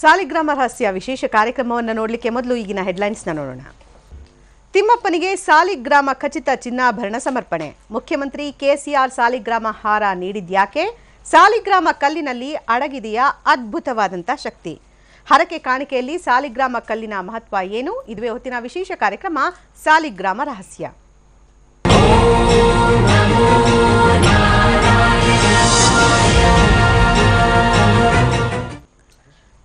ಸಾಲಿಗ್ರಾಮ ರಹಸ್ಯ ವಿಶೇಷ ಕಾರ್ಯಕ್ರಮವನ್ನು ನೋಡಲಿಕ್ಕೆ ಮೊದಲು ಈಗಿನ ಹೆಡ್ಲೈನ್ಸ್ನ ನೋಡೋಣ. ತಿಮ್ಮಪ್ಪನಿಗೆ ಸಾಲಿಗ್ರಾಮ ಖಚಿತ ಚಿನ್ನಾಭರಣ ಸಮರ್ಪಣೆ. ಮುಖ್ಯಮಂತ್ರಿ ಕೆಸಿಆರ್ ಸಾಲಿಗ್ರಾಮ ಹಾರ ನೀಡಿದ್ಯಾಕೆ? ಸಾಲಿಗ್ರಾಮ ಕಲ್ಲಿನಲ್ಲಿ ಅಡಗಿದೆಯಾ ಅದ್ಭುತವಾದಂಥ ಶಕ್ತಿ? ಹರಕೆ ಕಾಣಿಕೆಯಲ್ಲಿ ಸಾಲಿಗ್ರಾಮ ಕಲ್ಲಿನ ಮಹತ್ವ ಏನು? ಇದುವೇ ಹೊತ್ತಿನ ವಿಶೇಷ ಕಾರ್ಯಕ್ರಮ ಸಾಲಿಗ್ರಾಮ ರಹಸ್ಯ.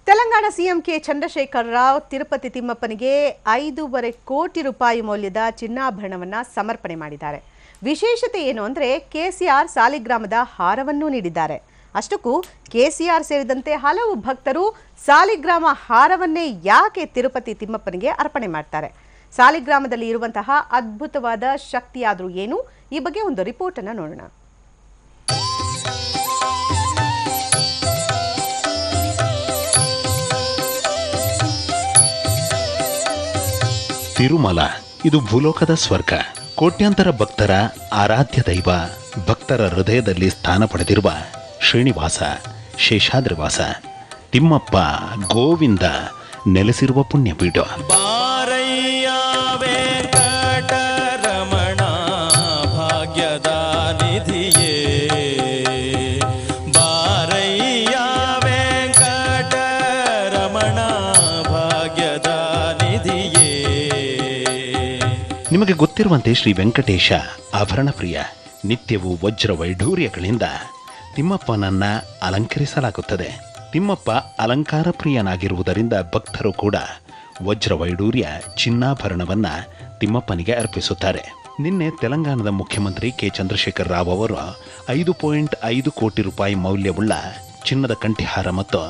ತೆಲಂಗಾಣ ಸಿಎಂ ಕೆ ಚಂದ್ರಶೇಖರ್ ರಾವ್ ತಿರುಪತಿ ತಿಮ್ಮಪ್ಪನಿಗೆ 5.5 ಕೋಟಿ ರೂಪಾಯಿ ಮೌಲ್ಯದ ಚಿನ್ನಾಭರಣವನ್ನು ಸಮರ್ಪಣೆ ಮಾಡಿದ್ದಾರೆ. ವಿಶೇಷತೆ ಏನು ಅಂದರೆ ಕೆಸಿಆರ್ ಸಾಲಿಗ್ರಾಮದ ಹಾರವನ್ನು ನೀಡಿದ್ದಾರೆ. ಅಷ್ಟಕ್ಕೂ ಕೆಸಿಆರ್ ಸೇರಿದಂತೆ ಹಲವು ಭಕ್ತರು ಸಾಲಿಗ್ರಾಮ ಹಾರವನ್ನೇ ಯಾಕೆ ತಿರುಪತಿ ತಿಮ್ಮಪ್ಪನಿಗೆ ಅರ್ಪಣೆ ಮಾಡ್ತಾರೆ? ಸಾಲಿಗ್ರಾಮದಲ್ಲಿ ಇರುವಂತಹ ಅದ್ಭುತವಾದ ಶಕ್ತಿಯಾದರೂ ಏನು? ಈ ಬಗ್ಗೆ ಒಂದು ರಿಪೋರ್ಟ್ ಅನ್ನು ನೋಡೋಣ. ತಿರುಮಲ ಇದು ಭೂಲೋಕದ ಸ್ವರ್ಗ. ಕೋಟ್ಯಾಂತರ ಭಕ್ತರ ಆರಾಧ್ಯ ದೈವ. ಭಕ್ತರ ಹೃದಯದಲ್ಲಿ ಸ್ಥಾನ ಪಡೆದಿರುವ ಶ್ರೀನಿವಾಸ, ಶೇಷಾದ್ರಿವಾಸ, ತಿಮ್ಮಪ್ಪ, ಗೋವಿಂದ ನೆಲೆಸಿರುವ ಪುಣ್ಯಪೀಠ. ನಿಮಗೆ ಗೊತ್ತಿರುವಂತೆ ಶ್ರೀ ವೆಂಕಟೇಶ ಆಭರಣ ಪ್ರಿಯ. ನಿತ್ಯವೂ ವಜ್ರ ವೈಢೂರ್ಯಗಳಿಂದ ತಿಮ್ಮಪ್ಪನನ್ನ ಅಲಂಕರಿಸಲಾಗುತ್ತದೆ. ತಿಮ್ಮಪ್ಪ ಅಲಂಕಾರ ಪ್ರಿಯನಾಗಿರುವುದರಿಂದ ಭಕ್ತರು ಕೂಡ ವಜ್ರ ವೈಢೂರ್ಯ ಚಿನ್ನಾಭರಣವನ್ನ ತಿಮ್ಮಪ್ಪನಿಗೆ ಅರ್ಪಿಸುತ್ತಾರೆ. ನಿನ್ನೆ ತೆಲಂಗಾಣದ ಮುಖ್ಯಮಂತ್ರಿ ಕೆ ಚಂದ್ರಶೇಖರ್ ರಾವ್ ಅವರು 5.5 ಕೋಟಿ ರೂಪಾಯಿ ಮೌಲ್ಯವುಳ್ಳ ಚಿನ್ನದ ಕಂಠಿಹಾರ ಮತ್ತು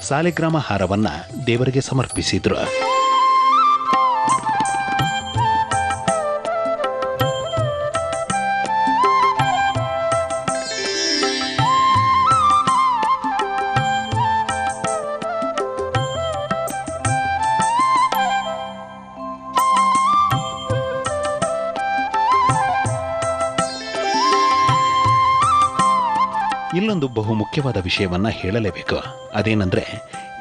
ಸಾಲಿಗ್ರಾಮ ಹಾರವನ್ನ ದೇವರಿಗೆ ಸಮರ್ಪಿಸಿದ್ರು. ಇಲ್ಲೊಂದು ಬಹು ಮುಖ್ಯವಾದ ವಿಷಯವನ್ನ ಹೇಳಲೇಬೇಕು. ಅದೇನೆಂದ್ರೆ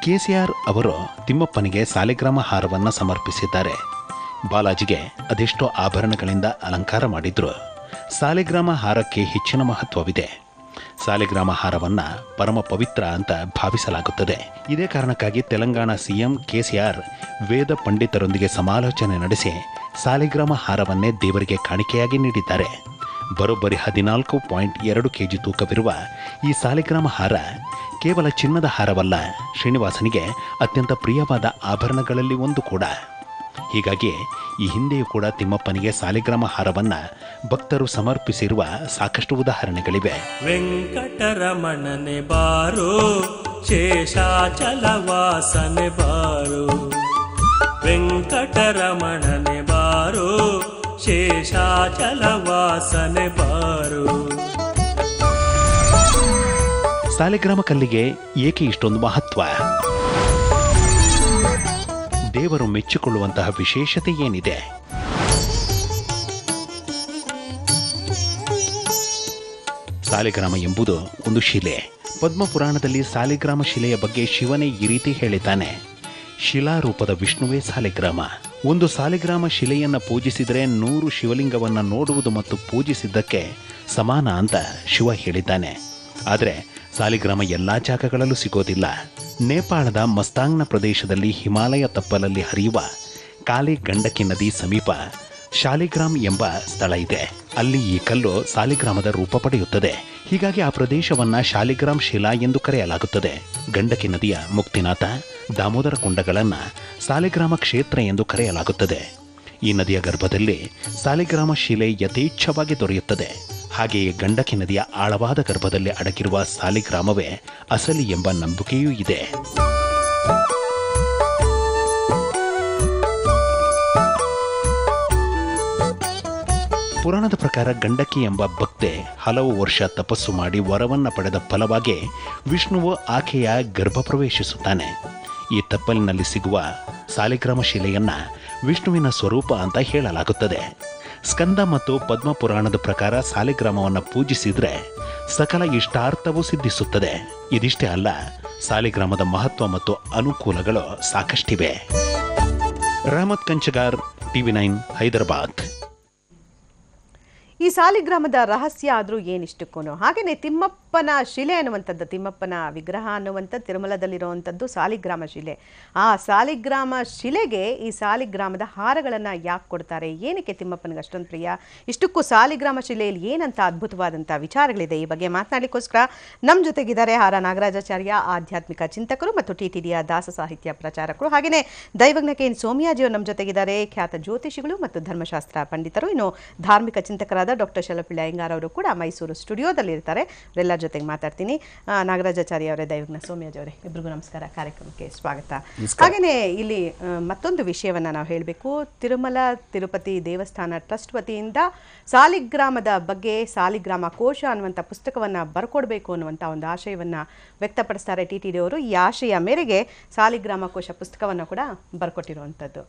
ಕೆಸಿಆರ್ ಅವರು ತಿಮ್ಮಪ್ಪನಿಗೆ ಸಾಲಿಗ್ರಾಮ ಹಾರವನ್ನ ಸಮರ್ಪಿಸಿದ್ದಾರೆ. ಬಾಲಾಜಿಗೆ ಅದೆಷ್ಟೋ ಆಭರಣಗಳಿಂದ ಅಲಂಕಾರ ಮಾಡಿದ್ರು. ಸಾಲಿಗ್ರಾಮ ಹಾರಕ್ಕೆ ಹೆಚ್ಚಿನ ಮಹತ್ವವಿದೆ. ಸಾಲಿಗ್ರಾಮ ಹಾರವನ್ನ ಪರಮ ಪವಿತ್ರ ಅಂತ ಭಾವಿಸಲಾಗುತ್ತದೆ. ಇದೇ ಕಾರಣಕ್ಕಾಗಿ ತೆಲಂಗಾಣ ಸಿಎಂ ಕೆಸಿಆರ್ ವೇದ ಪಂಡಿತರೊಂದಿಗೆ ಸಮಾಲೋಚನೆ ನಡೆಸಿ ಸಾಲಿಗ್ರಾಮ ಹಾರವನ್ನೇ ದೇವರಿಗೆ ಕಾಣಿಕೆಯಾಗಿ ನೀಡಿದ್ದಾರೆ. ಬರೋಬ್ಬರಿ 14.2 ಕೆಜಿ ತೂಕವಿರುವ ಈ ಸಾಲಿಗ್ರಾಮ ಹಾರ ಕೇವಲ ಚಿನ್ನದ ಹಾರವಲ್ಲ, ಶ್ರೀನಿವಾಸನಿಗೆ ಅತ್ಯಂತ ಪ್ರಿಯವಾದ ಆಭರಣಗಳಲ್ಲಿ ಒಂದು ಕೂಡ. ಹೀಗಾಗಿ ಈ ಹಿಂದೆಯೂ ಕೂಡ ತಿಮ್ಮಪ್ಪನಿಗೆ ಸಾಲಿಗ್ರಾಮ ಹಾರವನ್ನ ಭಕ್ತರು ಸಮರ್ಪಿಸಿರುವ ಸಾಕಷ್ಟು ಉದಾಹರಣೆಗಳಿವೆ. ವೆಂಕಟರಮಣನೆ ಬಾರೋ, ಶೇಷಾಚಲವಾಸನೆ ಬಾರೋ, ವೆಂಕಟರಮಣನೆ ಬಾರೋ, ಶೇಷಾಚಲವಾಸನೆ ಬಾರೋ. ಸಾಲಿಗ್ರಾಮ ಕಲ್ಲಿಗೆ ಏಕೆ ಇಷ್ಟೊಂದು ಮಹತ್ವ? ದೇವರು ಮೆಚ್ಚಿಕೊಳ್ಳುವಂತಹ ವಿಶೇಷತೆ ಏನಿದೆ? ಸಾಲಿಗ್ರಾಮ ಎಂಬುದು ಒಂದು ಶಿಲೆ. ಪದ್ಮಪುರಾಣದಲ್ಲಿ ಸಾಲಿಗ್ರಾಮ ಶಿಲೆಯ ಬಗ್ಗೆ ಶಿವನೇ ಈ ರೀತಿ ಹೇಳಿದ್ದಾನೆ: ಶಿಲಾರೂಪದ ವಿಷ್ಣುವೇ ಸಾಲಿಗ್ರಾಮ. ಒಂದು ಸಾಲಿಗ್ರಾಮ ಶಿಲೆಯನ್ನು ಪೂಜಿಸಿದರೆ 100 ಶಿವಲಿಂಗವನ್ನು ನೋಡುವುದು ಮತ್ತು ಪೂಜಿಸಿದ್ದಕ್ಕೆ ಸಮಾನ ಅಂತ ಶಿವ ಹೇಳಿದ್ದಾನೆ. ಆದರೆ ಸಾಲಿಗ್ರಾಮ ಎಲ್ಲ ಜಾಗಗಳಲ್ಲೂ ಸಿಗೋದಿಲ್ಲ. ನೇಪಾಳದ ಮಸ್ತಾಂಗ್ನ ಪ್ರದೇಶದಲ್ಲಿ ಹಿಮಾಲಯ ತಪ್ಪಲಲ್ಲಿ ಹರಿಯುವ ಕಾಲಿ ಗಂಡಕಿ ನದಿ ಸಮೀಪ ಶಾಲಿಗ್ರಾಮ್ ಎಂಬ ಸ್ಥಳ ಇದೆ. ಅಲ್ಲಿ ಈ ಕಲ್ಲು ಸಾಲಿಗ್ರಾಮದ ರೂಪ ಪಡೆಯುತ್ತದೆ. ಹೀಗಾಗಿ ಆ ಪ್ರದೇಶವನ್ನ ಶಾಲಿಗ್ರಾಮ್ ಶಿಲಾ ಎಂದು ಕರೆಯಲಾಗುತ್ತದೆ. ಗಂಡಕಿ ನದಿಯ ಮುಕ್ತಿನಾಥ, ದಾಮೋದರ ಕುಂಡಗಳನ್ನ ಸಾಲಿಗ್ರಾಮ ಕ್ಷೇತ್ರ ಎಂದು ಕರೆಯಲಾಗುತ್ತದೆ. ಈ ನದಿಯ ಗರ್ಭದಲ್ಲಿ ಸಾಲಿಗ್ರಾಮ ಶಿಲೆ ಯಥೇಚ್ಛವಾಗಿ ದೊರೆಯುತ್ತದೆ. ಹಾಗೆಯೇ ಗಂಡಕಿ ನದಿಯ ಆಳವಾದ ಗರ್ಭದಲ್ಲಿ ಅಡಗಿರುವ ಸಾಲಿಗ್ರಾಮವೇ ಅಸಲಿ ಎಂಬ ನಂಬಿಕೆಯೂ ಇದೆ. ಪುರಾಣದ ಪ್ರಕಾರ ಗಂಡಕಿ ಎಂಬ ಭಕ್ತೆ ಹಲವು ವರ್ಷ ತಪಸ್ಸು ಮಾಡಿ ವರವನ್ನ ಪಡೆದ ಫಲವಾಗಿ ವಿಷ್ಣುವು ಆಕೆಯ ಗರ್ಭ ಪ್ರವೇಶಿಸುತ್ತಾನೆ. ಈ ತಪ್ಪಲಿನಲ್ಲಿ ಸಿಗುವ ಸಾಲಿಗ್ರಾಮ ಶಿಲೆಯನ್ನ ವಿಷ್ಣುವಿನ ಸ್ವರೂಪ ಅಂತ ಹೇಳಲಾಗುತ್ತದೆ. ಸ್ಕಂದ ಮತ್ತು ಪದ್ಮ ಪುರಾಣದ ಪ್ರಕಾರ ಸಾಲಿಗ್ರಾಮವನ್ನು ಪೂಜಿಸಿದ್ರೆ ಸಕಲ ಇಷ್ಟಾರ್ಥವೂ ಸಿದ್ಧಿಸುತ್ತದೆ. ಇದಿಷ್ಟೇ ಅಲ್ಲ, ಸಾಲಿಗ್ರಾಮದ ಮಹತ್ವ ಮತ್ತು ಅನುಕೂಲಗಳು ಸಾಕಷ್ಟಿವೆ. ರಹಮತ್ ಕಂಚಗಾರ್, TV9 ಹೈದರಾಬಾದ್. ಈ ಸಾಲಿಗ್ರಾಮದ ರಹಸ್ಯ ಆದರೂ ಏನಿಷ್ಟಕ್ಕೂ, ಹಾಗೆಯೇ ತಿಮ್ಮಪ್ಪನ ಶಿಲೆ ಅನ್ನುವಂಥದ್ದು, ತಿಮ್ಮಪ್ಪನ ವಿಗ್ರಹ ಅನ್ನುವಂಥದ್ದು ತಿರುಮಲದಲ್ಲಿರುವಂಥದ್ದು ಸಾಲಿಗ್ರಾಮ ಶಿಲೆ. ಆ ಸಾಲಿಗ್ರಾಮ ಶಿಲೆಗೆ ಈ ಸಾಲಿಗ್ರಾಮದ ಹಾರಗಳನ್ನು ಯಾಕೆ ಕೊಡ್ತಾರೆ, ಏನಕ್ಕೆ ತಿಮ್ಮಪ್ಪನಿಗೆ ಅಷ್ಟೊಂದು ಪ್ರಿಯ, ಇಷ್ಟಕ್ಕೂ ಸಾಲಿಗ್ರಾಮ ಶಿಲೆಯಲ್ಲಿ ಏನಂತ ಅದ್ಭುತವಾದಂಥ ವಿಚಾರಗಳಿದೆ, ಈ ಬಗ್ಗೆ ಮಾತನಾಡಲಿಕ್ಕೋಸ್ಕರ ನಮ್ಮ ಜೊತೆಗಿದ್ದಾರೆ ಆರ್ ನಾಗರಾಜಾಚಾರ್ಯ, ಆಧ್ಯಾತ್ಮಿಕ ಚಿಂತಕರು ಮತ್ತು TTDಯ ದಾಸ ಸಾಹಿತ್ಯ ಪ್ರಚಾರಕರು. ಹಾಗೆಯೇ ದೈವಜ್ಞ KN ಸೋಮಯಾಜಿಯವರು ನಮ್ಮ ಜೊತೆಗಿದ್ದಾರೆ, ಖ್ಯಾತ ಜ್ಯೋತಿಷಿಗಳು ಮತ್ತು ಧರ್ಮಶಾಸ್ತ್ರ ಪಂಡಿತರು. ಇನ್ನು ಧಾರ್ಮಿಕ ಚಿಂತಕರಾದ ಡಾಕ್ಟರ್ ಶಲಪಿಳ್ಳಿ ಅಯ್ಯಂಗಾರ್ ಅವರು ಕೂಡ ಮೈಸೂರು ಸ್ಟುಡಿಯೋದಲ್ಲಿ ಇರ್ತಾರೆ. ಅವರೆಲ್ಲರ ಜೊತೆಗೆ ಮಾತಾಡ್ತೀನಿ. ನಾಗರಾಜಾಚಾರ್ಯ ಅವರೇ, ದೈವಜ್ಞ ಸೋಮಯಾಜಿ ಅವರೇ, ಇಬ್ಬರಿಗೂ ನಮಸ್ಕಾರ, ಕಾರ್ಯಕ್ರಮಕ್ಕೆ ಸ್ವಾಗತ. ಹಾಗೆಯೇ ಇಲ್ಲಿ ಮತ್ತೊಂದು ವಿಷಯವನ್ನು ನಾವು ಹೇಳಬೇಕು. ತಿರುಮಲ ತಿರುಪತಿ ದೇವಸ್ಥಾನ ಟ್ರಸ್ಟ್ ವತಿಯಿಂದ ಸಾಲಿಗ್ರಾಮದ ಬಗ್ಗೆ ಸಾಲಿಗ್ರಾಮ ಕೋಶ ಅನ್ನುವಂಥ ಪುಸ್ತಕವನ್ನು ಬರ್ಕೊಡ್ಬೇಕು ಅನ್ನುವಂಥ ಒಂದು ಆಶಯವನ್ನು ವ್ಯಕ್ತಪಡಿಸ್ತಾರೆ TTD ಅವರು. ಈ ಆಶಯ ಮೇರೆಗೆ ಸಾಲಿಗ್ರಾಮ ಕೋಶ ಪುಸ್ತಕವನ್ನು ಕೂಡ ಬರ್ಕೊಟ್ಟಿರುವಂಥದ್ದು.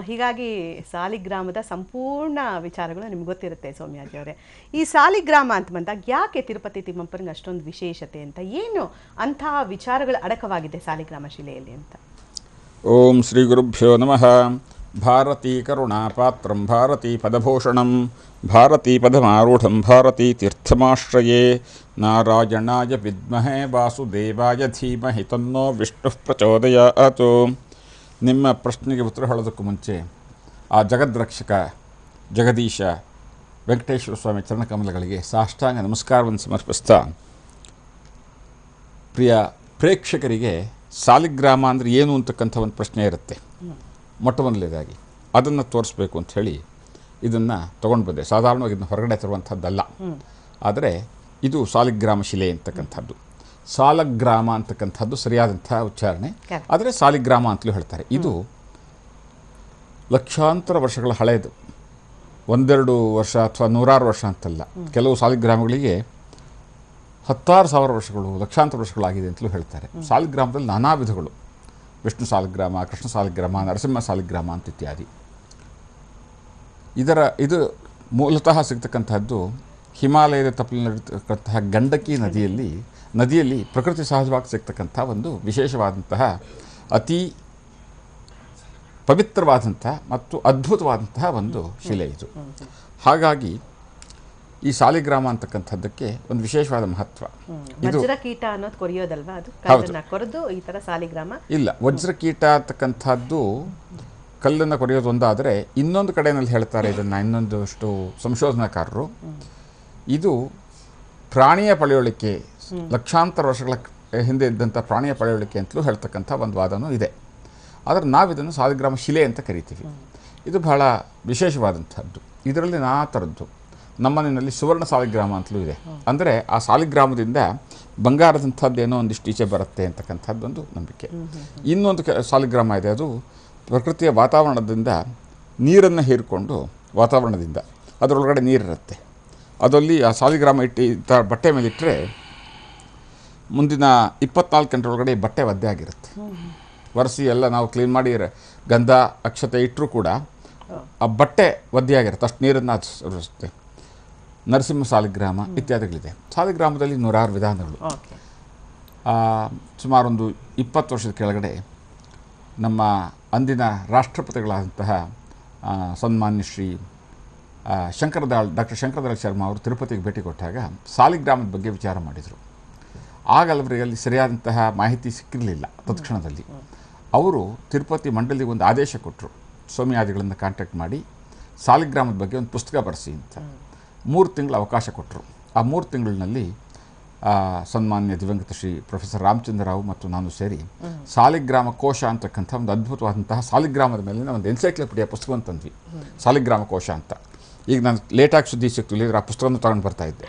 ಹೀಗಾಗಿ ಸಾಲಿಗ್ರಾಮದ ಸಂಪೂರ್ಣ ವಿಚಾರಗಳು ನಿಮ್ಗೆ ಗೊತ್ತಿರುತ್ತೆ ಸೌಮ್ಯಾಜಿ ಅವರೇ. ಈ ಸಾಲಿಗ್ರಾಮ ಅಂತ ಬಂದಾಗ ಯಾಕೆ ತಿರುಪತಿ ತಿಮ್ಮಪ್ಪನಿಗೆ ಅಷ್ಟೊಂದು ವಿಶೇಷತೆ ಅಂತ, ಏನು ಅಂತಹ ವಿಚಾರಗಳು ಅಡಕವಾಗಿದೆ ಸಾಲಿಗ್ರಾಮ ಶಿಲೆಯಲ್ಲಿ ಅಂತ? ಓಂ ಶ್ರೀ ಗುರುಭ್ಯೋ ನಮಃ. ಭಾರತೀ ಕರುಣಾಪಾತ್ರಂ ಭಾರತೀ ಪದಭೂಷಣಂ ಭಾರತೀ ಪದಮಾರೂಢಂ ಭಾರತೀ ತೀರ್ಥಮಾಶ್ರಯೇ ನಾರಾಯಣಾಯ ವಿದ್ಮಹೇ ವಾಸುದೇವಾಯ ಧೀಮಹಿ ತನ್ನೋ ವಿಷ್ಣುಃ ಪ್ರಚೋದಯಾತ್. ನಿಮ್ಮ ಪ್ರಶ್ನೆಗೆ ಉತ್ತರ ಹೇಳೋದಕ್ಕೂ ಮುಂಚೆ ಆ ಜಗದ್ರಕ್ಷಕ ಜಗದೀಶ ವೆಂಕಟೇಶ್ವರ ಸ್ವಾಮಿ ಚರಣಕಮಲಗಳಿಗೆ ಸಾಷ್ಟಾಂಗ ನಮಸ್ಕಾರವನ್ನು ಸಮರ್ಪಿಸ್ತಾ, ಪ್ರಿಯ ಪ್ರೇಕ್ಷಕರಿಗೆ ಸಾಲಿಗ್ರಾಮ ಅಂದರೆ ಏನು ಅಂತಕ್ಕಂಥ ಒಂದು ಪ್ರಶ್ನೆ ಇರುತ್ತೆ. ಮೊಟ್ಟ ಮೊದಲನೇದಾಗಿ ಅದನ್ನು ತೋರಿಸ್ಬೇಕು ಅಂತ ಹೇಳಿ ಇದನ್ನು ತೊಗೊಂಡು ಬಂದೆ. ಸಾಧಾರಣವಾಗಿ ಇದನ್ನು ಹೊರಗಡೆ ತರುವಂಥದ್ದಲ್ಲ, ಆದರೆ ಇದು ಸಾಲಿಗ್ರಾಮ ಶಿಲೆ ಅಂತಕ್ಕಂಥದ್ದು. ಸಾಲಗ್ರಾಮ ಅಂತಕ್ಕಂಥದ್ದು ಸರಿಯಾದಂಥ ಉಚ್ಚಾರಣೆ, ಆದರೆ ಸಾಲಿಗ್ರಾಮ ಅಂತಲೂ ಹೇಳ್ತಾರೆ. ಇದು ಲಕ್ಷಾಂತರ ವರ್ಷಗಳ ಹಳೆಯದು, ಒಂದೆರಡು ವರ್ಷ ಅಥವಾ ನೂರಾರು ವರ್ಷ ಅಂತಲ್ಲ. ಕೆಲವು ಸಾಲಿಗ್ರಾಮಗಳಿಗೆ 10,000 ವರ್ಷಗಳು, ಲಕ್ಷಾಂತರ ವರ್ಷಗಳಾಗಿದೆ ಅಂತಲೂ ಹೇಳ್ತಾರೆ. ಸಾಲಿಗ್ರಾಮದಲ್ಲಿ ನಾನಾ ವಿಧಗಳು, ವಿಷ್ಣು ಸಾಲಿಗ್ರಾಮ, ಕೃಷ್ಣ ಸಾಲಿಗ್ರಾಮ, ನರಸಿಂಹ ಸಾಲಿಗ್ರಾಮ ಅಂತ ಇತ್ಯಾದಿ. ಇದು ಮೂಲತಃ ಸಿಗ್ತಕ್ಕಂಥದ್ದು ಹಿಮಾಲಯದ ತಪ್ಪಲಿನಲ್ಲಿರ್ತಕ್ಕಂತಹ ಗಂಡಕಿ ನದಿಯಲ್ಲಿ ಪ್ರಕೃತಿ ಸಹಜವಾಗಿ ಸಿಗ್ತಕ್ಕಂಥ ಒಂದು ವಿಶೇಷವಾದಂತಹ ಅತಿ ಪವಿತ್ರವಾದಂಥ ಮತ್ತು ಅದ್ಭುತವಾದಂತಹ ಒಂದು ಶಿಲೆ ಇದು. ಹಾಗಾಗಿ ಈ ಸಾಲಿಗ್ರಾಮ ಅಂತಕ್ಕಂಥದ್ದಕ್ಕೆ ಒಂದು ವಿಶೇಷವಾದ ಮಹತ್ವ. ವಜ್ರಕೀಟ ಅನ್ನೋದು ಕೊರಿಯೋದಲ್ವಾ, ಅದು ಕಲ್ಲನ್ನ ಕೊರೆದು ಈ ತರ ಸಾಲಿಗ್ರಾಮ ಇಲ್ಲ. ವಜ್ರಕೀಟ ಅಂತಕ್ಕಂಥದ್ದು ಕಲ್ಲನ್ನು ಕೊರೆಯೋದು ಒಂದಾದರೆ, ಇನ್ನೊಂದು ಕಡೆಯಲ್ಲಿ ಹೇಳ್ತಾರೆ ಇದನ್ನು ಇನ್ನೊಂದಷ್ಟು ಸಂಶೋಧನಾಕಾರರು, ಇದು ಪ್ರಾಣಿಯ ಪಳೆಯುಳಿಕೆ, ಲಕ್ಷಾಂತರ ವರ್ಷಗಳ ಹಿಂದೆ ಇದ್ದಂಥ ಪ್ರಾಣಿಯ ಪಳೆಯುಳಿಕೆ ಅಂತಲೂ ಹೇಳ್ತಕ್ಕಂಥ ಒಂದು ವಾದನೂ ಇದೆ. ಆದರೆ ನಾವಿದನ್ನು ಸಾಲಿಗ್ರಾಮ ಶಿಲೆ ಅಂತ ಕರಿತೀವಿ. ಇದು ಬಹಳ ವಿಶೇಷವಾದಂಥದ್ದು. ಇದರಲ್ಲಿ ನಾನಾ ಥರದ್ದು. ನಮ್ಮನೆಯಲ್ಲಿ ಸುವರ್ಣ ಸಾಲಿಗ್ರಾಮ ಅಂತಲೂ ಇದೆ. ಅಂದರೆ ಆ ಸಾಲಿಗ್ರಾಮದಿಂದ ಬಂಗಾರದಂಥದ್ದೇನೋ ಒಂದಿಷ್ಟು ಈಚೆ ಬರುತ್ತೆ ಅಂತಕ್ಕಂಥದ್ದೊಂದು ನಂಬಿಕೆ. ಇನ್ನೊಂದು ಸಾಲಿಗ್ರಾಮ ಇದೆ, ಅದು ಪ್ರಕೃತಿಯ ವಾತಾವರಣದಿಂದ ನೀರನ್ನು ಹೀರಿಕೊಂಡು, ವಾತಾವರಣದಿಂದ ಅದರೊಳಗಡೆ ನೀರಿರುತ್ತೆ, ಅದರಲ್ಲಿ ಆ ಸಾಲಿಗ್ರಾಮ ಇಟ್ಟು ಬಟ್ಟೆ ಮೇಲೆ ಇಟ್ಟರೆ ಮುಂದಿನ 24 ಗಂಟೆ ಒಳಗಡೆ ಬಟ್ಟೆ ಒದ್ದೆ ಆಗಿರುತ್ತೆ. ಒರೆಸಿ ಎಲ್ಲ ನಾವು ಕ್ಲೀನ್ ಮಾಡಿ ಗಂಧ ಅಕ್ಷತೆ ಇಟ್ಟರೂ ಕೂಡ ಆ ಬಟ್ಟೆ ಒದ್ದೆಯಾಗಿರುತ್ತೆ, ಅಷ್ಟು ನೀರನ್ನು ಹರಿಸುತ್ತೆ. ನರಸಿಂಹ ಸಾಲಿಗ್ರಾಮ ಇತ್ಯಾದಿಗಳಿದೆ. ಸಾಲಿಗ್ರಾಮದಲ್ಲಿ ನೂರಾರು ವಿಧಾನಗಳು. ಸುಮಾರೊಂದು 20 ವರ್ಷದ ಕೆಳಗಡೆ ನಮ್ಮ ಅಂದಿನ ರಾಷ್ಟ್ರಪತಿಗಳಾದಂತಹ ಸನ್ಮಾನ್ಯ ಶ್ರೀ ಡಾಕ್ಟರ್ ಶಂಕರದಾಳ್ ಶರ್ಮಾ ಅವರು ತಿರುಪತಿಗೆ ಭೇಟಿ ಕೊಟ್ಟಾಗ ಸಾಲಿಗ್ರಾಮದ ಬಗ್ಗೆ ವಿಚಾರ ಮಾಡಿದರು. ಆಗ ಅವರಿಗೆ ಸರಿಯಾದಂತಹ ಮಾಹಿತಿ ಸಿಕ್ಕಿರಲಿಲ್ಲ ತತ್ಕ್ಷಣದಲ್ಲಿ. ಅವರು ತಿರುಪತಿ ಮಂಡಳಿಗೆ ಒಂದು ಆದೇಶ ಕೊಟ್ಟರು, ಸೋಮಯಾಜಿಗಳನ್ನು ಕಾಂಟ್ಯಾಕ್ಟ್ ಮಾಡಿ ಸಾಲಿಗ್ರಾಮದ ಬಗ್ಗೆ ಒಂದು ಪುಸ್ತಕ ಬರೆಸಿ ಅಂತ. 3 ತಿಂಗಳ ಅವಕಾಶ ಕೊಟ್ಟರು. ಆ 3 ತಿಂಗಳಿನಲ್ಲಿ ಸನ್ಮಾನ್ಯ ದಿವಂಗತ ಶ್ರೀ ಪ್ರೊಫೆಸರ್ ರಾಮಚಂದ್ರ ರಾವ್ ಮತ್ತು ನಾನು ಸೇರಿ ಸಾಲಿಗ್ರಾಮ ಕೋಶ ಅಂತಕ್ಕಂಥ ಒಂದು ಅದ್ಭುತವಾದಂತಹ ಸಾಲಿಗ್ರಾಮದ ಮೇಲಿನ ಒಂದು ಎನ್ಸೈಕ್ಲೋಪೀಡಿಯಾ ಪುಸ್ತಕವನ್ನು ತಂದ್ವಿ, ಸಾಲಿಗ್ರಾಮ ಕೋಶ ಅಂತ. ಈಗ ನಾನು ಲೇಟಾಗಿ ಸುದ್ದಿ ಸಿಕ್ತು, ಇಲ್ಲದ್ರೆ ಆ ಪುಸ್ತಕವನ್ನು ತಗೊಂಡು ಬರ್ತಾಯಿದ್ದೆ.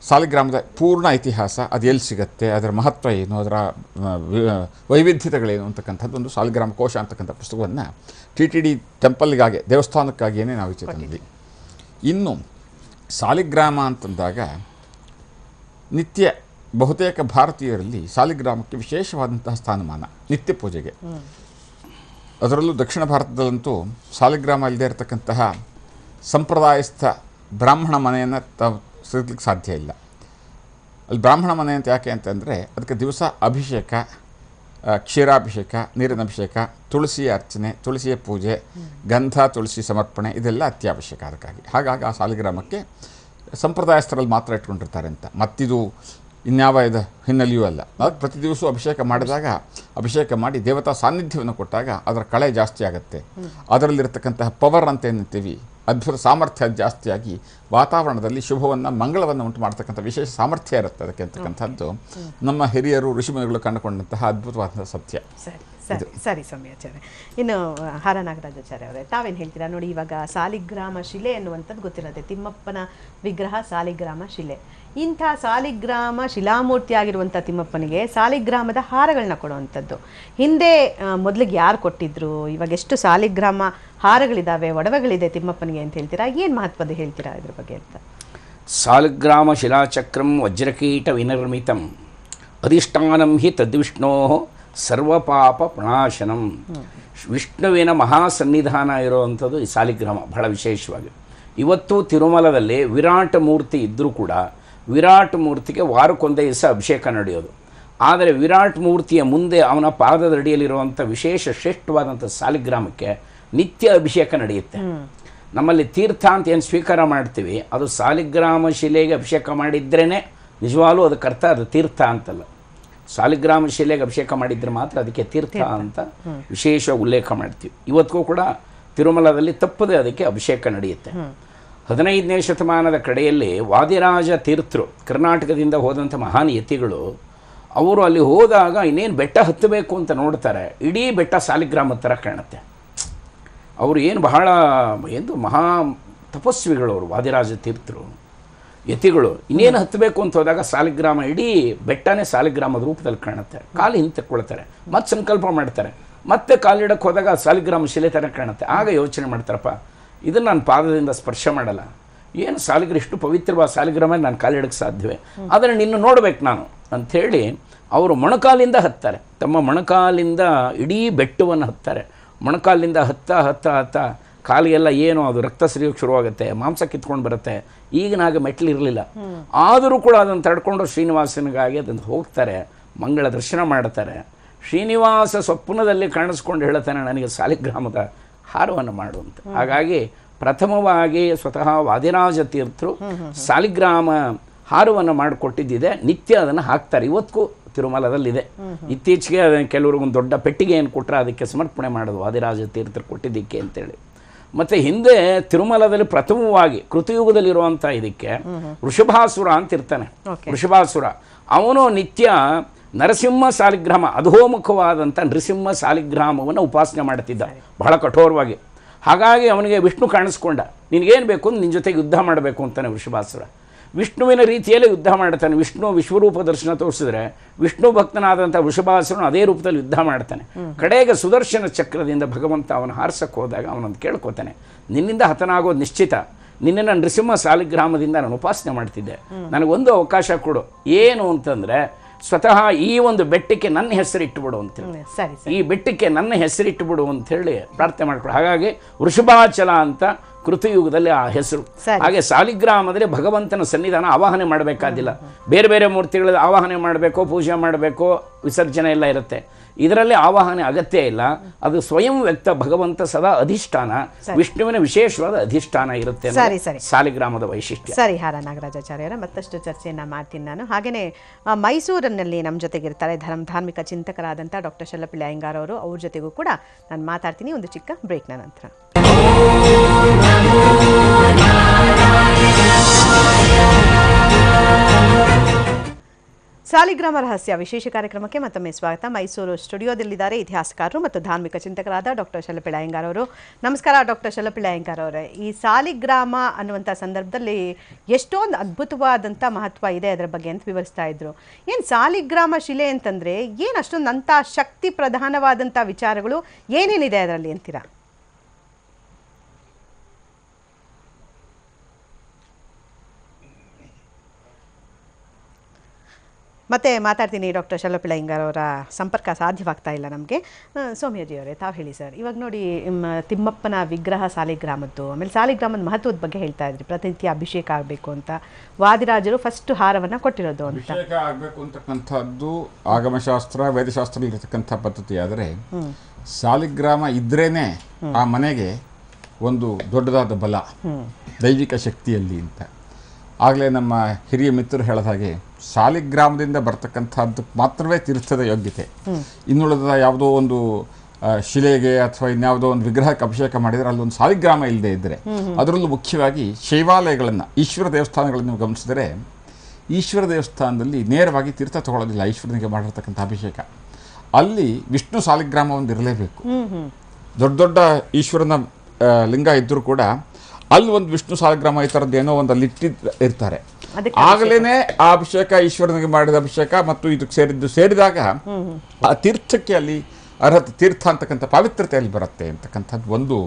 ಸಾಲಿಗ್ರಾಮದ ಪೂರ್ಣ ಇತಿಹಾಸ, ಅದು ಎಲ್ಲಿ ಸಿಗುತ್ತೆ, ಅದರ ಮಹತ್ವ ಏನು, ಅದರ ವೈವಿಧ್ಯತೆಗಳೇನು ಅಂತಕ್ಕಂಥದ್ದೊಂದು ಸಾಲಿಗ್ರಾಮ ಕೋಶ ಅಂತಕ್ಕಂಥ ಪುಸ್ತಕವನ್ನು TTD ಟೆಂಪಲ್ಗಾಗಿ, ದೇವಸ್ಥಾನಕ್ಕಾಗಿಯೇ ನಾವು ಈಚೆ ತಂದ್ವಿ. ಇನ್ನು ಸಾಲಿಗ್ರಾಮ ಅಂತಂದಾಗ ನಿತ್ಯ ಬಹುತೇಕ ಭಾರತೀಯರಲ್ಲಿ ಸಾಲಿಗ್ರಾಮಕ್ಕೆ ವಿಶೇಷವಾದಂತಹ ಸ್ಥಾನಮಾನ, ನಿತ್ಯ ಪೂಜೆಗೆ. ಅದರಲ್ಲೂ ದಕ್ಷಿಣ ಭಾರತದಲ್ಲಂತೂ ಸಾಲಿಗ್ರಾಮ ಇಲ್ಲದೆ ಇರತಕ್ಕಂತಹ ಸಂಪ್ರದಾಯಸ್ಥ ಬ್ರಾಹ್ಮಣ ಮನೆಯನ್ನು ತಾವು ಸಿಗಲಿಕ್ಕೆ ಸಾಧ್ಯ ಇಲ್ಲ. ಅಲ್ಲಿ ಬ್ರಾಹ್ಮಣ ಮನೆ ಅಂತ ಯಾಕೆ ಅಂತಂದರೆ ಅದಕ್ಕೆ ದಿವಸ ಅಭಿಷೇಕ, ಕ್ಷೀರಾಭಿಷೇಕ, ನೀರಿನ ಅಭಿಷೇಕ, ತುಳಸಿಯ ಅರ್ಚನೆ, ತುಳಸಿಯ ಪೂಜೆ, ಗಂಧ ತುಳಸಿ ಸಮರ್ಪಣೆ ಇದೆಲ್ಲ ಅತ್ಯವಶ್ಯಕ. ಅದಕ್ಕಾಗಿ ಹಾಗಾಗಿ ಆ ಸಾಲಿಗ್ರಾಮಕ್ಕೆ ಸಂಪ್ರದಾಯಸ್ಥರಲ್ಲಿ ಮಾತ್ರ ಇಟ್ಕೊಂಡಿರ್ತಾರೆ ಅಂತ, ಮತ್ತಿದು ಇನ್ಯಾವ ಇದು ಹಿನ್ನೆಲೆಯೂ ಅಲ್ಲ. ಅದಕ್ಕೆ ಪ್ರತಿ ದಿವಸ ಅಭಿಷೇಕ ಮಾಡಿದಾಗ, ಅಭಿಷೇಕ ಮಾಡಿ ದೇವತಾ ಸಾನ್ನಿಧ್ಯವನ್ನು ಕೊಟ್ಟಾಗ ಅದರ ಕಳೆ ಜಾಸ್ತಿ ಆಗುತ್ತೆ. ಅದರಲ್ಲಿರ್ತಕ್ಕಂತಹ ಪವರ್ ಅಂತ ಏನಂತೀವಿ, ಅದ್ಭುತ ಸಾಮರ್ಥ್ಯ ಜಾಸ್ತಿಯಾಗಿ ವಾತಾವರಣದಲ್ಲಿ ಶುಭವನ್ನು, ಮಂಗಳವನ್ನು ಉಂಟು ಮಾಡ್ತಕ್ಕಂಥ ವಿಶೇಷ ಸಾಮರ್ಥ್ಯ ಇರುತ್ತೆ ಅದಕ್ಕೆ ಅಂತಕ್ಕಂಥದ್ದು ನಮ್ಮ ಹಿರಿಯರು ಋಷಿಮುನಿಗಳು ಕಂಡುಕೊಂಡಂತಹ ಅದ್ಭುತವಾದ ಸತ್ಯ. ಸರಿ ಸೌಮ್ಯಾಚಾರ್ಯ. ಇನ್ನು ಹಾರ ನಾಗರಾಜಾಚಾರ್ಯ ಅವರೇ, ತಾವೇನು ಹೇಳ್ತೀರಾ? ನೋಡಿ, ಇವಾಗ ಸಾಲಿಗ್ರಾಮ ಶಿಲೆ ಎನ್ನುವಂಥದ್ದು ಗೊತ್ತಿರುತ್ತೆ, ತಿಮ್ಮಪ್ಪನ ವಿಗ್ರಹ ಸಾಲಿಗ್ರಾಮ ಶಿಲೆ. ಇಂಥ ಸಾಲಿಗ್ರಾಮ ಶಿಲಾಮೂರ್ತಿ ಆಗಿರುವಂಥ ತಿಮ್ಮಪ್ಪನಿಗೆ ಸಾಲಿಗ್ರಾಮದ ಹಾರಗಳನ್ನ ಕೊಡುವಂಥದ್ದು ಹಿಂದೆ ಮೊದಲಿಗೆ ಯಾರು ಕೊಟ್ಟಿದ್ರು? ಇವಾಗ ಎಷ್ಟು ಸಾಲಿಗ್ರಾಮ ಹಾರಗಳಿದ್ದಾವೆ, ಒಡವೆಗಳಿದೆ ತಿಮ್ಮಪ್ಪನಿಗೆ ಅಂತ ಹೇಳ್ತೀರಾ? ಏನು ಮಹತ್ವದ ಹೇಳ್ತೀರಾ ಇದ್ರ ಬಗ್ಗೆ ಅಂತ? ಸಾಲಿಗ್ರಾಮ ಶಿಲಾಚಕ್ರಂ ವಜ್ರಕೀಟ ವಿನಿರ್ಮಿತಂ ಅಧಿಷ್ಠಾನಂ ಹಿ ತದ್ವಿಷ್ಣೋ ಸರ್ವಪಾಪ ಪ್ರಣಾಶನಂ. ವಿಷ್ಣುವಿನ ಮಹಾಸನ್ನಿಧಾನ ಇರುವಂಥದ್ದು ಈ ಸಾಲಿಗ್ರಾಮ ಬಹಳ ವಿಶೇಷವಾಗಿ. ಇವತ್ತು ತಿರುಮಲದಲ್ಲಿ ವಿರಾಟ ಮೂರ್ತಿ ಇದ್ದರೂ ಕೂಡ ವಿರಾಟ್ ಮೂರ್ತಿಗೆ ವಾರಕ್ಕೊಂದೇ ದಿವಸ ಅಭಿಷೇಕ ನಡೆಯೋದು. ಆದರೆ ವಿರಾಟ್ ಮೂರ್ತಿಯ ಮುಂದೆ ಅವನ ಪಾದದಡಿಯಲ್ಲಿರುವಂಥ ವಿಶೇಷ ಶ್ರೇಷ್ಠವಾದಂಥ ಸಾಲಿಗ್ರಾಮಕ್ಕೆ ನಿತ್ಯ ಅಭಿಷೇಕ ನಡೆಯುತ್ತೆ. ನಮ್ಮಲ್ಲಿ ತೀರ್ಥ ಅಂತ ಏನು ಸ್ವೀಕಾರ ಮಾಡ್ತೀವಿ, ಅದು ಸಾಲಿಗ್ರಾಮ ಶಿಲೆಗೆ ಅಭಿಷೇಕ ಮಾಡಿದ್ರೇ ನಿಜವಾಗ್ಲೂ ಅದಕ್ಕೆ ಅರ್ಥ ಅದು ತೀರ್ಥ ಅಂತಲ್ಲ. ಸಾಲಿಗ್ರಾಮ ಶಿಲೆಗೆ ಅಭಿಷೇಕ ಮಾಡಿದರೆ ಮಾತ್ರ ಅದಕ್ಕೆ ತೀರ್ಥ ಅಂತ ವಿಶೇಷ ಉಲ್ಲೇಖ ಮಾಡ್ತೀವಿ. ಇವತ್ತಿಗೂ ಕೂಡ ತಿರುಮಲದಲ್ಲಿ ತಪ್ಪದೆ ಅದಕ್ಕೆ ಅಭಿಷೇಕ ನಡೆಯುತ್ತೆ. 15ನೇ ಶತಮಾನದ ಕಡೆಯಲ್ಲಿ ವಾದಿರಾಜ ತೀರ್ಥರು ಕರ್ನಾಟಕದಿಂದ ಹೋದಂಥ ಮಹಾನ್ ಯತಿಗಳು, ಅವರು ಅಲ್ಲಿ ಹೋದಾಗ ಇನ್ನೇನು ಬೆಟ್ಟ ಹತ್ತಬೇಕು ಅಂತ ನೋಡ್ತಾರೆ, ಇಡೀ ಬೆಟ್ಟ ಸಾಲಿಗ್ರಾಮ ಥರ ಕಾಣುತ್ತೆ. ಅವರು ಏನು ಬಹಳ ಮಹಾ ತಪಸ್ವಿಗಳು ಅವರು, ವಾದಿರಾಜ ತೀರ್ಥರು ಯತಿಗಳು. ಇನ್ನೇನು ಹತ್ತಬೇಕು ಅಂತ ಹೋದಾಗ ಸಾಲಿಗ್ರಾಮ, ಇಡೀ ಬೆಟ್ಟನೇ ಸಾಲಿಗ್ರಾಮದ ರೂಪದಲ್ಲಿ ಕಾಣುತ್ತೆ. ಕಾಲು ಹಿಂತೆಕ್ಕೊಳ್ತಾರೆ, ಮತ್ತೆ ಸಂಕಲ್ಪ ಮಾಡ್ತಾರೆ, ಮತ್ತೆ ಕಾಲಿಡಕ್ಕೆ ಹೋದಾಗ ಸಾಲಿಗ್ರಾಮ ಶಿಲೆ ಥರ ಕಾಣುತ್ತೆ. ಆಗ ಯೋಚನೆ ಮಾಡ್ತಾರಪ್ಪ, ಇದನ್ನು ನಾನು ಪಾದದಿಂದ ಸ್ಪರ್ಶ ಮಾಡಲ್ಲ, ಏನು ಇಷ್ಟು ಪವಿತ್ರವಾದ ಸಾಲಿಗ್ರಾಮ ನಾನು ಕಾಲಿಡಕ್ಕೆ ಸಾಧ್ಯವೇ, ಆದರೆ ನಿನ್ನ ನೋಡ್ಬೇಕು ನಾನು ಅಂಥೇಳಿ ಅವರು ಮೊಣಕಾಲಿಂದ ಹತ್ತಾರೆ. ತಮ್ಮ ಮೊಣಕಾಲಿಂದ ಇಡೀ ಬೆಟ್ಟವನ್ನು ಹತ್ತಾರೆ. ಮೊಣಕಾಲಿಂದ ಹತ್ತ ಕಾಲಿಗೆಲ್ಲ ಏನು ಅದು ರಕ್ತ ಸುರಿಯೋಕ್ಕೆ ಶುರುವಾಗುತ್ತೆ, ಮಾಂಸ ಕಿತ್ಕೊಂಡು ಬರುತ್ತೆ. ಈಗಿನಾಗ ಮೆಟ್ಲಿರಲಿಲ್ಲ, ಆದರೂ ಕೂಡ ಅದನ್ನು ತಡ್ಕೊಂಡು ಶ್ರೀನಿವಾಸನಿಗಾಗಿ ಅದನ್ನು ಹೋಗ್ತಾರೆ, ಮಂಗಳ ದರ್ಶನ ಮಾಡ್ತಾರೆ. ಶ್ರೀನಿವಾಸ ಸ್ವಪ್ನದಲ್ಲಿ ಕಾಣಿಸ್ಕೊಂಡು ಹೇಳ್ತಾನೆ, ನನಗೆ ಸಾಲಿಗ್ರಾಮದ ಹಾರವನ್ನು ಮಾಡುವಂತ. ಹಾಗಾಗಿ ಪ್ರಥಮವಾಗಿ ಸ್ವತಃ ವಾದಿರಾಜ ತೀರ್ಥರು ಸಾಲಿಗ್ರಾಮ ಹಾರವನ್ನು ಮಾಡಿಕೊಟ್ಟಿದ್ದಿದೆ. ನಿತ್ಯ ಅದನ್ನು ಹಾಕ್ತಾರೆ, ಇವತ್ತಿಗೂ ತಿರುಮಲದಲ್ಲಿದೆ. ಇತ್ತೀಚೆಗೆ ಕೆಲವರು ಒಂದು ದೊಡ್ಡ ಪೆಟ್ಟಿಗೆ ಏನು ಕೊಟ್ಟರೆ ಅದಕ್ಕೆ ಸಮರ್ಪಣೆ ಮಾಡೋದು ವಾದಿರಾಜ ತೀರ್ಥರು ಕೊಟ್ಟಿದ್ದಕ್ಕೆ ಅಂತೇಳಿ. ಮತ್ತು ಹಿಂದೆ ತಿರುಮಲದಲ್ಲಿ ಪ್ರಥಮವಾಗಿ ಕೃತಯುಗದಲ್ಲಿರುವಂಥ ಇದಕ್ಕೆ ವೃಷಭಾಸುರ ಅಂತ ಇರ್ತಾನೆ. ವೃಷಭಾಸುರ ಅವನು ನಿತ್ಯ ನರಸಿಂಹ ಸಾಲಿಗ್ರಾಮ, ಅಧೋಮುಖವಾದಂಥ ನರಸಿಂಹ ಸಾಲಿಗ್ರಾಮವನ್ನು ಉಪಾಸನೆ ಮಾಡ್ತಿದ್ದ ಬಹಳ ಕಠೋರವಾಗಿ. ಹಾಗಾಗಿ ಅವನಿಗೆ ವಿಷ್ಣು ಕಾಣಿಸ್ಕೊಂಡ, ನಿನಗೇನು ಬೇಕು ಅಂತ ನಿನ್ನ ಜೊತೆಗೆ ಯುದ್ಧ ಮಾಡಬೇಕು ಅಂತಾನೆ ವೃಷಭಾಸುರ. ವಿಷ್ಣುವಿನ ರೀತಿಯಲ್ಲೇ ಯುದ್ಧ ಮಾಡ್ತಾನೆ. ವಿಷ್ಣು ವಿಶ್ವರೂಪ ದರ್ಶನ ತೋರಿಸಿದ್ರೆ ವಿಷ್ಣು ಭಕ್ತನಾದಂಥ ವೃಷಭಾಸುರನು ಅದೇ ರೂಪದಲ್ಲಿ ಯುದ್ಧ ಮಾಡ್ತಾನೆ. ಕಡೆಗೆ ಸುದರ್ಶನ ಚಕ್ರದಿಂದ ಭಗವಂತ ಅವನು ಹಾರಿಸಕ್ಕೆ ಹೋದಾಗ ಅವನೊಂದು ಕೇಳ್ಕೊತಾನೆ, ನಿನ್ನಿಂದ ಹತನಾಗೋದು ನಿಶ್ಚಿತ, ನಿನ್ನನ್ನು ನರಸಿಂಹ ಸಾಲಿಗ್ರಾಮದಿಂದ ನಾನು ಉಪಾಸನೆ ಮಾಡ್ತಿದ್ದೆ, ನನಗೊಂದು ಅವಕಾಶ ಕೊಡು. ಏನು ಅಂತಂದರೆ ಸ್ವತಃ ಈ ಒಂದು ಬೆಟ್ಟಕ್ಕೆ ನನ್ನ ಹೆಸರಿಟ್ಟುಬಿಡು ಅಂತೇಳಿ, ಈ ಬೆಟ್ಟಕ್ಕೆ ನನ್ನ ಹೆಸರಿಟ್ಟುಬಿಡು ಅಂಥೇಳಿ ಪ್ರಾರ್ಥನೆ ಮಾಡ್ಕೊಡು. ಹಾಗಾಗಿ ವೃಷಭಾಚಲ ಅಂತ ಕೃತಯುಗದಲ್ಲಿ ಆ ಹೆಸರು. ಹಾಗೆ ಸಾಲಿಗ್ರಾಮದಲ್ಲಿ ಭಗವಂತನ ಸನ್ನಿಧಾನ ಆವಾಹನೆ ಮಾಡಬೇಕಾದಿಲ್ಲ, ಬೇರೆ ಬೇರೆ ಮೂರ್ತಿಗಳ ಆವಾಹನೆ ಮಾಡಬೇಕು, ಪೂಜೆ ಮಾಡಬೇಕು, ವಿಸರ್ಜನೆ ಎಲ್ಲ ಇರುತ್ತೆ. ಇದರಲ್ಲಿ ಆವಾಹನೆ ಅಗತ್ಯ ಇಲ್ಲ, ಅದು ಸ್ವಯಂ ವ್ಯಕ್ತ ಭಗವಂತ ಸದಾ ಅಧಿಷ್ಠಾನ, ವಿಷ್ಣುವಿನ ವಿಶೇಷವಾದ ಅಧಿಷ್ಠಾನ ಇರುತ್ತೆ. ಸಾಲಿಗ್ರಾಮದ ವೈಶಿಷ್ಟ್ಯ. ಸರಿ, ಹಾರ ನಾಗರಾಜಾಚಾರ್ಯರ ಮತ್ತಷ್ಟು ಚರ್ಚೆಯನ್ನು ಮಾಡ್ತೀನಿ ನಾನು. ಹಾಗೆಯೇ ಮೈಸೂರಿನಲ್ಲಿ ನಮ್ಮ ಜೊತೆಗಿರ್ತಾರೆ ಧಾರ್ಮಿಕ ಚಿಂತಕರಾದಂಥ ಡಾಕ್ಟರ್ ಶೆಲ್ಲಪಿಳ್ಳಿ ಅಯ್ಯಂಗಾರ್ ಅವರು, ಅವ್ರ ಜೊತೆಗೂ ಕೂಡ ನಾನು ಮಾತಾಡ್ತೀನಿ ಒಂದು ಚಿಕ್ಕ ಬ್ರೇಕ್ನ ನಂತರ. ಸಾಲಿಗ್ರಾಮ ರಹಸ್ಯ ವಿಶೇಷ ಕಾರ್ಯಕ್ರಮಕ್ಕೆ ಮತ್ತೊಮ್ಮೆ ಸ್ವಾಗತ. ಮೈಸೂರು ಸ್ಟುಡಿಯೋದಲ್ಲಿದ್ದಾರೆ ಇತಿಹಾಸಕಾರರು ಮತ್ತು ಧಾರ್ಮಿಕ ಚಿಂತಕರಾದ ಡಾಕ್ಟರ್ ಶೆಲ್ಲಪಿಳ್ಳಿ ಅಯ್ಯಂಗಾರ್ ಅವರು. ನಮಸ್ಕಾರ ಡಾಕ್ಟರ್ ಶೆಲ್ಲಪಿಳ್ಳಿ ಅಯ್ಯಂಗಾರ್ ಅವರೇ. ಈ ಸಾಲಿಗ್ರಾಮ ಅನ್ನುವಂಥ ಸಂದರ್ಭದಲ್ಲಿ ಎಷ್ಟೊಂದು ಅದ್ಭುತವಾದಂಥ ಮಹತ್ವ ಇದೆ ಅದರ ಬಗ್ಗೆ ಅಂತ ವಿವರಿಸ್ತಾ ಇದ್ರು. ಏನು ಸಾಲಿಗ್ರಾಮ ಶಿಲೆ ಅಂತಂದರೆ ಏನು ಅಷ್ಟೊಂದು ಅಂಥ ಶಕ್ತಿ ಪ್ರಧಾನವಾದಂಥ ವಿಚಾರಗಳು ಏನೇನಿದೆ ಅದರಲ್ಲಿ ಅಂತೀರಾ? ಮತ್ತೆ ಮಾತಾಡ್ತೀನಿ ಡಾಕ್ಟರ್ ಶಲಪಿಳ ಹಿಂಗಾರ್ ಅವರ ಸಂಪರ್ಕ ಸಾಧ್ಯವಾಗ್ತಾ ಇಲ್ಲ ನಮಗೆ. ಸೌಮ್ಯಜಿಯವರೇ, ತಾವು ಹೇಳಿ ಸರ್, ಇವಾಗ ನೋಡಿ ತಿಮ್ಮಪ್ಪನ ವಿಗ್ರಹ ಸಾಲಿಗ್ರಾಮದ್ದು, ಆಮೇಲೆ ಸಾಲಿಗ್ರಾಮದ ಮಹತ್ವದ ಬಗ್ಗೆ ಹೇಳ್ತಾ ಇದ್ರಿ, ಪ್ರತಿನಿತ್ಯ ಅಭಿಷೇಕ ಆಗಬೇಕು ಅಂತ, ವಾದಿರಾಜರು ಫಸ್ಟ್ ಹಾರವನ್ನು ಕೊಟ್ಟಿರೋದು ಅಂತ. ಅಭಿಷೇಕ ಆಗಬೇಕು ಅಂತಕ್ಕಂಥದ್ದು ಆಗಮಶಾಸ್ತ್ರ ವೇದಶಾಸ್ತ್ರ ಇರತಕ್ಕಂಥ ಪದ್ಧತಿ. ಆದರೆ ಸಾಲಿಗ್ರಾಮ ಇದ್ರೇನೆ ಆ ಮನೆಗೆ ಒಂದು ದೊಡ್ಡದಾದ ಬಲ, ದೈವಿಕ ಶಕ್ತಿಯಲ್ಲಿ ಅಂತ. ಆಗಲೇ ನಮ್ಮ ಹಿರಿಯ ಮಿತ್ರರು ಹೇಳಿದ ಹಾಗೆ ಸಾಲಿಗ್ರಾಮದಿಂದ ಬರ್ತಕ್ಕಂಥದ್ದು ಮಾತ್ರವೇ ತೀರ್ಥದ ಯೋಗ್ಯತೆ. ಇನ್ನುಳಿದ ಯಾವುದೋ ಒಂದು ಶಿಲೆಗೆ ಅಥವಾ ಇನ್ಯಾವುದೋ ಒಂದು ವಿಗ್ರಹಕ್ಕೆ ಅಭಿಷೇಕ ಮಾಡಿದರೆ ಅಲ್ಲೊಂದು ಸಾಲಿಗ್ರಾಮ ಇಲ್ಲದೆ ಇದ್ದರೆ, ಅದರಲ್ಲೂ ಮುಖ್ಯವಾಗಿ ಶೈವಾಲಯಗಳನ್ನು, ಈಶ್ವರ ದೇವಸ್ಥಾನಗಳನ್ನು ಗಮನಿಸಿದರೆ, ಈಶ್ವರ ದೇವಸ್ಥಾನದಲ್ಲಿ ನೇರವಾಗಿ ತೀರ್ಥ ತಗೊಳ್ಳೋದಿಲ್ಲ. ಈಶ್ವರನಿಗೆ ಮಾಡಿರ್ತಕ್ಕಂಥ ಅಭಿಷೇಕ ಅಲ್ಲಿ ವಿಷ್ಣು ಸಾಲಿಗ್ರಾಮ ಒಂದು ಇರಲೇಬೇಕು. ದೊಡ್ಡ ದೊಡ್ಡ ಈಶ್ವರನ ಲಿಂಗ ಇದ್ದರೂ ಕೂಡ ಅಲ್ಲಿ ಒಂದು ವಿಷ್ಣು ಸಾಲಿಗ್ರಾಮ ಈ ಥರದ್ದು ಏನೋ ಒಂದು ಅಲ್ಲಿ ಇರ್ತಾರೆ. ಆಗಲೇ ಆ ಅಭಿಷೇಕ, ಈಶ್ವರನಿಗೆ ಮಾಡಿದ ಅಭಿಷೇಕ ಮತ್ತು ಇದಕ್ಕೆ ಸೇರಿದಾಗ ಆ ತೀರ್ಥಕ್ಕೆ ಅಲ್ಲಿ ಅರ್ಹತೆ, ತೀರ್ಥ ಅಂತಕ್ಕಂಥ ಪಾವಿತ್ರತೆಯಲ್ಲಿ ಬರುತ್ತೆ ಅಂತಕ್ಕಂಥದ್ದು ಒಂದು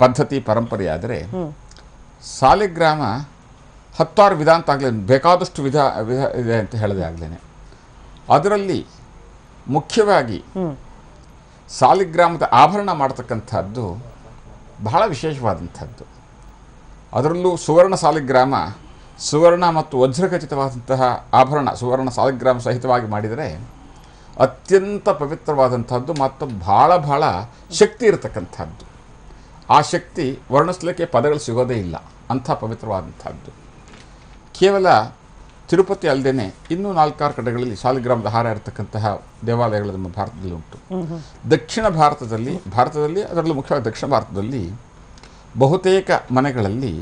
ಪದ್ಧತಿ, ಪರಂಪರೆ. ಆದರೆ ಸಾಲಿಗ್ರಾಮ 10 ವಿಧ ಅಂತ ಆಗಲೇ ಬೇಕಾದಷ್ಟು ವಿಧ ಇದೆ ಅಂತ ಹೇಳಿದೆ ಆಗ್ಲೇ. ಅದರಲ್ಲಿ ಮುಖ್ಯವಾಗಿ ಸಾಲಿಗ್ರಾಮದ ಆಭರಣ ಮಾಡ್ತಕ್ಕಂಥದ್ದು ಬಹಳ ವಿಶೇಷವಾದಂಥದ್ದು. ಅದರಲ್ಲೂ ಸುವರ್ಣ ಸಾಲಿಗ್ರಾಮ, ಸುವರ್ಣ ಮತ್ತು ವಜ್ರಖಚಿತವಾದಂತಹ ಆಭರಣ ಸುವರ್ಣ ಸಾಲಿಗ್ರಾಮ ಸಹಿತವಾಗಿ ಮಾಡಿದರೆ ಅತ್ಯಂತ ಪವಿತ್ರವಾದಂಥದ್ದು ಮತ್ತು ಬಹಳ ಶಕ್ತಿ ಇರತಕ್ಕಂಥದ್ದು. ಆ ಶಕ್ತಿ ವರ್ಣಿಸಲಿಕ್ಕೆ ಪದಗಳು ಸಿಗೋದೇ ಇಲ್ಲ, ಅಂಥ ಪವಿತ್ರವಾದಂಥದ್ದು. ಕೇವಲ ತಿರುಪತಿ ಅಲ್ಲದೆ ಇನ್ನೂ 4-6 ಕಡೆಗಳಲ್ಲಿ ಸಾಲಿಗ್ರಾಮದ ಹಾರ ಇರತಕ್ಕಂತಹ ದೇವಾಲಯಗಳು ನಮ್ಮ ಭಾರತದಲ್ಲಿ ಉಂಟು. ದಕ್ಷಿಣ ಭಾರತದಲ್ಲಿ ಅದರಲ್ಲೂ ಮುಖ್ಯವಾಗಿ ದಕ್ಷಿಣ ಭಾರತದಲ್ಲಿ ಬಹುತೇಕ ಮನೆಗಳಲ್ಲಿ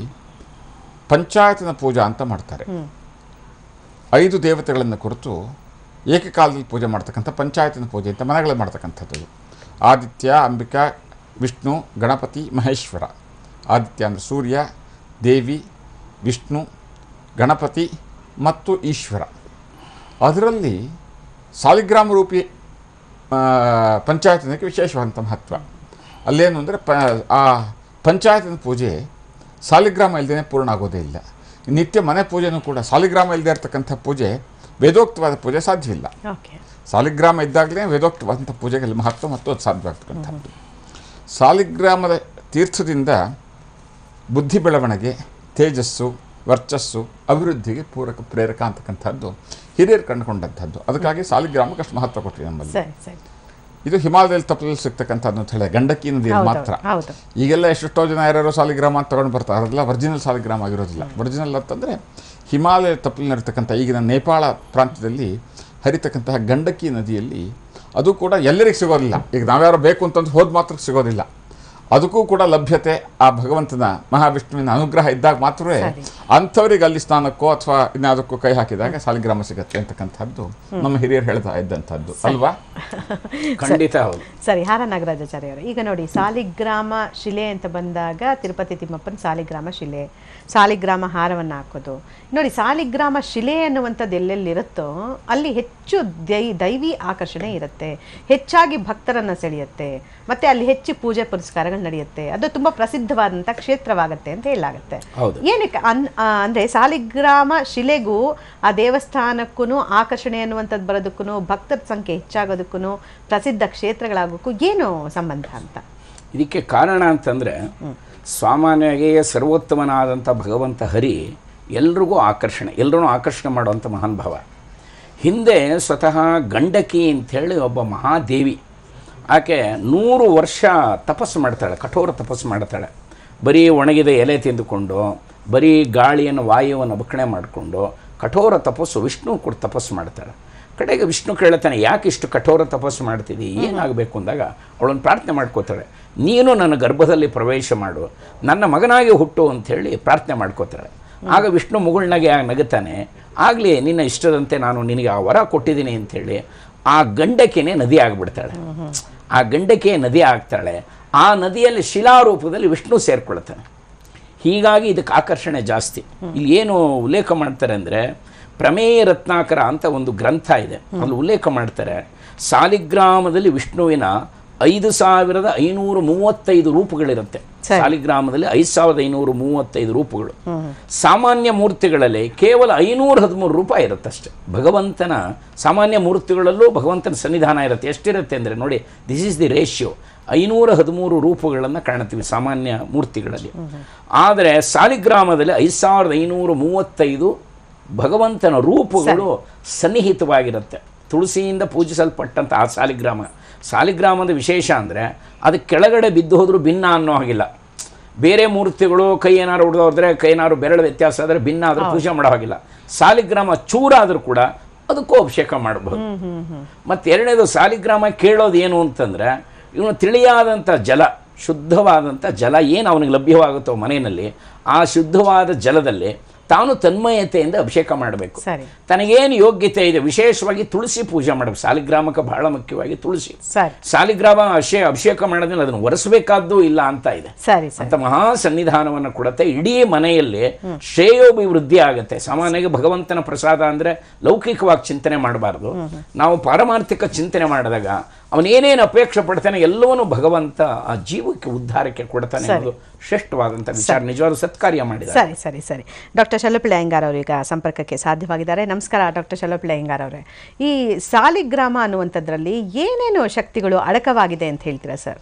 ಪಂಚಾಯತನ ಪೂಜಾ ಅಂತ ಮಾಡ್ತಾರೆ. 5 ದೇವತೆಗಳನ್ನು ಕುರಿತು ಏಕಕಾಲದಲ್ಲಿ ಪೂಜೆ ಮಾಡ್ತಕ್ಕಂಥ ಪಂಚಾಯತನ ಪೂಜೆ ಅಂತ ಮನೆಗಳಲ್ಲಿ ಮಾಡ್ತಕ್ಕಂಥದ್ದು. ಆದಿತ್ಯ, ಅಂಬಿಕಾ, ವಿಷ್ಣು, ಗಣಪತಿ, ಮಹೇಶ್ವರ. ಆದಿತ್ಯ ಅಂದರೆ ಸೂರ್ಯ, ದೇವಿ, ವಿಷ್ಣು, ಗಣಪತಿ ಮತ್ತು ಈಶ್ವರ. ಅದರಲ್ಲಿ ಸಾಲಿಗ್ರಾಮ ರೂಪಿ ಪಂಚಾಯತನಕ್ಕೆ ವಿಶೇಷವಾದಂಥ ಮಹತ್ವ. ಅಲ್ಲೇನು ಅಂದರೆ ಆ ಪಂಚಾಯತನ ಪೂಜೆ ಸಾಲಿಗ್ರಾಮ ಇಲ್ಲದೇ ಪೂರ್ಣ ಆಗೋದೇ ಇಲ್ಲ. ನಿತ್ಯ ಮನೆ ಪೂಜೆನೂ ಕೂಡ ಸಾಲಿಗ್ರಾಮ ಇಲ್ಲದೆ ಇರತಕ್ಕಂಥ ಪೂಜೆ, ವೇದೋಕ್ತವಾದ ಪೂಜೆ ಸಾಧ್ಯವಿಲ್ಲ. ಸಾಲಿಗ್ರಾಮ ಇದ್ದಾಗಲೇ ವೇದೋಕ್ತವಾದಂಥ ಪೂಜೆಗೆ ಮಹತ್ವ ಮತ್ತು ಅದು ಸಾಧ್ಯವಾಗ್ತಕ್ಕಂಥದ್ದು. ಸಾಲಿಗ್ರಾಮದ ತೀರ್ಥದಿಂದ ಬುದ್ಧಿ ಬೆಳವಣಿಗೆ, ತೇಜಸ್ಸು, ವರ್ಚಸ್ಸು, ಅಭಿವೃದ್ಧಿಗೆ ಪ್ರೇರಕ ಅಂತಕ್ಕಂಥದ್ದು ಹಿರಿಯರು ಕಂಡುಕೊಂಡಂಥದ್ದು. ಅದಕ್ಕಾಗಿ ಸಾಲಿಗ್ರಾಮಕ್ಕೆ ಅಷ್ಟು ಮಹತ್ವ ಕೊಟ್ಟಿದೆ ನಮ್ಮಲ್ಲಿ. ಇದು ಹಿಮಾಲಯದಲ್ಲಿ ತಪ್ಪಲಲ್ಲಿ ಸಿಗ್ತಕ್ಕಂಥದ್ದು ಅಂತ ಹೇಳಿದ್ರೆ ಗಂಡಕಿ ನದಿಯಲ್ಲಿ ಮಾತ್ರ. ಈಗೆಲ್ಲ ಎಷ್ಟೆಷ್ಟೋ ಜನ ಯಾರ್ಯಾರೋ ಸಾಲಿಗ್ರಾಮ ಅಂತ ತಗೊಂಡು ಬರ್ತಾರೆ, ಅದೆಲ್ಲ ಒರಿಜಿನಲ್ ಸಾಲಿಗ್ರಾಮ ಆಗಿರೋದಿಲ್ಲ. ಒರಿಜಿನಲ್ ಅಂತಂದರೆ ಹಿಮಾಲಯ ತಪ್ಪಲಿನಲ್ಲಿರ್ತಕ್ಕಂಥ ಈಗಿನ ನೇಪಾಳ ಪ್ರಾಂತ್ಯದಲ್ಲಿ ಹರಿತಕ್ಕಂತಹ ಗಂಡಕಿ ನದಿಯಲ್ಲಿ, ಅದು ಕೂಡ ಎಲ್ಲರಿಗೂ ಸಿಗೋದಿಲ್ಲ. ಈಗ ನಾವ್ಯಾರೋ ಬೇಕು ಅಂತಂದು ಹೋದ ಮಾತ್ರ ಸಿಗೋದಿಲ್ಲ. ಅದಕ್ಕೂ ಕೂಡ ಲಭ್ಯತೆ ಆ ಭಗವಂತನ ಮಹಾವಿಷ್ಣುವಿನ ಅನುಗ್ರಹ ಇದ್ದಾಗ ಮಾತ್ರವೇ ಅಂಥವ್ರಿಗೆ ಅಲ್ಲಿ ಸ್ನಾನಕ್ಕೋ ಅಥವಾ ಇನ್ಯಾವುದಕ್ಕೂ ಕೈ ಹಾಕಿದಾಗ ಸಾಲಿಗ್ರಾಮ ಸಿಗುತ್ತೆ ಅಂತಕ್ಕಂಥದ್ದು ನಮ್ಮ ಹಿರಿಯರು ಹೇಳ್ತಾ ಇದ್ದಂಥದ್ದು ಅಲ್ವಾ? ಖಂಡಿತ ಹೌದು. ಸರಿ, ಹಾರ ನಾಗರಾಜಾಚಾರ್ಯ ಅವರು, ಈಗ ನೋಡಿ ಸಾಲಿಗ್ರಾಮ ಶಿಲೆ ಅಂತ ಬಂದಾಗ ತಿರುಪತಿ ತಿಮ್ಮಪ್ಪನ ಸಾಲಿಗ್ರಾಮ ಶಿಲೆ, ಸಾಲಿಗ್ರಾಮ ಹಾರವನ್ನು ಹಾಕೋದು ನೋಡಿ. ಸಾಲಿಗ್ರಾಮ ಶಿಲೆ ಅನ್ನುವಂಥದ್ದು ಎಲ್ಲೆಲ್ಲಿರುತ್ತೋ ಅಲ್ಲಿ ಹೆಚ್ಚು ದೈವಿ ಆಕರ್ಷಣೆ ಇರುತ್ತೆ, ಹೆಚ್ಚಾಗಿ ಭಕ್ತರನ್ನು ಸೆಳೆಯುತ್ತೆ, ಮತ್ತು ಅಲ್ಲಿ ಹೆಚ್ಚು ಪೂಜೆ ಪುರಸ್ಕಾರಗಳು ನಡೆಯುತ್ತೆ. ಅದು ತುಂಬ ಪ್ರಸಿದ್ಧವಾದಂಥ ಕ್ಷೇತ್ರವಾಗುತ್ತೆ ಅಂತ ಹೇಳಲಾಗುತ್ತೆ. ಏನಕ್ಕೆ ಅಂದರೆ ಸಾಲಿಗ್ರಾಮ ಶಿಲೆಗೂ ಆ ದೇವಸ್ಥಾನಕ್ಕೂ ಆಕರ್ಷಣೆ ಅನ್ನುವಂಥದ್ದು ಬರೋದಕ್ಕೂ, ಭಕ್ತರ ಸಂಖ್ಯೆ ಹೆಚ್ಚಾಗೋದಕ್ಕೂ, ಪ್ರಸಿದ್ಧ ಕ್ಷೇತ್ರಗಳಾಗೋಕ್ಕೂ ಏನು ಸಂಬಂಧ ಅಂತ? ಇದಕ್ಕೆ ಕಾರಣ ಅಂತಂದರೆ ಸಾಮಾನ್ಯವಾಗಿ ಸರ್ವೋತ್ತಮನಾದಂಥ ಭಗವಂತ ಹರಿ ಎಲ್ರಿಗೂ ಆಕರ್ಷಣೆ, ಎಲ್ಲರೂ ಆಕರ್ಷಣೆ ಮಾಡುವಂಥ ಮಹಾನ್ ಭಾವ. ಹಿಂದೆ ಸ್ವತಃ ಗಂಡಕಿ ಅಂಥೇಳಿ ಒಬ್ಬ ಮಹಾದೇವಿ, ಆಕೆ 100 ವರ್ಷ ತಪಸ್ಸು ಮಾಡ್ತಾಳೆ, ಕಠೋರ ತಪಸ್ಸು ಮಾಡ್ತಾಳೆ. ಬರೀ ಒಣಗಿದ ಎಲೆ ತಿಂದುಕೊಂಡು, ಬರೀ ಗಾಳಿಯನ್ನು ವಾಯುವನ್ನು ಅಬಕಣೆ ಮಾಡಿಕೊಂಡು ಕಠೋರ ತಪಸ್ಸು, ವಿಷ್ಣು ಕೂಡ ತಪಸ್ಸು ಮಾಡ್ತಾಳೆ. ಕಡೆಗೆ ವಿಷ್ಣು ಕೇಳ್ತಾನೆ, ಯಾಕೆ ಇಷ್ಟು ಕಠೋರ ತಪಸ್ಸು ಮಾಡ್ತಿದ್ದಿ, ಏನಾಗಬೇಕು ಅಂದಾಗ ಅವಳನ್ನು ಪ್ರಾರ್ಥನೆ ಮಾಡ್ಕೋತಾಳೆ, ನೀನು ನನ್ನ ಗರ್ಭದಲ್ಲಿ ಪ್ರವೇಶ ಮಾಡು, ನನ್ನ ಮಗನಾಗಿ ಹುಟ್ಟು ಅಂಥೇಳಿ ಪ್ರಾರ್ಥನೆ ಮಾಡ್ಕೋತಾಳೆ. ಆಗ ವಿಷ್ಣು ಮುಗುಳ್ನಾಗೆ ನಗುತ್ತಾನೆ, ಆಗಲಿ ನಿನ್ನ ಇಷ್ಟದಂತೆ ನಾನು ನಿನಗೆ ಆ ವರ ಕೊಟ್ಟಿದ್ದೀನಿ ಅಂಥೇಳಿ ಆ ಗಂಡಕೆನೇ ನದಿ ಆಗಿಬಿಡ್ತಾಳೆ. ಆ ಗಂಡಕೆ ನದಿ ಆಗ್ತಾಳೆ. ಆ ನದಿಯಲ್ಲಿ ಶಿಲಾರೂಪದಲ್ಲಿ ವಿಷ್ಣು ಸೇರ್ಕೊಳ್ತಾನೆ. ಹೀಗಾಗಿ ಇದಕ್ಕೆ ಆಕರ್ಷಣೆ ಜಾಸ್ತಿ. ಇಲ್ಲಿ ಏನು ಉಲ್ಲೇಖ ಮಾಡ್ತಾರೆ ಅಂದರೆ, ಪ್ರಮೇಯ ರತ್ನಾಕರ ಅಂತ ಒಂದು ಗ್ರಂಥ ಇದೆ, ಅಲ್ಲಿ ಉಲ್ಲೇಖ ಮಾಡ್ತಾರೆ, ಸಾಲಿಗ್ರಾಮದಲ್ಲಿ ವಿಷ್ಣುವಿನ 5535 ರೂಪಗಳಿರುತ್ತೆ. ಸಾಲಿಗ್ರಾಮದಲ್ಲಿ 5535 ರೂಪಗಳು. ಸಾಮಾನ್ಯ ಮೂರ್ತಿಗಳಲ್ಲಿ ಕೇವಲ 513 ರೂಪ ಇರುತ್ತಷ್ಟೆ. ಭಗವಂತನ ಸಾಮಾನ್ಯ ಮೂರ್ತಿಗಳಲ್ಲೂ ಭಗವಂತನ ಸನ್ನಿಧಾನ ಇರುತ್ತೆ. ಎಷ್ಟಿರುತ್ತೆ ಅಂದರೆ ನೋಡಿ, ದಿಸ್ ಈಸ್ ದಿ ರೇಷಿಯೋ. 513 ರೂಪಗಳನ್ನು ಕಾಣ್ತೀವಿ ಸಾಮಾನ್ಯ ಮೂರ್ತಿಗಳಲ್ಲಿ. ಆದರೆ ಸಾಲಿಗ್ರಾಮದಲ್ಲಿ 5535 ಭಗವಂತನ ರೂಪಗಳು ಸನ್ನಿಹಿತವಾಗಿರುತ್ತೆ. ತುಳಸಿಯಿಂದ ಪೂಜಿಸಲ್ಪಟ್ಟಂಥ ಆ ಸಾಲಿಗ್ರಾಮದ ವಿಶೇಷ ಅಂದರೆ ಅದು ಕೆಳಗಡೆ ಬಿದ್ದು ಹೋದರೂ ಭಿನ್ನ ಅನ್ನೋ ಹಾಗಿಲ್ಲ. ಬೇರೆ ಮೂರ್ತಿಗಳು ಕೈ ಏನಾದ್ರು ಹೊಡೆದೋದ್ರೆ, ಕೈ ಏನಾದ್ರು ಬೆರಳು ವ್ಯತ್ಯಾಸ ಆದರೆ ಭಿನ್ನ ಆದರೂ ಪೂಜೆ ಮಾಡೋ ಹಾಗಿಲ್ಲ. ಸಾಲಿಗ್ರಾಮ ಚೂರಾದರೂ ಕೂಡ ಅದಕ್ಕೂ ಅಭಿಷೇಕ ಮಾಡಬಹುದು. ಮತ್ತು ಎರಡನೇದು, ಸಾಲಿಗ್ರಾಮ ಕೇಳೋದು ಏನು ಅಂತಂದರೆ, ಇವನು ತಿಳಿಯಾದಂಥ ಜಲ, ಶುದ್ಧವಾದಂಥ ಜಲ ಏನು ಅವನಿಗೆ ಲಭ್ಯವಾಗುತ್ತೋ ಮನೆಯಲ್ಲಿ, ಆ ಶುದ್ಧವಾದ ಜಲದಲ್ಲಿ ತಾನು ತನ್ಮಯತೆಯಿಂದ ಅಭಿಷೇಕ ಮಾಡಬೇಕು. ತನಗೇನು ಯೋಗ್ಯತೆ ಇದೆ, ವಿಶೇಷವಾಗಿ ತುಳಸಿ ಪೂಜೆ ಮಾಡಬೇಕು. ಸಾಲಿಗ್ರಾಮಕ್ಕೆ ಬಹಳ ಮುಖ್ಯವಾಗಿ ತುಳಸಿ. ಸಾಲಿಗ್ರಾಮ ಅಭಿಷೇಕ ಮಾಡೋದ್ರಲ್ಲಿ ಅದನ್ನು ಒರೆಸಬೇಕಾದ್ದು ಇಲ್ಲ ಅಂತ ಇದೆ. ಅಂತ ಮಹಾ ಸನ್ನಿಧಾನವನ್ನು ಕೊಡುತ್ತೆ. ಇಡೀ ಮನೆಯಲ್ಲಿ ಶ್ರೇಯೋಭಿವೃದ್ಧಿ ಆಗುತ್ತೆ. ಸಾಮಾನ್ಯವಾಗಿ ಭಗವಂತನ ಪ್ರಸಾದ ಅಂದರೆ ಲೌಕಿಕವಾಗಿ ಚಿಂತನೆ ಮಾಡಬಾರ್ದು. ನಾವು ಪಾರಮಾರ್ಥಿಕ ಚಿಂತನೆ ಮಾಡಿದಾಗ ಅವನೇನೇನು ಅಪೇಕ್ಷೆ ಪಡ್ತಾನೆ ಎಲ್ಲವನ್ನೂ ಭಗವಂತ ಆ ಜೀವಕ್ಕೆ ಉದ್ಧಾರಕ್ಕೆ ಕೊಡ್ತಾನೆ ಅನ್ನೋದು ಶ್ರೇಷ್ಠವಾದಂಥ ವಿಚಾರ. ನಿಜವಾದ ಸತ್ಕಾರ್ಯ ಮಾಡಿದ್ದಾರೆ. ಸರಿ ಡಾಕ್ಟರ್ ಶೆಲ್ಲಪಿಳ್ಳಿ ಅಯ್ಯಂಗಾರ್ ಅವರು ಈಗ ಸಂಪರ್ಕಕ್ಕೆ ಸಾಧ್ಯವಾಗಿದ್ದಾರೆ. ನಮಸ್ಕಾರ ಡಾಕ್ಟರ್ ಶೆಲ್ಲಪಿಳ್ಳಿ ಅಯ್ಯಂಗಾರ್ ಅವರೇ. ಈ ಸಾಲಿಗ್ರಾಮ ಅನ್ನುವಂಥದ್ರಲ್ಲಿ ಏನೇನು ಶಕ್ತಿಗಳು ಅಡಕವಾಗಿದೆ ಅಂತ ಹೇಳ್ತೀರಾ ಸರ್?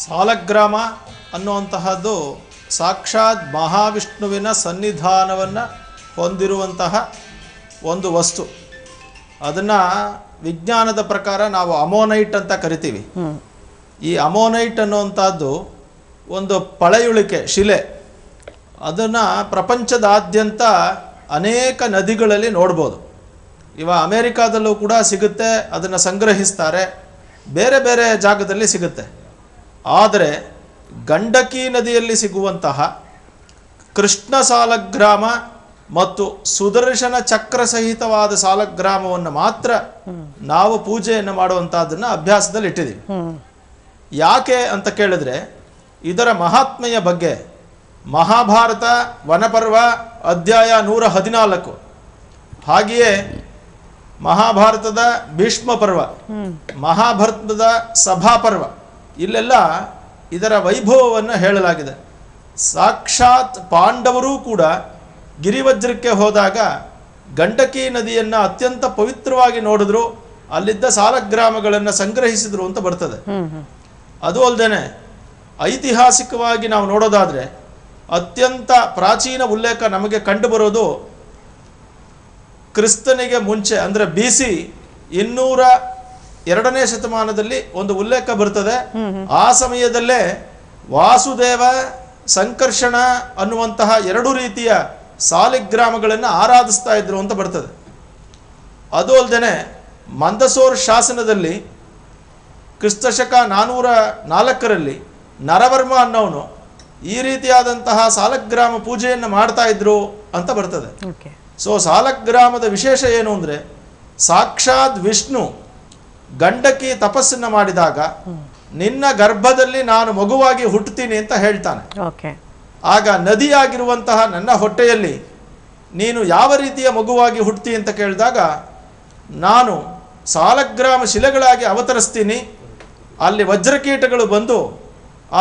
ಸಾಲಗ್ರಾಮ ಅನ್ನುವಂತಹದ್ದು ಸಾಕ್ಷಾತ್ ಮಹಾವಿಷ್ಣುವಿನ ಸನ್ನಿಧಾನವನ್ನು ಹೊಂದಿರುವಂತಹ ಒಂದು ವಸ್ತು. ಅದನ್ನು ವಿಜ್ಞಾನದ ಪ್ರಕಾರ ನಾವು ಅಮೋನೈಟ್ ಅಂತ ಕರಿತೀವಿ. ಈ ಅಮೋನೈಟ್ ಅನ್ನುವಂಥದ್ದು ಒಂದು ಪಳೆಯುಳಿಕೆ ಶಿಲೆ. ಅದನ್ನು ಪ್ರಪಂಚದಾದ್ಯಂತ ಅನೇಕ ನದಿಗಳಲ್ಲಿ ನೋಡ್ಬೋದು. ಅಮೇರಿಕಾದಲ್ಲೂ ಕೂಡ ಸಿಗುತ್ತೆ, ಅದನ್ನು ಸಂಗ್ರಹಿಸ್ತಾರೆ, ಬೇರೆ ಬೇರೆ ಜಾಗದಲ್ಲಿ ಸಿಗುತ್ತೆ. ಆದರೆ ಗಂಡಕಿ ನದಿಯಲ್ಲಿ ಸಿಗುವಂತಹ ಕೃಷ್ಣ ಸಾಲಗ್ರಾಮ ಮತ್ತು ಸುದರ್ಶನ ಚಕ್ರ ಸಹಿತವಾದ ಸಾಲಗ್ರಾಮವನ್ನು ಮಾತ್ರ ನಾವು ಪೂಜೆಯನ್ನು ಮಾಡುವಂತಹದನ್ನು ಅಭ್ಯಾಸದಲ್ಲಿ ಇಟ್ಟಿದ್ದೀವಿ. ಯಾಕೆ ಅಂತ ಕೇಳಿದ್ರೆ, ಇದರ ಮಹಾತ್ಮೆಯ ಬಗ್ಗೆ ಮಹಾಭಾರತ ವನಪರ್ವ ಅಧ್ಯಾಯ 114, ಹಾಗೆಯೇ ಮಹಾಭಾರತದ ಭೀಷ್ಮ ಪರ್ವ, ಮಹಾಭಾರತದ ಸಭಾಪರ್ವ, ಇಲ್ಲೆಲ್ಲ ಇದರ ವೈಭವವನ್ನು ಹೇಳಲಾಗಿದೆ. ಸಾಕ್ಷಾತ್ ಪಾಂಡವರೂ ಕೂಡ ಗಿರಿವಜ್ರಕ್ಕೆ ಹೋದಾಗ ಗಂಡಕಿ ನದಿಯನ್ನು ಅತ್ಯಂತ ಪವಿತ್ರವಾಗಿ ನೋಡಿದ್ರು, ಅಲ್ಲಿದ್ದ ಸಾಲಗ್ರಾಮಗಳನ್ನು ಸಂಗ್ರಹಿಸಿದ್ರು ಅಂತ ಬರ್ತದೆ. ಅದು ಅಲ್ಲದೆ ಐತಿಹಾಸಿಕವಾಗಿ ನಾವು ನೋಡೋದಾದರೆ ಅತ್ಯಂತ ಪ್ರಾಚೀನ ಉಲ್ಲೇಖ ನಮಗೆ ಕಂಡು ಬರೋದು ಕ್ರಿಸ್ತನಿಗೆ ಮುಂಚೆ, ಅಂದರೆ BC 202ನೇ ಶತಮಾನದಲ್ಲಿ ಒಂದು ಉಲ್ಲೇಖ ಬರ್ತದೆ. ಆ ಸಮಯದಲ್ಲೇ ವಾಸುದೇವ, ಸಂಕರ್ಷಣ ಅನ್ನುವಂತಹ ಎರಡು ರೀತಿಯ ಸಾಲಿಗ್ರಾಮಗಳನ್ನು ಆರಾಧಿಸ್ತಾ ಇದ್ರು ಅಂತ ಬರ್ತದೆ. ಅದು ಅಲ್ಲದೆ ಮಂದಸೋರ್ ಶಾಸನದಲ್ಲಿ ಕ್ರಿಸ್ತಶಕ 404ರಲ್ಲಿ ನರವರ್ಮ ಅನ್ನೋನು ಈ ರೀತಿಯಾದಂತಹ ಸಾಲಗ್ರಾಮ ಪೂಜೆಯನ್ನು ಮಾಡ್ತಾ ಇದ್ರು ಅಂತ ಬರ್ತದೆ. ಸೊ ಸಾಲಗ್ರಾಮದ ವಿಶೇಷ ಏನು ಅಂದರೆ, ಸಾಕ್ಷಾತ್ ವಿಷ್ಣು ಗಂಡಕಿ ತಪಸ್ಸನ್ನು ಮಾಡಿದಾಗ ನಿನ್ನ ಗರ್ಭದಲ್ಲಿ ನಾನು ಮಗುವಾಗಿ ಹುಟ್ಟುತ್ತೀನಿ ಅಂತ ಹೇಳ್ತಾನೆ. ಆಗ ನದಿಯಾಗಿರುವಂತಹ ನನ್ನ ಹೊಟ್ಟೆಯಲ್ಲಿ ನೀನು ಯಾವ ರೀತಿಯ ಮಗುವಾಗಿ ಹುಟ್ಟಿ ಅಂತ ಕೇಳಿದಾಗ, ನಾನು ಸಾಲಗ್ರಾಮ ಶಿಲೆಗಳಾಗಿ ಅವತರಿಸ್ತೀನಿ, ಅಲ್ಲಿ ವಜ್ರಕೀಟಗಳು ಬಂದು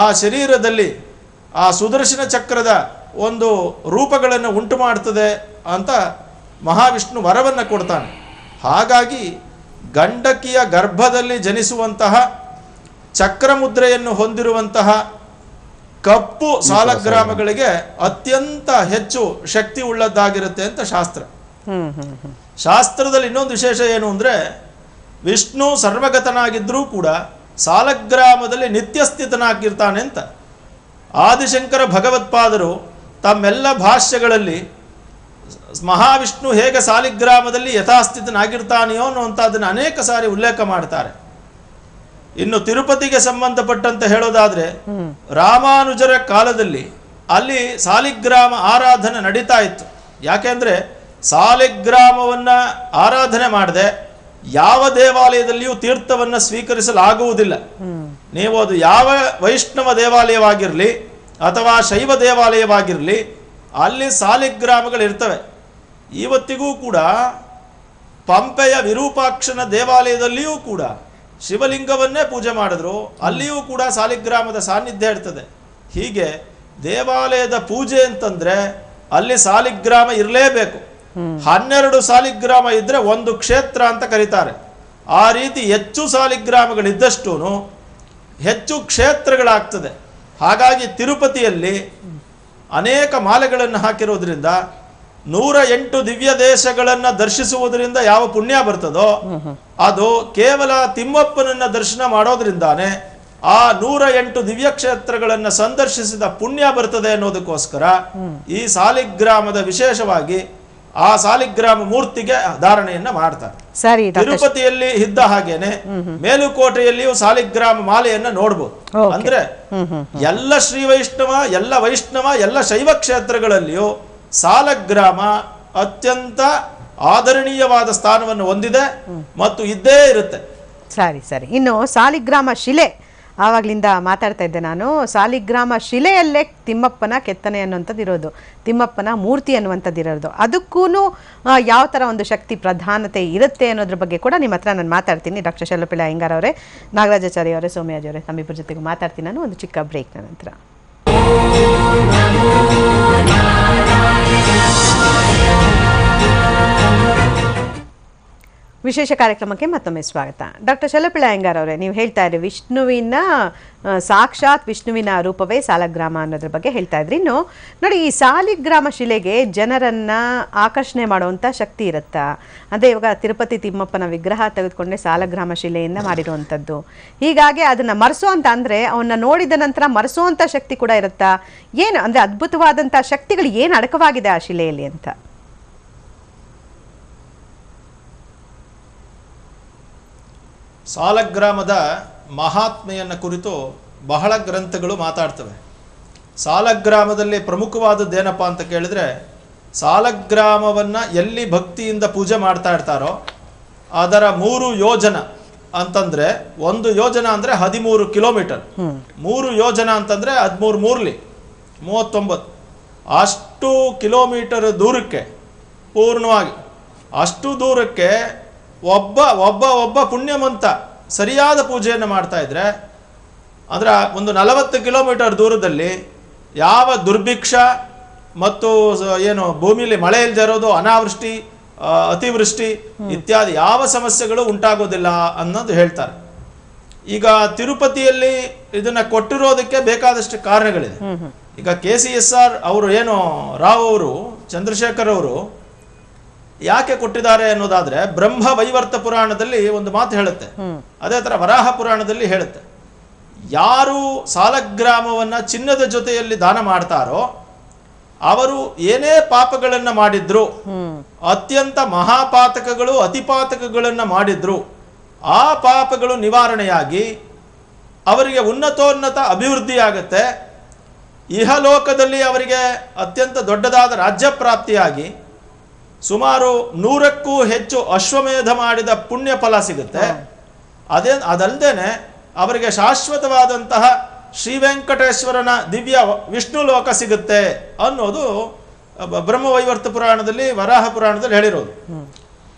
ಆ ಶರೀರದಲ್ಲಿ ಆ ಸುದರ್ಶನ ಚಕ್ರದ ಒಂದು ರೂಪಗಳನ್ನು ಉಂಟು ಮಾಡ್ತದೆ ಅಂತ ಮಹಾವಿಷ್ಣು ವರವನ್ನು ಕೊಡ್ತಾನೆ. ಹಾಗಾಗಿ ಗಂಡಕಿಯ ಗರ್ಭದಲ್ಲಿ ಜನಿಸುವಂತಹ ಚಕ್ರಮುದ್ರೆಯನ್ನು ಹೊಂದಿರುವಂತಹ ಕಪ್ಪು ಸಾಲಗ್ರಾಮಗಳಿಗೆ ಅತ್ಯಂತ ಹೆಚ್ಚು ಶಕ್ತಿ ಉಳ್ಳದ್ದಾಗಿರುತ್ತೆ ಅಂತ ಶಾಸ್ತ್ರ. ಶಾಸ್ತ್ರದಲ್ಲಿ ಇನ್ನೊಂದು ವಿಶೇಷ ಏನು ಅಂದರೆ, ವಿಷ್ಣು ಸರ್ವಗತನಾಗಿದ್ದರೂ ಕೂಡ ಸಾಲಗ್ರಾಮದಲ್ಲಿ ನಿತ್ಯಸ್ಥಿತನಾಗಿರ್ತಾನೆ ಅಂತ. ಆದಿಶಂಕರ ಭಗವತ್ಪಾದರು ತಮ್ಮೆಲ್ಲ ಭಾಷ್ಯಗಳಲ್ಲಿ ಮಹಾವಿಷ್ಣು ಹೇಗೆ ಸಾಲಿಗ್ರಾಮದಲ್ಲಿ ಯಥಾಸ್ಥಿತನಾಗಿರ್ತಾನೆಯೋ ಅನ್ನುವಂಥದ್ದನ್ನು ಅನೇಕ ಸಾರಿ ಉಲ್ಲೇಖ ಮಾಡ್ತಾರೆ. ಇನ್ನು ತಿರುಪತಿಗೆ ಸಂಬಂಧಪಟ್ಟಂತೆ ಹೇಳೋದಾದ್ರೆ, ರಾಮಾನುಜರ ಕಾಲದಲ್ಲಿ ಅಲ್ಲಿ ಸಾಲಿಗ್ರಾಮ ಆರಾಧನೆ ನಡೀತಾ ಇತ್ತು. ಯಾಕೆಂದ್ರೆ ಸಾಲಿಗ್ರಾಮವನ್ನು ಆರಾಧನೆ ಮಾಡದೆ ಯಾವ ದೇವಾಲಯದಲ್ಲಿಯೂ ತೀರ್ಥವನ್ನು ಸ್ವೀಕರಿಸಲಾಗುವುದಿಲ್ಲ. ನೀವು ಅದು ಯಾವ ವೈಷ್ಣವ ದೇವಾಲಯವಾಗಿರಲಿ ಅಥವಾ ಶೈವ ದೇವಾಲಯವಾಗಿರಲಿ, ಅಲ್ಲಿ ಸಾಲಿಗ್ರಾಮಗಳಿರ್ತವೆ. ಇವತ್ತಿಗೂ ಕೂಡ ಪಂಪೆಯ ವಿರೂಪಾಕ್ಷನ ದೇವಾಲಯದಲ್ಲಿಯೂ ಕೂಡ ಶಿವಲಿಂಗವನ್ನೇ ಪೂಜೆ ಮಾಡಿದ್ರು, ಅಲ್ಲಿಯೂ ಕೂಡ ಸಾಲಿಗ್ರಾಮದ ಸಾನ್ನಿಧ್ಯ ಇರ್ತದೆ. ಹೀಗೆ ದೇವಾಲಯದ ಪೂಜೆ ಅಂತಂದ್ರೆ ಅಲ್ಲಿ ಸಾಲಿಗ್ರಾಮ ಇರಲೇಬೇಕು. 12 ಸಾಲಿಗ್ರಾಮ ಇದ್ರೆ ಒಂದು ಕ್ಷೇತ್ರ ಅಂತ ಕರೀತಾರೆ. ಆ ರೀತಿ ಹೆಚ್ಚು ಸಾಲಿಗ್ರಾಮಗಳಿದ್ದಷ್ಟೂ ಹೆಚ್ಚು ಕ್ಷೇತ್ರಗಳಾಗ್ತದೆ. ಹಾಗಾಗಿ ತಿರುಪತಿಯಲ್ಲಿ ಅನೇಕ ಮಾಲೆಗಳನ್ನು ಹಾಕಿರೋದ್ರಿಂದ 108 ದಿವ್ಯ ದೇಶಗಳನ್ನು ದರ್ಶಿಸುವುದರಿಂದ ಯಾವ ಪುಣ್ಯ ಬರ್ತದೋ ಅದು ಕೇವಲ ತಿಮ್ಮಪ್ಪನನ್ನ ದರ್ಶನ ಮಾಡೋದ್ರಿಂದಾನೆ ಆ 108 ದಿವ್ಯ ಕ್ಷೇತ್ರಗಳನ್ನು ಸಂದರ್ಶಿಸಿದ ಪುಣ್ಯ ಬರ್ತದೆ ಅನ್ನೋದಕ್ಕೋಸ್ಕರ ಈ ಸಾಲಿಗ್ರಾಮದ ವಿಶೇಷವಾಗಿ ಆ ಸಾಲಿಗ್ರಾಮ ಮೂರ್ತಿಗೆ ಧಾರಣೆಯನ್ನ ಮಾಡ್ತಾರೆ. ಸರಿ, ತಿರುಪತಿಯಲ್ಲಿ ಇದ್ದ ಹಾಗೇನೆ ಮೇಲುಕೋಟೆಯಲ್ಲಿಯೂ ಸಾಲಿಗ್ರಾಮ ಮಾಲೆಯನ್ನ ನೋಡ್ಬೋದು. ಅಂದ್ರೆ ಎಲ್ಲ ಶ್ರೀ ವೈಷ್ಣವ, ಎಲ್ಲ ವೈಷ್ಣವ, ಎಲ್ಲ ಶೈವ ಕ್ಷೇತ್ರಗಳಲ್ಲಿಯೂ ಸಾಲಗ್ರಾಮ ಅತ್ಯಂತ ಆದರಣೀಯವಾದ ಸ್ಥಾನವನ್ನು ಹೊಂದಿದೆ ಮತ್ತು ಇದ್ದೇ ಇರುತ್ತೆ. ಸರಿ ಸರಿ. ಇನ್ನು ಸಾಲಿಗ್ರಾಮ ಶಿಲೆ, ಆವಾಗಲಿಂದ ಮಾತಾಡ್ತಾ ಇದ್ದೆ ನಾನು. ಸಾಲಿಗ್ರಾಮ ಶಿಲೆಯಲ್ಲೇ ತಿಮ್ಮಪ್ಪನ ಕೆತ್ತನೆ ಅನ್ನುವಂಥದ್ದು ಇರೋದು, ತಿಮ್ಮಪ್ಪನ ಮೂರ್ತಿ ಅನ್ನುವಂಥದ್ದು ಇರೋದು. ಅದಕ್ಕೂ ಯಾವ ಥರ ಒಂದು ಶಕ್ತಿ ಪ್ರಧಾನತೆ ಇರುತ್ತೆ ಅನ್ನೋದ್ರ ಬಗ್ಗೆ ಕೂಡ ನಿಮ್ಮ ಹತ್ರ ನಾನು ಮಾತಾಡ್ತೀನಿ. ಡಾಕ್ಟರ್ ಶೆಲ್ಲಪಿಳ್ಳ ಅಯ್ಯಂಗಾರ್ ಅವರೇ, ನಾಗರಾಜಾಚಾರ್ಯ ಅವರೇ, ಸೌಮ್ಯಾಜಿ ಅವರೇ, ತಮ್ಮಿಬ್ಬರ ಜೊತೆಗೂ ಮಾತಾಡ್ತೀನಿ ನಾನು ಒಂದು ಚಿಕ್ಕ ಬ್ರೇಕ್ನ ನಂತರ. ವಿಶೇಷ ಕಾರ್ಯಕ್ರಮಕ್ಕೆ ಮತ್ತೊಮ್ಮೆ ಸ್ವಾಗತ. ಡಾಕ್ಟರ್ ಶೆಲ್ಲಪಿಳ್ಳ ಅಯ್ಯಂಗಾರ್ ಅವರೇ, ನೀವು ಹೇಳ್ತಾ ಇದ್ರಿ ವಿಷ್ಣುವಿನ ಸಾಕ್ಷಾತ್ ವಿಷ್ಣುವಿನ ರೂಪವೇ ಸಾಲಗ್ರಾಮ ಅನ್ನೋದ್ರ ಬಗ್ಗೆ ಹೇಳ್ತಾ ಇದ್ರಿ. ಇನ್ನು ನೋಡಿ, ಈ ಸಾಲಿಗ್ರಾಮ ಶಿಲೆಗೆ ಜನರನ್ನ ಆಕರ್ಷಣೆ ಮಾಡುವಂಥ ಶಕ್ತಿ ಇರುತ್ತಾ? ಅದೇ ಇವಾಗ ತಿರುಪತಿ ತಿಮ್ಮಪ್ಪನ ವಿಗ್ರಹ ತೆಗೆದುಕೊಂಡ್ರೆ ಸಾಲಗ್ರಾಮ ಶಿಲೆಯಿಂದ ಮಾಡಿರುವಂಥದ್ದು. ಹೀಗಾಗಿ ಅದನ್ನ ಮರೆಸೋ ಅಂತ ಅಂದ್ರೆ ಅವನ್ನ ನೋಡಿದ ನಂತರ ಮರೆಸೋವಂಥ ಶಕ್ತಿ ಕೂಡ ಇರುತ್ತಾ? ಏನು ಅಂದ್ರೆ ಅದ್ಭುತವಾದಂಥ ಶಕ್ತಿಗಳು ಏನು ಅಡಕವಾಗಿದೆ ಆ ಶಿಲೆಯಲ್ಲಿ ಅಂತ? ಸಾಲಗ್ರಾಮದ ಮಹಾತ್ಮೆಯನ್ನು ಕುರಿತು ಬಹಳ ಗ್ರಂಥಗಳು ಮಾತಾಡ್ತವೆ. ಸಾಲಗ್ರಾಮದಲ್ಲಿ ಪ್ರಮುಖವಾದದ್ದೇನಪ್ಪ ಅಂತ ಕೇಳಿದ್ರೆ, ಸಾಲಗ್ರಾಮವನ್ನು ಎಲ್ಲಿ ಭಕ್ತಿಯಿಂದ ಪೂಜೆ ಮಾಡ್ತಾ ಇರ್ತಾರೋ ಅದರ 3 ಯೋಜನ ಅಂತಂದರೆ, 1 ಯೋಜನ ಅಂದರೆ 13 ಕಿಲೋಮೀಟರ್, 3 ಯೋಜನ ಅಂತಂದರೆ 13 ಮೂರ್ಲಿ 39, ಅಷ್ಟು ಕಿಲೋಮೀಟರ್ ದೂರಕ್ಕೆ ಪೂರ್ಣವಾಗಿ ಅಷ್ಟು ದೂರಕ್ಕೆ ಒಬ್ಬ ಒಬ್ಬ ಒಬ್ಬ ಪುಣ್ಯವಂತ ಸರಿಯಾದ ಪೂಜೆಯನ್ನು ಮಾಡ್ತಾ ಇದ್ರೆ, ಅಂದರೆ ಒಂದು 40 ಕಿಲೋಮೀಟರ್ ದೂರದಲ್ಲಿ ಯಾವ ದುರ್ಭಿಕ್ಷ ಮತ್ತು ಏನು ಭೂಮಿಯಲ್ಲಿ ಮಳೆ ಇಲ್ಲದೆ ಇರೋದು, ಅನಾವೃಷ್ಟಿ, ಅತಿವೃಷ್ಟಿ ಇತ್ಯಾದಿ ಯಾವ ಸಮಸ್ಯೆಗಳು ಉಂಟಾಗೋದಿಲ್ಲ ಅನ್ನೋದು ಹೇಳ್ತಾರೆ. ಈಗ ತಿರುಪತಿಯಲ್ಲಿ ಇದನ್ನ ಕೊಟ್ಟಿರೋದಕ್ಕೆ ಬೇಕಾದಷ್ಟು ಕಾರಣಗಳಿದೆ. ಈಗ KCSR ಅವರು ಏನು ರಾವ್ ಅವರು, ಚಂದ್ರಶೇಖರ್ ಅವರು ಯಾಕೆ ಕೊಟ್ಟಿದ್ದಾರೆ ಅನ್ನೋದಾದ್ರೆ, ಬ್ರಹ್ಮ ವೈವರ್ತ ಪುರಾಣದಲ್ಲಿ ಒಂದು ಮಾತು ಹೇಳುತ್ತೆ, ಅದೇ ತರ ವರಾಹ ಪುರಾಣದಲ್ಲಿ ಹೇಳುತ್ತೆ, ಯಾರು ಸಾಲಗ್ರಾಮವನ್ನ ಚಿನ್ನದ ಜೊತೆಯಲ್ಲಿ ದಾನ ಮಾಡ್ತಾರೋ ಅವರು ಏನೇ ಪಾಪಗಳನ್ನ ಮಾಡಿದ್ರು, ಅತ್ಯಂತ ಮಹಾಪಾತಕಗಳು ಅತಿಪಾತಕಗಳನ್ನ ಮಾಡಿದ್ರು, ಆ ಪಾಪಗಳು ನಿವಾರಣೆಯಾಗಿ ಅವರಿಗೆ ಉನ್ನತೋನ್ನತ ಅಭಿವೃದ್ಧಿ ಆಗತ್ತೆ. ಇಹಲೋಕದಲ್ಲಿ ಅವರಿಗೆ ಅತ್ಯಂತ ದೊಡ್ಡದಾದ ರಾಜ್ಯ ಪ್ರಾಪ್ತಿಯಾಗಿ ಸುಮಾರು 100ಕ್ಕೂ ಹೆಚ್ಚು ಅಶ್ವಮೇಧ ಮಾಡಿದ ಪುಣ್ಯ ಫಲ ಸಿಗುತ್ತೆ. ಅದಲ್ಲದೇನೆ ಅವರಿಗೆ ಶಾಶ್ವತವಾದಂತಹ ಶ್ರೀ ವೆಂಕಟೇಶ್ವರನ ದಿವ್ಯ ವಿಷ್ಣು ಲೋಕ ಸಿಗುತ್ತೆ ಅನ್ನೋದು ಬ್ರಹ್ಮವೈವರ್ತ ಪುರಾಣದಲ್ಲಿ, ವರಾಹ ಪುರಾಣದಲ್ಲಿ ಹೇಳಿರೋದು.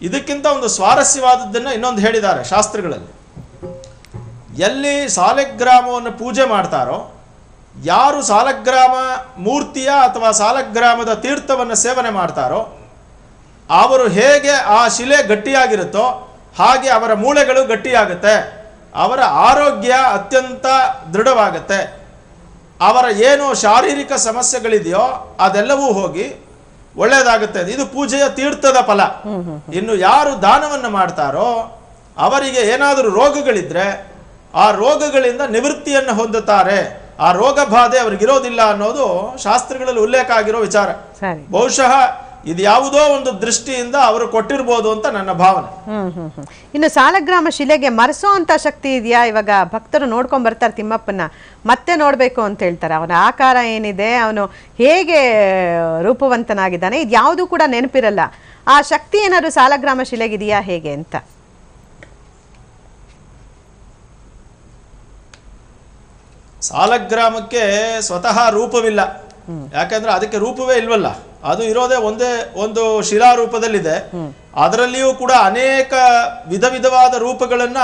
ಇದಕ್ಕಿಂತ ಒಂದು ಸ್ವಾರಸ್ಯವಾದದ್ದನ್ನು ಇನ್ನೊಂದು ಹೇಳಿದ್ದಾರೆ ಶಾಸ್ತ್ರಗಳಲ್ಲಿ. ಎಲ್ಲಿ ಸಾಲಗ್ರಾಮವನ್ನು ಪೂಜೆ ಮಾಡ್ತಾರೋ, ಯಾರು ಸಾಲಗ್ರಾಮ ಮೂರ್ತಿಯ ಅಥವಾ ಸಾಲಗ್ರಾಮದ ತೀರ್ಥವನ್ನು ಸೇವನೆ ಮಾಡ್ತಾರೋ ಅವರು ಹೇಗೆ ಆ ಶಿಲೆ ಗಟ್ಟಿಯಾಗಿರುತ್ತೋ ಹಾಗೆ ಅವರ ಮೂಳೆಗಳು ಗಟ್ಟಿಯಾಗುತ್ತೆ, ಅವರ ಆರೋಗ್ಯ ಅತ್ಯಂತ ದೃಢವಾಗುತ್ತೆ, ಅವರ ಏನು ಶಾರೀರಿಕ ಸಮಸ್ಯೆಗಳಿದೆಯೋ ಅದೆಲ್ಲವೂ ಹೋಗಿ ಒಳ್ಳೆಯದಾಗುತ್ತೆ. ಇದು ಪೂಜೆಯ ತೀರ್ಥದ ಫಲ. ಇನ್ನು ಯಾರು ದಾನವನ್ನು ಮಾಡ್ತಾರೋ ಅವರಿಗೆ ಏನಾದರೂ ರೋಗಗಳಿದ್ರೆ ಆ ರೋಗಗಳಿಂದ ನಿವೃತ್ತಿಯನ್ನು ಹೊಂದುತ್ತಾರೆ, ಆ ರೋಗ ಬಾಧೆ ಅವ್ರಿಗಿರೋದಿಲ್ಲ ಅನ್ನೋದು ಶಾಸ್ತ್ರಗಳಲ್ಲಿ ಉಲ್ಲೇಖ ಆಗಿರೋ ವಿಚಾರ. ಬಹುಶಃ ಇದು ಯಾವುದೋ ಒಂದು ದೃಷ್ಟಿಯಿಂದ ಅವರು ಕೊಟ್ಟಿರ್ಬೋದು ಅಂತ ನನ್ನ ಭಾವನೆ. ಇನ್ನು ಸಾಲಗ್ರಾಮ ಶಿಲೆಗೆ ಮರೆಸೋ ಅಂತ ಶಕ್ತಿ ಇದೆಯಾ? ಇವಾಗ ಭಕ್ತರು ನೋಡ್ಕೊಂಡ್ ಬರ್ತಾರೆ ತಿಮ್ಮಪ್ಪನ, ಮತ್ತೆ ನೋಡ್ಬೇಕು ಅಂತ ಹೇಳ್ತಾರೆ, ಅವನ ಆಕಾರ ಏನಿದೆ, ಅವನು ಹೇಗೆ ರೂಪವಂತನಾಗಿದ್ದಾನೆ, ಇದು ಯಾವುದು ಕೂಡ ನೆನಪಿರಲ್ಲ. ಆ ಶಕ್ತಿ ಏನಾದ್ರು ಸಾಲಗ್ರಾಮ ಶಿಲೆಗಿದೆಯಾ ಹೇಗೆ ಅಂತ? ಸಾಲಗ್ರಾಮಕ್ಕೆ ಸ್ವತಃ ರೂಪವಿಲ್ಲ. ಯಾಕಂದ್ರೆ ಅದಕ್ಕೆ ರೂಪವೇ ಇಲ್ವಲ್ಲ, ಅದು ಇರೋದೇ ಒಂದೇ ಒಂದು ಶಿಲಾ ರೂಪದಲ್ಲಿದೆ. ಅದರಲ್ಲಿಯೂ ಕೂಡ ಅನೇಕ ವಿಧ ವಿಧವಾದ ರೂಪಗಳನ್ನ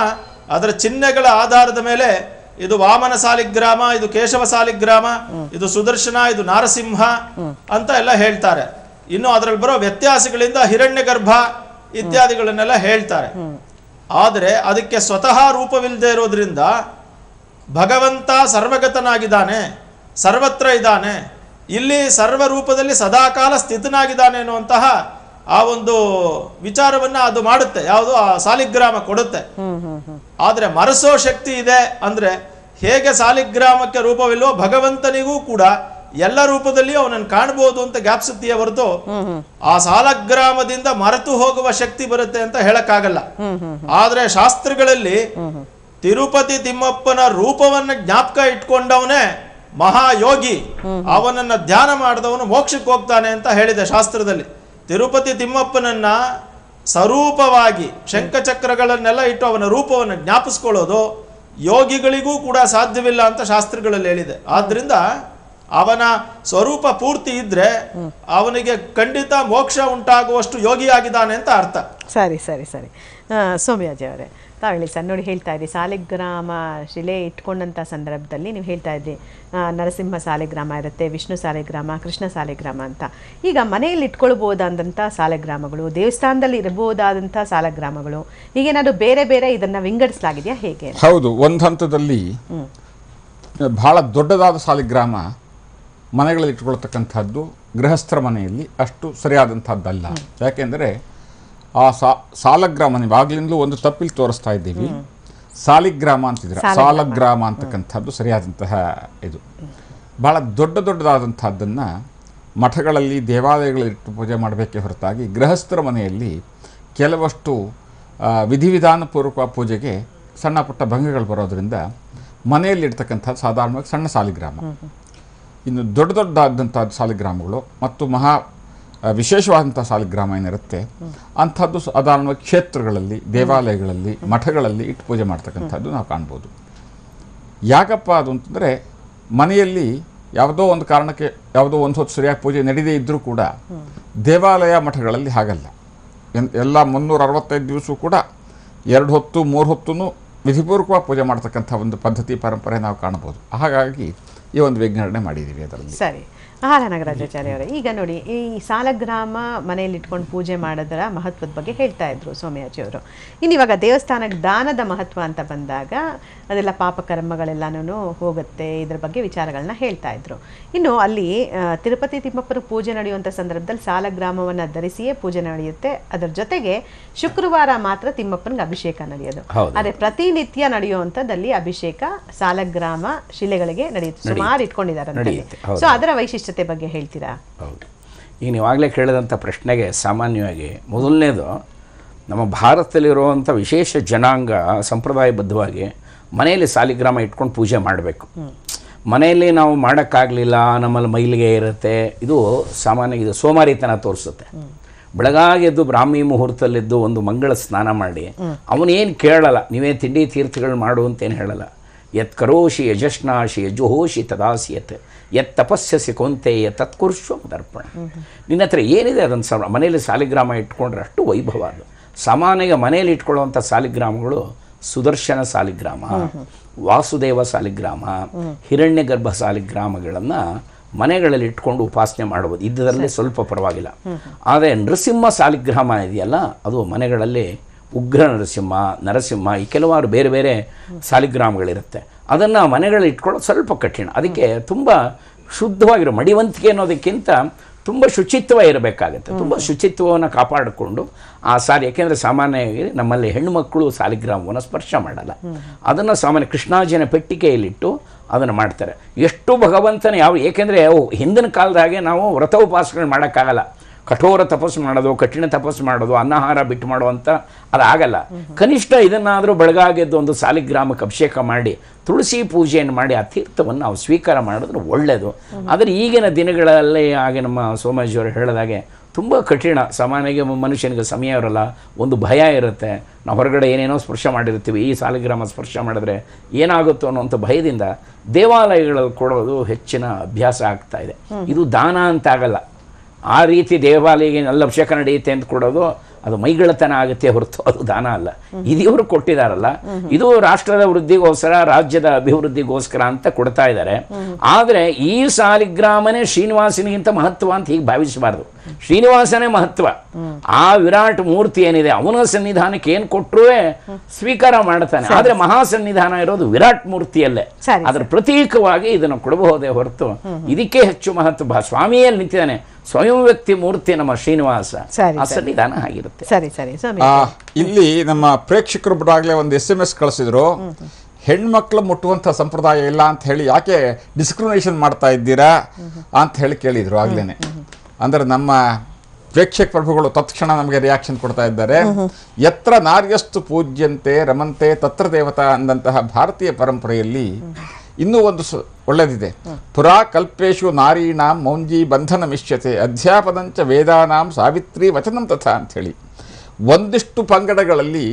ಅದರ ಚಿಹ್ನೆಗಳ ಆಧಾರದ ಮೇಲೆ, ಇದು ವಾಮನ ಸಾಲಿಗ್ರಾಮ, ಇದು ಕೇಶವ ಸಾಲಿಗ್ರಾಮ, ಇದು ಸುದರ್ಶನ, ಇದು ನಾರಸಿಂಹ ಅಂತ ಎಲ್ಲ ಹೇಳ್ತಾರೆ. ಇನ್ನು ಅದರಲ್ಲಿ ಬರೋ ವ್ಯತ್ಯಾಸಗಳಿಂದ ಹಿರಣ್ಯಗರ್ಭ ಇತ್ಯಾದಿಗಳನ್ನೆಲ್ಲ ಹೇಳ್ತಾರೆ. ಆದರೆ ಅದಕ್ಕೆ ಸ್ವತಃ ರೂಪವಿಲ್ಲದೆ ಇರೋದ್ರಿಂದ ಭಗವಂತ ಸರ್ವಗತನಾಗಿದ್ದಾನೆ, ಸರ್ವತ್ರ ಇದ್ದಾನೆ, ಇಲ್ಲಿ ಸರ್ವ ರೂಪದಲ್ಲಿ ಸದಾಕಾಲ ಸ್ಥಿತನಾಗಿದ್ದಾನೆ ಅನ್ನುವಂತಹ ಆ ಒಂದು ವಿಚಾರವನ್ನ ಅದು ಮಾಡುತ್ತೆ, ಯಾವುದು ಆ ಸಾಲಿಗ್ರಾಮ ಕೊಡುತ್ತೆ. ಆದ್ರೆ ಮರೆಸೋ ಶಕ್ತಿ ಇದೆ ಅಂದ್ರೆ, ಹೇಗೆ ಸಾಲಿಗ್ರಾಮಕ್ಕೆ ರೂಪವಿಲ್ವೋ ಭಗವಂತನಿಗೂ ಕೂಡ ಎಲ್ಲ ರೂಪದಲ್ಲಿಯೂ ಅವನನ್ನು ಕಾಣಬಹುದು ಅಂತ ಜ್ಞಾಪಿಸುತ್ತೀಯ ಹೊರತು ಆ ಸಾಲಗ್ರಾಮದಿಂದ ಮರೆತು ಹೋಗುವ ಶಕ್ತಿ ಬರುತ್ತೆ ಅಂತ ಹೇಳಕ್ಕಾಗಲ್ಲ. ಆದ್ರೆ ಶಾಸ್ತ್ರಗಳಲ್ಲಿ ತಿರುಪತಿ ತಿಮ್ಮಪ್ಪನ ರೂಪವನ್ನ ಜ್ಞಾಪಕ ಇಟ್ಕೊಂಡವನೇ ಮಹಾಯೋಗಿ, ಅವನನ್ನ ಧ್ಯಾನ ಮಾಡಿದವನು ಮೋಕ್ಷಕ್ಕೆ ಹೋಗ್ತಾನೆ ಅಂತ ಹೇಳಿದೆ ಶಾಸ್ತ್ರದಲ್ಲಿ. ತಿರುಪತಿ ತಿಮ್ಮಪ್ಪನನ್ನ ಸ್ವರೂಪವಾಗಿ ಶಂಖಚಕ್ರಗಳನ್ನೆಲ್ಲ ಇಟ್ಟು ಅವನ ರೂಪವನ್ನು ಜ್ಞಾಪಿಸ್ಕೊಳ್ಳೋದು ಯೋಗಿಗಳಿಗೂ ಕೂಡ ಸಾಧ್ಯವಿಲ್ಲ ಅಂತ ಶಾಸ್ತ್ರಗಳಲ್ಲಿ ಹೇಳಿದೆ. ಆದ್ರಿಂದ ಅವನ ಸ್ವರೂಪ ಪೂರ್ತಿ ಇದ್ರೆ ಅವನಿಗೆ ಖಂಡಿತ ಮೋಕ್ಷ ಉಂಟಾಗುವಷ್ಟು ಯೋಗಿಯಾಗಿದ್ದಾನೆ ಅಂತ ಅರ್ಥ. ಸರಿ ಸರಿ ಸರಿ. ಸೌಮ್ಯಾಜಿ ಅವರೇ, ತಾವೇಳಿ ಸರ್, ನೋಡಿ ಹೇಳ್ತಾ ಇದ್ರಿ ಸಾಲಿಗ್ರಾಮ ಶಿಲೆ ಇಟ್ಕೊಂಡಂಥ ಸಂದರ್ಭದಲ್ಲಿ ನೀವು ಹೇಳ್ತಾ ಇದ್ರಿ ನರಸಿಂಹ ಸಾಲಿಗ್ರಾಮ ಇರುತ್ತೆ, ವಿಷ್ಣು ಸಾಲಿಗ್ರಾಮ, ಕೃಷ್ಣ ಸಾಲಿಗ್ರಾಮ ಅಂತ. ಈಗ ಮನೆಯಲ್ಲಿ ಇಟ್ಕೊಳ್ಬೋದಾದಂಥ ಸಾಲಿಗ್ರಾಮಗಳು, ದೇವಸ್ಥಾನದಲ್ಲಿ ಇರಬಹುದಾದಂಥ ಸಾಲಿಗ್ರಾಮಗಳು, ಈಗೇನಾದ್ರು ಬೇರೆ ಬೇರೆ ಇದನ್ನ ವಿಂಗಡಿಸಲಾಗಿದೆಯಾ ಹೇಗೆ? ಹೌದು, ಒಂದು ಹಂತದಲ್ಲಿ ಬಹಳ ದೊಡ್ಡದಾದ ಸಾಲಿಗ್ರಾಮ ಮನೆಗಳಲ್ಲಿ ಇಟ್ಕೊಳ್ತಕ್ಕಂಥದ್ದು ಗೃಹಸ್ಥರ ಮನೆಯಲ್ಲಿ ಅಷ್ಟು ಸರಿಯಾದಂಥದ್ದಲ್ಲ. ಯಾಕೆಂದರೆ ಆ ಸಾಲಗ್ರಾಮ, ನೀವಾಗಲಿಂದಲೂ ಒಂದು ತಪ್ಪಿಲ್ ತೋರಿಸ್ತಾ ಇದ್ದೀವಿ, ಸಾಲಿಗ್ರಾಮ ಅಂತಿದ್ರೆ ಸಾಲಗ್ರಾಮ ಅಂತಕ್ಕಂಥದ್ದು ಸರಿಯಾದಂತಹ ಇದು. ಭಾಳ ದೊಡ್ಡದಾದಂಥದ್ದನ್ನು ಮಠಗಳಲ್ಲಿ ದೇವಾಲಯಗಳಿಟ್ಟು ಪೂಜೆ ಮಾಡಬೇಕೇ ಹೊರತಾಗಿ ಗೃಹಸ್ಥರ ಮನೆಯಲ್ಲಿ ಕೆಲವಷ್ಟು ವಿಧಿವಿಧಾನಪೂರ್ವಕ ಪೂಜೆಗೆ ಸಣ್ಣ ಪುಟ್ಟ ಭಂಗಗಳು ಬರೋದರಿಂದ ಮನೆಯಲ್ಲಿರ್ತಕ್ಕಂಥದ್ದು ಸಾಧಾರಣವಾಗಿ ಸಣ್ಣ ಸಾಲಿಗ್ರಾಮ. ಇನ್ನು ದೊಡ್ಡದಾದಂಥ ಸಾಲಿಗ್ರಾಮಗಳು ಮತ್ತು ವಿಶೇಷವಾದಂಥ ಸಾಲಿಗ್ರಾಮ ಏನಿರುತ್ತೆ ಅಂಥದ್ದು ಸಾಧಾರಣವಾಗಿ ಕ್ಷೇತ್ರಗಳಲ್ಲಿ, ದೇವಾಲಯಗಳಲ್ಲಿ, ಮಠಗಳಲ್ಲಿ ಇಟ್ಟು ಪೂಜೆ ಮಾಡ್ತಕ್ಕಂಥದ್ದು ನಾವು ಕಾಣ್ಬೋದು. ಯಾಕಪ್ಪ ಅದು ಅಂತಂದರೆ, ಮನೆಯಲ್ಲಿ ಯಾವುದೋ ಒಂದು ಕಾರಣಕ್ಕೆ ಯಾವುದೋ ಒಂದು ಹೊತ್ತು ಸರಿಯಾಗಿ ಪೂಜೆ ನಡೀದೇ ಇದ್ದರೂ ಕೂಡ ದೇವಾಲಯ ಮಠಗಳಲ್ಲಿ ಹಾಗಲ್ಲ. ಎಲ್ಲ 365 ದಿವಸ ಕೂಡ 2 ಹೊತ್ತು 3 ಹೊತ್ತೂ ವಿಧಿಪೂರ್ವಕವಾಗಿ ಪೂಜೆ ಮಾಡ್ತಕ್ಕಂಥ ಒಂದು ಪದ್ಧತಿ ಪರಂಪರೆ ನಾವು ಕಾಣ್ಬೋದು. ಹಾಗಾಗಿ ಈ ಒಂದು ವಿಂಗಡಣೆ ಮಾಡಿದ್ದೀವಿ ಅದರಲ್ಲಿ. ಸರಿ. ನಾಗರಾಜಾಚಾರ್ಯ ಅವರೇ, ಈಗ ನೋಡಿ, ಈ ಸಾಲಗ್ರಾಮ ಮನೆಯಲ್ಲಿ ಇಟ್ಕೊಂಡು ಪೂಜೆ ಮಾಡೋದರ ಮಹತ್ವದ ಬಗ್ಗೆ ಹೇಳ್ತಾ ಇದ್ರು ಸೌಮ್ಯಾಜಿ ಅವರು. ಇನ್ನು ಇವಾಗ ದೇವಸ್ಥಾನಕ್ಕೆ ದಾನದ ಮಹತ್ವ ಅಂತ ಬಂದಾಗ ಅದೆಲ್ಲ ಪಾಪಕರ್ಮಗಳೆಲ್ಲನೂ ಹೋಗುತ್ತೆ, ಇದ್ರ ಬಗ್ಗೆ ವಿಚಾರಗಳನ್ನ ಹೇಳ್ತಾ ಇದ್ರು. ಇನ್ನು ಅಲ್ಲಿ ತಿರುಪತಿ ತಿಮ್ಮಪ್ಪನ ಪೂಜೆ ನಡೆಯುವಂಥ ಸಂದರ್ಭದಲ್ಲಿ ಸಾಲಗ್ರಾಮವನ್ನು ಧರಿಸಿಯೇ ಪೂಜೆ ನಡೆಯುತ್ತೆ. ಅದರ ಜೊತೆಗೆ ಶುಕ್ರವಾರ ಮಾತ್ರ ತಿಮ್ಮಪ್ಪನಿಗೆ ಅಭಿಷೇಕ ನಡೆಯೋದು. ಆದರೆ ಪ್ರತಿನಿತ್ಯ ನಡೆಯುವಂಥದ್ದಲ್ಲಿ ಅಭಿಷೇಕ ಸಾಲಗ್ರಾಮ ಶಿಲೆಗಳಿಗೆ ನಡೆಯುತ್ತೆ, ಸುಮಾರು ಇಟ್ಕೊಂಡಿದ್ದಾರೆ. ಸೊ ಅದರ ವೈಶಿಷ್ಟ್ಯತೆ ಬಗ್ಗೆ ಹೇಳ್ತೀರಾ? ಹೌದು, ಈಗ ನೀವಾಗಲೇ ಕೇಳಿದಂಥ ಪ್ರಶ್ನೆಗೆ ಸಾಮಾನ್ಯವಾಗಿ ಮೊದಲನೇದು, ನಮ್ಮ ಭಾರತದಲ್ಲಿರುವಂಥ ವಿಶೇಷ ಜನಾಂಗ ಸಂಪ್ರದಾಯಬದ್ಧವಾಗಿ ಮನೆಯಲ್ಲಿ ಸಾಲಿಗ್ರಾಮ ಇಟ್ಕೊಂಡು ಪೂಜೆ ಮಾಡಬೇಕು. ಮನೆಯಲ್ಲಿ ನಾವು ಮಾಡೋಕ್ಕಾಗಲಿಲ್ಲ, ನಮ್ಮಲ್ಲಿ ಮೈಲಿಗೆ ಇರುತ್ತೆ, ಇದು ಸಾಮಾನ್ಯ, ಇದು ಸೋಮಾರಿತನ ತೋರಿಸುತ್ತೆ. ಬೆಳಗಾಗೆದ್ದು ಬ್ರಾಹ್ಮಿ ಮುಹೂರ್ತದಲ್ಲಿದ್ದು ಒಂದು ಮಂಗಳ ಸ್ನಾನ ಮಾಡಿ ಅವನೇನು ಕೇಳಲ್ಲ, ನೀವೇ ತಿಂಡಿ ತೀರ್ಥಗಳು ಮಾಡು ಅಂತೇನು ಹೇಳಲ್ಲ. ಯತ್ ಕರೋಷಿ ಯಜಶ್ನಾಶಿ ಯಜುಹೋಷಿ ತದಾಸಿಯತ್ ಯತ್ ತಪಸ್ಯಸಿ ಕೊಂತೆಯ ತತ್ಕುರ್ಶ್ವ ದರ್ಪಣ. ನಿನ್ನ ಹತ್ರ ಏನಿದೆ ಅದನ್ನು ಮನೆಯಲ್ಲಿ ಸಾಲಿಗ್ರಾಮ ಇಟ್ಕೊಂಡ್ರೆ ಅಷ್ಟು ವೈಭವ. ಅದು ಸಾಮಾನ್ಯ ಮನೆಯಲ್ಲಿ ಇಟ್ಕೊಳ್ಳುವಂಥ ಸಾಲಿಗ್ರಾಮಗಳು ಸುದರ್ಶನ ಸಾಲಿಗ್ರಾಮ, ವಾಸುದೇವ ಸಾಲಿಗ್ರಾಮ, ಹಿರಣ್ಯಗರ್ಭ ಸಾಲಿಗ್ರಾಮಗಳನ್ನು ಮನೆಗಳಲ್ಲಿ ಇಟ್ಕೊಂಡು ಉಪಾಸನೆ ಮಾಡ್ಬೋದು. ಇದ್ದರಲ್ಲಿ ಸ್ವಲ್ಪ ಪರವಾಗಿಲ್ಲ. ಆದರೆ ನರಸಿಂಹ ಸಾಲಿಗ್ರಾಮ ಇದೆಯಲ್ಲ, ಅದು ಮನೆಗಳಲ್ಲಿ ಉಗ್ರ ನರಸಿಂಹ, ನರಸಿಂಹ, ಈ ಕೆಲವಾರು ಬೇರೆ ಬೇರೆ ಸಾಲಿಗ್ರಾಮಗಳಿರುತ್ತೆ. ಅದನ್ನು ಮನೆಗಳಲ್ಲಿ ಇಟ್ಕೊಳ್ಳೋದು ಸ್ವಲ್ಪ ಕಠಿಣ. ಅದಕ್ಕೆ ತುಂಬ ಶುದ್ಧವಾಗಿರೋ ಮಡಿವಂತಿಕೆ ಅನ್ನೋದಕ್ಕಿಂತ ತುಂಬ ಶುಚಿತ್ವ ಇರಬೇಕಾಗುತ್ತೆ. ತುಂಬ ಶುಚಿತ್ವವನ್ನು ಕಾಪಾಡಿಕೊಂಡು ಆ ಯಾಕೆಂದರೆ ಸಾಮಾನ್ಯವಾಗಿ ನಮ್ಮಲ್ಲಿ ಹೆಣ್ಣುಮಕ್ಕಳು ಸಾಲಿಗ್ರಾಮವನ್ನು ಸ್ಪರ್ಶ ಮಾಡಲ್ಲ. ಅದನ್ನು ಸಾಮಾನ್ಯ ಕೃಷ್ಣಾಜಿನ ಪೆಟ್ಟಿಗೆಯಲ್ಲಿಟ್ಟು ಅದನ್ನು ಮಾಡ್ತಾರೆ. ಎಷ್ಟು ಭಗವಂತನ ಏಕೆಂದರೆ ಹಿಂದಿನ ಕಾಲದಾಗೆ ನಾವು ವ್ರತ ಉಪವಾಸಗಳು ಮಾಡೋಕ್ಕಾಗಲ್ಲ. ಕಠೋರ ತಪಸ್ಸು ಮಾಡೋದು, ಕಠಿಣ ತಪಸ್ಸು ಮಾಡೋದು, ಅನ್ನಹಾರ ಬಿಟ್ಟು ಮಾಡುವಂಥ ಅದಾಗಲ್ಲ. ಕನಿಷ್ಠ ಇದನ್ನಾದರೂ ಬೆಳಗಾಗೆದ್ದು ಒಂದು ಸಾಲಿಗ್ರಾಮಕ್ಕೆ ಅಭಿಷೇಕ ಮಾಡಿ ತುಳಸಿ ಪೂಜೆಯನ್ನು ಮಾಡಿ ಆ ತೀರ್ಥವನ್ನು ನಾವು ಸ್ವೀಕಾರ ಮಾಡಿದ್ರೆ ಒಳ್ಳೆಯದು. ಆದರೆ ಈಗಿನ ದಿನಗಳಲ್ಲಿ ಹಾಗೆ ನಮ್ಮ ಸೋಮಾಜಿಯವರು ಹೇಳಿದಾಗೆ ತುಂಬ ಕಠಿಣ. ಸಾಮಾನ್ಯವಾಗಿ ಮನುಷ್ಯನಿಗೆ ಸಮಯ ಇರೋಲ್ಲ, ಒಂದು ಭಯ ಇರುತ್ತೆ. ನಾವು ಹೊರಗಡೆ ಏನೇನೋ ಸ್ಪರ್ಶ ಮಾಡಿರ್ತೀವಿ, ಈ ಸಾಲಿಗ್ರಾಮ ಸ್ಪರ್ಶ ಮಾಡಿದ್ರೆ ಏನಾಗುತ್ತೋ ಅನ್ನೋಂಥ ಭಯದಿಂದ ದೇವಾಲಯಗಳಲ್ಲಿ ಕೊಡೋದು ಹೆಚ್ಚಿನ ಅಭ್ಯಾಸ ಆಗ್ತಾ ಇದೆ. ಇದು ದಾನ ಅಂತ ಆಗಲ್ಲ. ಆ ರೀತಿ ದೇವಾಲಯಕ್ಕೆ ಎಲ್ಲ ಅಭಿಷೇಕ ನಡೆಯುತ್ತೆ ಅಂತ ಕೊಡೋದು ಅದು ಮೈಗಳತನ ಆಗುತ್ತೆ ಹೊರತು ಅದು ದಾನ ಅಲ್ಲ. ಇದು ಇವರು ಕೊಟ್ಟಿದ್ದಾರಲ್ಲ, ಇದು ರಾಷ್ಟ್ರದ ವೃದ್ಧಿಗೋಸ್ಕರ, ರಾಜ್ಯದ ಅಭಿವೃದ್ಧಿಗೋಸ್ಕರ ಅಂತ ಕೊಡ್ತಾ ಇದ್ದಾರೆ. ಆದರೆ ಈ ಸಾಲಿಗ್ರಾಮನೇ ಶ್ರೀನಿವಾಸನಿಗಿಂತ ಮಹತ್ವ ಅಂತ ಹೀಗೆ ಭಾವಿಸಬಾರ್ದು. ಶ್ರೀನಿವಾಸನೇ ಮಹತ್ವ. ಆ ವಿರಾಟ್ ಮೂರ್ತಿ ಏನಿದೆ ಅವನ ಸನ್ನಿಧಾನಕ್ಕೆ ಏನು ಕೊಟ್ಟರೂ ಸ್ವೀಕಾರ ಮಾಡ್ತಾನೆ. ಆದರೆ ಮಹಾಸನ್ನಿಧಾನ ಇರೋದು ವಿರಾಟ್ ಮೂರ್ತಿಯಲ್ಲೇ. ಅದರ ಪ್ರತೀಕವಾಗಿ ಇದನ್ನು ಕೊಡಬಹುದೇ ಹೊರತು ಇದಕ್ಕೆ ಹೆಚ್ಚು ಮಹತ್ವ. ಸ್ವಾಮಿಯಲ್ಲಿ ನಿಂತಿದ್ದಾನೆ, ಸ್ವಯಂ ವ್ಯಕ್ತಿ ಮೂರ್ತಿ ನಮ್ಮ ಶ್ರೀನಿವಾಸ. ಆ ಸನ್ನಿಧಾನ ಆಗಿರುತ್ತೆ. ಸರಿ ಸರಿ. ಇಲ್ಲಿ ನಮ್ಮ ಪ್ರೇಕ್ಷಕರು ಬಿಡಾಗ್ಲೇ ಒಂದು SMS ಕಳಿಸಿದ್ರು, ಹೆಣ್ಮಕ್ಳು ಮುಟ್ಟುವಂಥ ಸಂಪ್ರದಾಯ ಇಲ್ಲ ಅಂತ ಹೇಳಿ ಯಾಕೆ ಡಿಸ್ಕ್ರಿಮಿನೇಷನ್ ಮಾಡ್ತಾ ಇದ್ದೀರಾ ಅಂತ ಹೇಳಿ ಕೇಳಿದ್ರು ಆಗ್ಲೇನೆ. ಅಂದ್ರೆ ನಮ್ಮ ಪ್ರೇಕ್ಷಕ ಪ್ರಭುಗಳು ತತ್ಕ್ಷಣ ನಮಗೆ ರಿಯಾಕ್ಷನ್ ಕೊಡ್ತಾ ಇದ್ದಾರೆ. ಯತ್ರ ನಾರ್ಯಸ್ತು ಪೂಜ್ಯಂತೆ ರಮಂತೆ ತತ್ರ ದೇವತಾ ಅಂದಂತಹ ಭಾರತೀಯ ಪರಂಪರೆಯಲ್ಲಿ ಇನ್ನೂ ಒಂದು ಒಳ್ಳೆದಿದೆ. ಪುರಾ ಕಲ್ಪೇಶು ನಾರೀಣಾಂ ಮೌಂಜಿ ಬಂಧನ ಮಿಷ್ಯತೆ ಅಧ್ಯಾಪನಂಚ ವೇದಾನಾಂ ಸಾವಿತ್ರಿ ವಚನಂ ತಥಾ ಅಂಥೇಳಿ ಒಂದಿಷ್ಟು ಪಂಗಡಗಳಲ್ಲಿ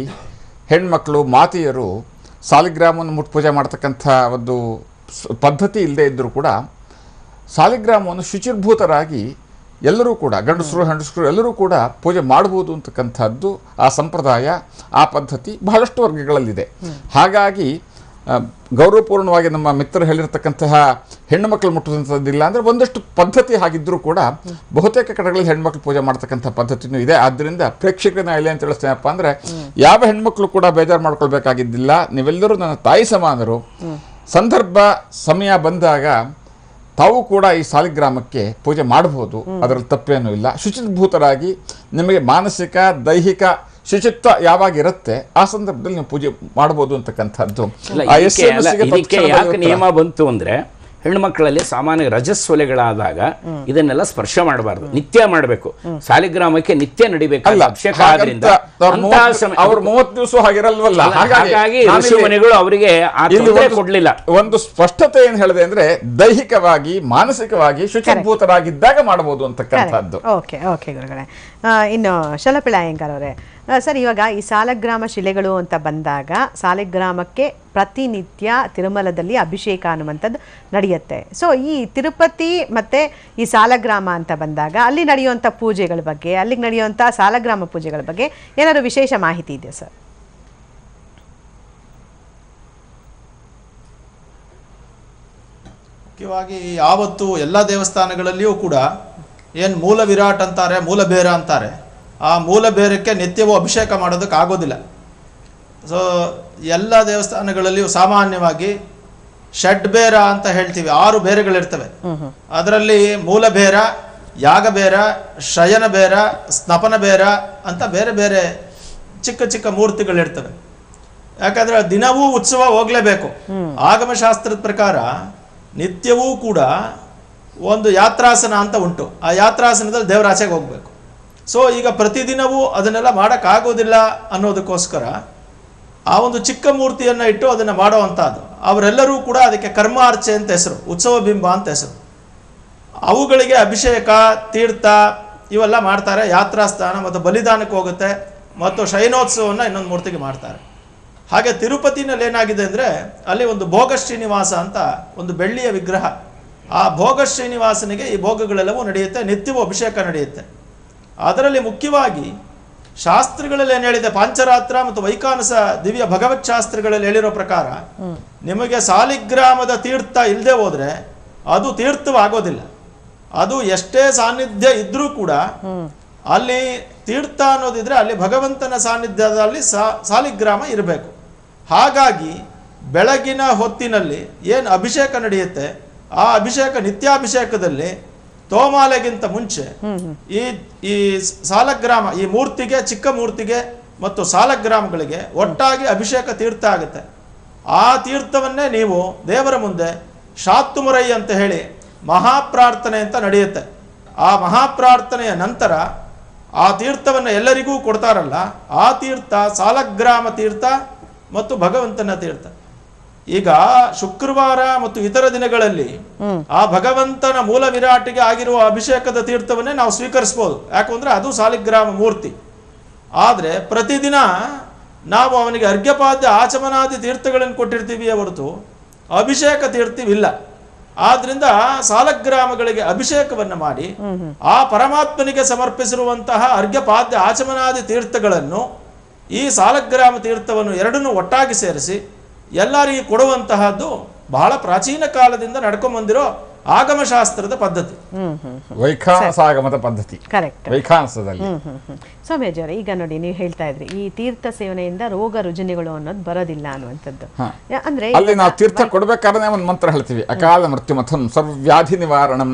ಹೆಣ್ಮಕ್ಳು ಮಾತೆಯರು ಸಾಲಿಗ್ರಾಮವನ್ನು ಮುಟ್ಟು ಪೂಜೆ ಮಾಡ್ತಕ್ಕಂಥ ಒಂದು ಪದ್ಧತಿ ಇಲ್ಲದೆ ಇದ್ದರೂ ಕೂಡ ಸಾಲಿಗ್ರಾಮವನ್ನು ಶುಚಿರ್ಭೂತರಾಗಿ ಎಲ್ಲರೂ ಕೂಡ ಗಂಡಸರು ಹೆಂಡಸರು ಎಲ್ಲರೂ ಕೂಡ ಪೂಜೆ ಮಾಡಬಹುದು ಅಂತಕ್ಕಂಥದ್ದು ಆ ಸಂಪ್ರದಾಯ, ಆ ಪದ್ಧತಿ ಬಹಳಷ್ಟು ವರ್ಗಗಳಲ್ಲಿದೆ. ಹಾಗಾಗಿ ಗೌರವಪೂರ್ಣವಾಗಿ ನಮ್ಮ ಮಿತ್ರರು ಹೇಳಿರ್ತಕ್ಕಂತಹ ಹೆಣ್ಣು ಮಕ್ಕಳು ಮುಟ್ಟುವಂಥದ್ದಿಲ್ಲ ಅಂದರೆ ಒಂದಷ್ಟು ಪದ್ಧತಿ ಹಾಗಿದ್ದರೂ ಕೂಡ ಬಹುತೇಕ ಕಡೆಗಳಲ್ಲಿ ಹೆಣ್ಮಕ್ಳು ಪೂಜೆ ಮಾಡ್ತಕ್ಕಂಥ ಪದ್ಧತಿನೂ ಇದೆ. ಆದ್ದರಿಂದ ಪ್ರೇಕ್ಷಕರನ್ನ ಇಲ್ಲಿ ಅಂತ ತಿಳಿಸ್ತೇನಪ್ಪ ಅಂದರೆ ಯಾವ ಹೆಣ್ಮಕ್ಳು ಕೂಡ ಬೇಜಾರು ಮಾಡ್ಕೊಳ್ಬೇಕಾಗಿದ್ದಿಲ್ಲ. ನೀವೆಲ್ಲರೂ ನನ್ನ ತಾಯಿ ಸಮಾನರು. ಸಂದರ್ಭ ಸಮಯ ಬಂದಾಗ ತಾವು ಕೂಡ ಈ ಸಾಲಿಗ್ರಾಮಕ್ಕೆ ಪೂಜೆ ಮಾಡಬಹುದು, ಅದರಲ್ಲಿ ತಪ್ಪೇನೂ ಇಲ್ಲ. ಶುಚಿಭೂತರಾಗಿ ನಿಮಗೆ ಮಾನಸಿಕ ದೈಹಿಕ ಶುಚಿತ್ವ ಯಾವಾಗ ಇರುತ್ತೆ ಆ ಸಂದರ್ಭದಲ್ಲಿ ನೀವು ಪೂಜೆ ಮಾಡಬಹುದು ಅಂತಕ್ಕಂಥದ್ದು. ಯಾಕೆ ನಿಯಮ ಬಂತು ಅಂದ್ರೆ ಹೆಣ್ಮಕ್ಳಲ್ಲಿ ಸಾಮಾನ್ಯ ರಜಸ್ವಲೆಗಳಾದಾಗ ಇದನ್ನೆಲ್ಲ ಸ್ಪರ್ಶ ಮಾಡಬಾರ್ದು, ನಿತ್ಯ ಮಾಡಬೇಕು. ಸಾಲಿಗ್ರಾಮಕ್ಕೆ ನಿತ್ಯ ನಡಿಬೇಕು ಅಭಿಷೇಕ ಆದ್ರಿಂದ. ಅವ್ರು 30 ದಿವಸ ಹಾಗಿರಲ್ವಲ್ಲ, ಹಾಗಾಗಿ ಋಷಿಮುನಿಗಳು ಅವರಿಗೆ ಕೊಡ್ಲಿಲ್ಲ. ಒಂದು ಸ್ಪಷ್ಟತೆ ಏನ್ ಹೇಳಿದೆ ಅಂದ್ರೆ ದೈಹಿಕವಾಗಿ ಮಾನಸಿಕವಾಗಿ ಶುಚಿಭೂತರಾಗಿದ್ದಾಗ ಮಾಡಬಹುದು ಅಂತಕ್ಕಂಥದ್ದು. ಓಕೆ ಓಕೆ ಗುರುಗಳೇ. ಇನ್ನು ಶಲಪಿಳ ಅಯ್ಯಂಗಾರ್ ಅವರೇ, ಸರ್ ಇವಾಗ ಈ ಸಾಲಗ್ರಾಮ ಶಿಲೆಗಳು ಅಂತ ಬಂದಾಗ ಸಾಲಿಗ್ರಾಮಕ್ಕೆ ಪ್ರತಿನಿತ್ಯ ತಿರುಮಲದಲ್ಲಿ ಅಭಿಷೇಕ ಅನ್ನುವಂಥದ್ದು ನಡೆಯುತ್ತೆ. ಸೊ ಈ ತಿರುಪತಿ ಮತ್ತು ಈ ಸಾಲಗ್ರಾಮ ಅಂತ ಬಂದಾಗ ಅಲ್ಲಿ ನಡೆಯುವಂಥ ಪೂಜೆಗಳ ಬಗ್ಗೆ, ಅಲ್ಲಿಗೆ ನಡೆಯುವಂಥ ಸಾಲಗ್ರಾಮ ಪೂಜೆಗಳ ಬಗ್ಗೆ ಏನಾದರೂ ವಿಶೇಷ ಮಾಹಿತಿ ಇದೆಯಾ ಸರ್? ಮುಖ್ಯವಾಗಿ ಯಾವತ್ತು ಎಲ್ಲ ದೇವಸ್ಥಾನಗಳಲ್ಲಿಯೂ ಕೂಡ ಏನು ಮೂಲ ವಿರಾಟ್ ಅಂತಾರೆ, ಮೂಲ ಬೇರ ಅಂತಾರೆ, ಆ ಮೂಲ ಬೇರಕ್ಕೆ ನಿತ್ಯವೂ ಅಭಿಷೇಕ ಮಾಡೋದಕ್ಕೆ ಆಗೋದಿಲ್ಲ. ಸೊ ಎಲ್ಲ ದೇವಸ್ಥಾನಗಳಲ್ಲಿಯೂ ಸಾಮಾನ್ಯವಾಗಿ ಷಡ್ಬೇರ ಅಂತ ಹೇಳ್ತೀವಿ, 6 ಬೇರೆಗಳಿರ್ತವೆ. ಅದರಲ್ಲಿ ಮೂಲ ಬೇರ, ಯಾಗ ಬೇರ, ಶಯನ ಬೇರ, ಸ್ನಪನ ಬೇರ ಅಂತ ಬೇರೆ ಬೇರೆ ಚಿಕ್ಕ ಚಿಕ್ಕ ಮೂರ್ತಿಗಳಿರ್ತವೆ. ಯಾಕಂದ್ರೆ ದಿನವೂ ಉತ್ಸವ ಹೋಗ್ಲೇಬೇಕು. ಆಗಮಶಾಸ್ತ್ರದ ಪ್ರಕಾರ ನಿತ್ಯವೂ ಕೂಡ ಒಂದು ಯಾತ್ರಾಸನ ಅಂತ ಉಂಟು. ಆ ಯಾತ್ರಾಸನದಲ್ಲಿ ದೇವರಾಚೆಗೆ ಹೋಗ್ಬೇಕು. ಸೊ ಈಗ ಪ್ರತಿದಿನವೂ ಅದನ್ನೆಲ್ಲ ಮಾಡೋಕ್ಕಾಗೋದಿಲ್ಲ ಅನ್ನೋದಕ್ಕೋಸ್ಕರ ಆ ಒಂದು ಚಿಕ್ಕ ಮೂರ್ತಿಯನ್ನು ಇಟ್ಟು ಅದನ್ನು ಮಾಡೋವಂಥದ್ದು. ಅವರೆಲ್ಲರೂ ಕೂಡ ಅದಕ್ಕೆ ಕರ್ಮಾರ್ಚೆ ಅಂತ ಹೆಸರು, ಉತ್ಸವ ಬಿಂಬ ಅಂತ ಹೆಸರು. ಅವುಗಳಿಗೆ ಅಭಿಷೇಕ, ತೀರ್ಥ ಇವೆಲ್ಲ ಮಾಡ್ತಾರೆ. ಯಾತ್ರಾಸ್ಥಾನ ಮತ್ತು ಬಲಿದಾನಕ್ಕೆ ಹೋಗುತ್ತೆ, ಮತ್ತು ಶಯನೋತ್ಸವವನ್ನು ಇನ್ನೊಂದು ಮೂರ್ತಿಗೆ ಮಾಡ್ತಾರೆ. ಹಾಗೆ ತಿರುಪತಿನಲ್ಲಿ ಏನಾಗಿದೆ ಅಂದರೆ ಅಲ್ಲಿ ಒಂದು ಭೋಗ ಶ್ರೀನಿವಾಸ ಅಂತ ಒಂದು ಬೆಳ್ಳಿಯ ವಿಗ್ರಹ. ಆ ಭೋಗ ಶ್ರೀನಿವಾಸನಿಗೆ ಈ ಭೋಗಗಳೆಲ್ಲವೂ ನಡೆಯುತ್ತೆ, ನಿತ್ಯವೂ ಅಭಿಷೇಕ ನಡೆಯುತ್ತೆ. ಅದರಲ್ಲಿ ಮುಖ್ಯವಾಗಿ ಶಾಸ್ತ್ರಗಳಲ್ಲಿ ಏನು ಹೇಳಿದೆ, ಪಾಂಚರಾತ್ರ ಮತ್ತು ವೈಕಾನಸ ದಿವ್ಯ ಭಗವತ್ ಶಾಸ್ತ್ರಗಳಲ್ಲಿ ಹೇಳಿರೋ ಪ್ರಕಾರ ನಿಮಗೆ ಸಾಲಿಗ್ರಾಮದ ತೀರ್ಥ ಇಲ್ಲದೆ ಹೋದರೆ ಅದು ತೀರ್ಥವಾಗೋದಿಲ್ಲ. ಅದು ಎಷ್ಟೇ ಸಾನ್ನಿಧ್ಯ ಇದ್ರೂ ಕೂಡ ಅಲ್ಲಿ ತೀರ್ಥ ಅನ್ನೋದಿದ್ರೆ ಅಲ್ಲಿ ಭಗವಂತನ ಸಾನ್ನಿಧ್ಯದಲ್ಲಿ ಸಾಲಿಗ್ರಾಮ ಇರಬೇಕು. ಹಾಗಾಗಿ ಬೆಳಗಿನ ಹೊತ್ತಿನಲ್ಲಿ ಏನು ಅಭಿಷೇಕ ನಡೆಯುತ್ತೆ, ಆ ಅಭಿಷೇಕ ನಿತ್ಯಾಭಿಷೇಕದಲ್ಲಿ ತೋಮಾಲೆಗಿಂತ ಮುಂಚೆ ಈ ಸಾಲಗ್ರಾಮ, ಈ ಮೂರ್ತಿಗೆ, ಚಿಕ್ಕ ಮೂರ್ತಿಗೆ ಮತ್ತು ಸಾಲಗ್ರಾಮಗಳಿಗೆ ಒಟ್ಟಾಗಿ ಅಭಿಷೇಕ ತೀರ್ಥ ಆಗುತ್ತೆ. ಆ ತೀರ್ಥವನ್ನೇ ನೀವು ದೇವರ ಮುಂದೆ ಶಾತ್ತುಮುರೈ ಅಂತ ಹೇಳಿ ಮಹಾಪ್ರಾರ್ಥನೆ ಅಂತ ನಡೆಯುತ್ತೆ. ಆ ಮಹಾಪ್ರಾರ್ಥನೆಯ ನಂತರ ಆ ತೀರ್ಥವನ್ನು ಎಲ್ಲರಿಗೂ ಕೊಡ್ತಾರಲ್ಲ, ಆ ತೀರ್ಥ ಸಾಲಗ್ರಾಮ ತೀರ್ಥ ಮತ್ತು ಭಗವಂತನ ತೀರ್ಥ. ಈಗ ಶುಕ್ರವಾರ ಮತ್ತು ಇತರ ದಿನಗಳಲ್ಲಿ ಆ ಭಗವಂತನ ಮೂಲ ವಿರಾಟಿಗೆ ಆಗಿರುವ ಅಭಿಷೇಕದ ತೀರ್ಥವನ್ನೇ ನಾವು ಸ್ವೀಕರಿಸಬಹುದು. ಯಾಕಂದ್ರೆ ಅದು ಸಾಲಿಗ್ರಾಮ ಮೂರ್ತಿ. ಆದ್ರೆ ಪ್ರತಿದಿನ ನಾವು ಅವನಿಗೆ ಅರ್ಘ್ಯಪಾದ್ಯ ಆಚಮನಾದಿ ತೀರ್ಥಗಳನ್ನು ಕೊಟ್ಟಿರ್ತೀವಿಯೇ ಹೊರತು ಅಭಿಷೇಕ ತೀರ್ಥವಿಲ್ಲ. ಆದ್ರಿಂದ ಸಾಲಗ್ರಾಮಗಳಿಗೆ ಅಭಿಷೇಕವನ್ನು ಮಾಡಿ ಆ ಪರಮಾತ್ಮನಿಗೆ ಸಮರ್ಪಿಸಿರುವಂತಹ ಅರ್ಘ್ಯಪಾದ್ಯ ಆಚಮನಾದಿ ತೀರ್ಥಗಳನ್ನು ಈ ಸಾಲಗ್ರಾಮ ತೀರ್ಥವನ್ನು ಎರಡನ್ನೂ ಒಟ್ಟಾಗಿ ಸೇರಿಸಿ ಎಲ್ಲರಿಗೂ ಕೊಡುವಂತಹದ್ದು ಬಹಳ ಪ್ರಾಚೀನ ಕಾಲದಿಂದ ನಡ್ಕೊಂಡ್ ಬಂದಿರೋ ಆಗಮಶಾಸ್ತ್ರದ ಪದ್ಧತಿ, ವೈಖಾನಸಾಗಮದ ಪದ್ಧತಿ. ಕರೆಕ್ಟ್. ವೈಖಾನಸದಲ್ಲಿ ಸೌಮ್ಯಜವರೇ, ಈಗ ನೋಡಿ ನೀವು ಹೇಳ್ತಾ ಇದ್ರಿ ಈ ತೀರ್ಥ ಸೇವನೆಯಿಂದ ರೋಗ ರುಜಿನಗಳು ಅನ್ನೋದು ಬರೋದಿಲ್ಲ ಅನ್ನುವಂಥದ್ದು. ಅಂದ್ರೆ ಅಲ್ಲಿ ನಾವು ತೀರ್ಥ ಕೊಡ್ಬೇಕಾದ್ರೆ ಒಂದು ಮಂತ್ರ ಹೇಳ್ತೀವಿ, ಅಕಾಲ ಮೃತ್ಯುಮಥಂ ಸರ್ವ್ಯಾಧಿ ನಿವಾರಣಂ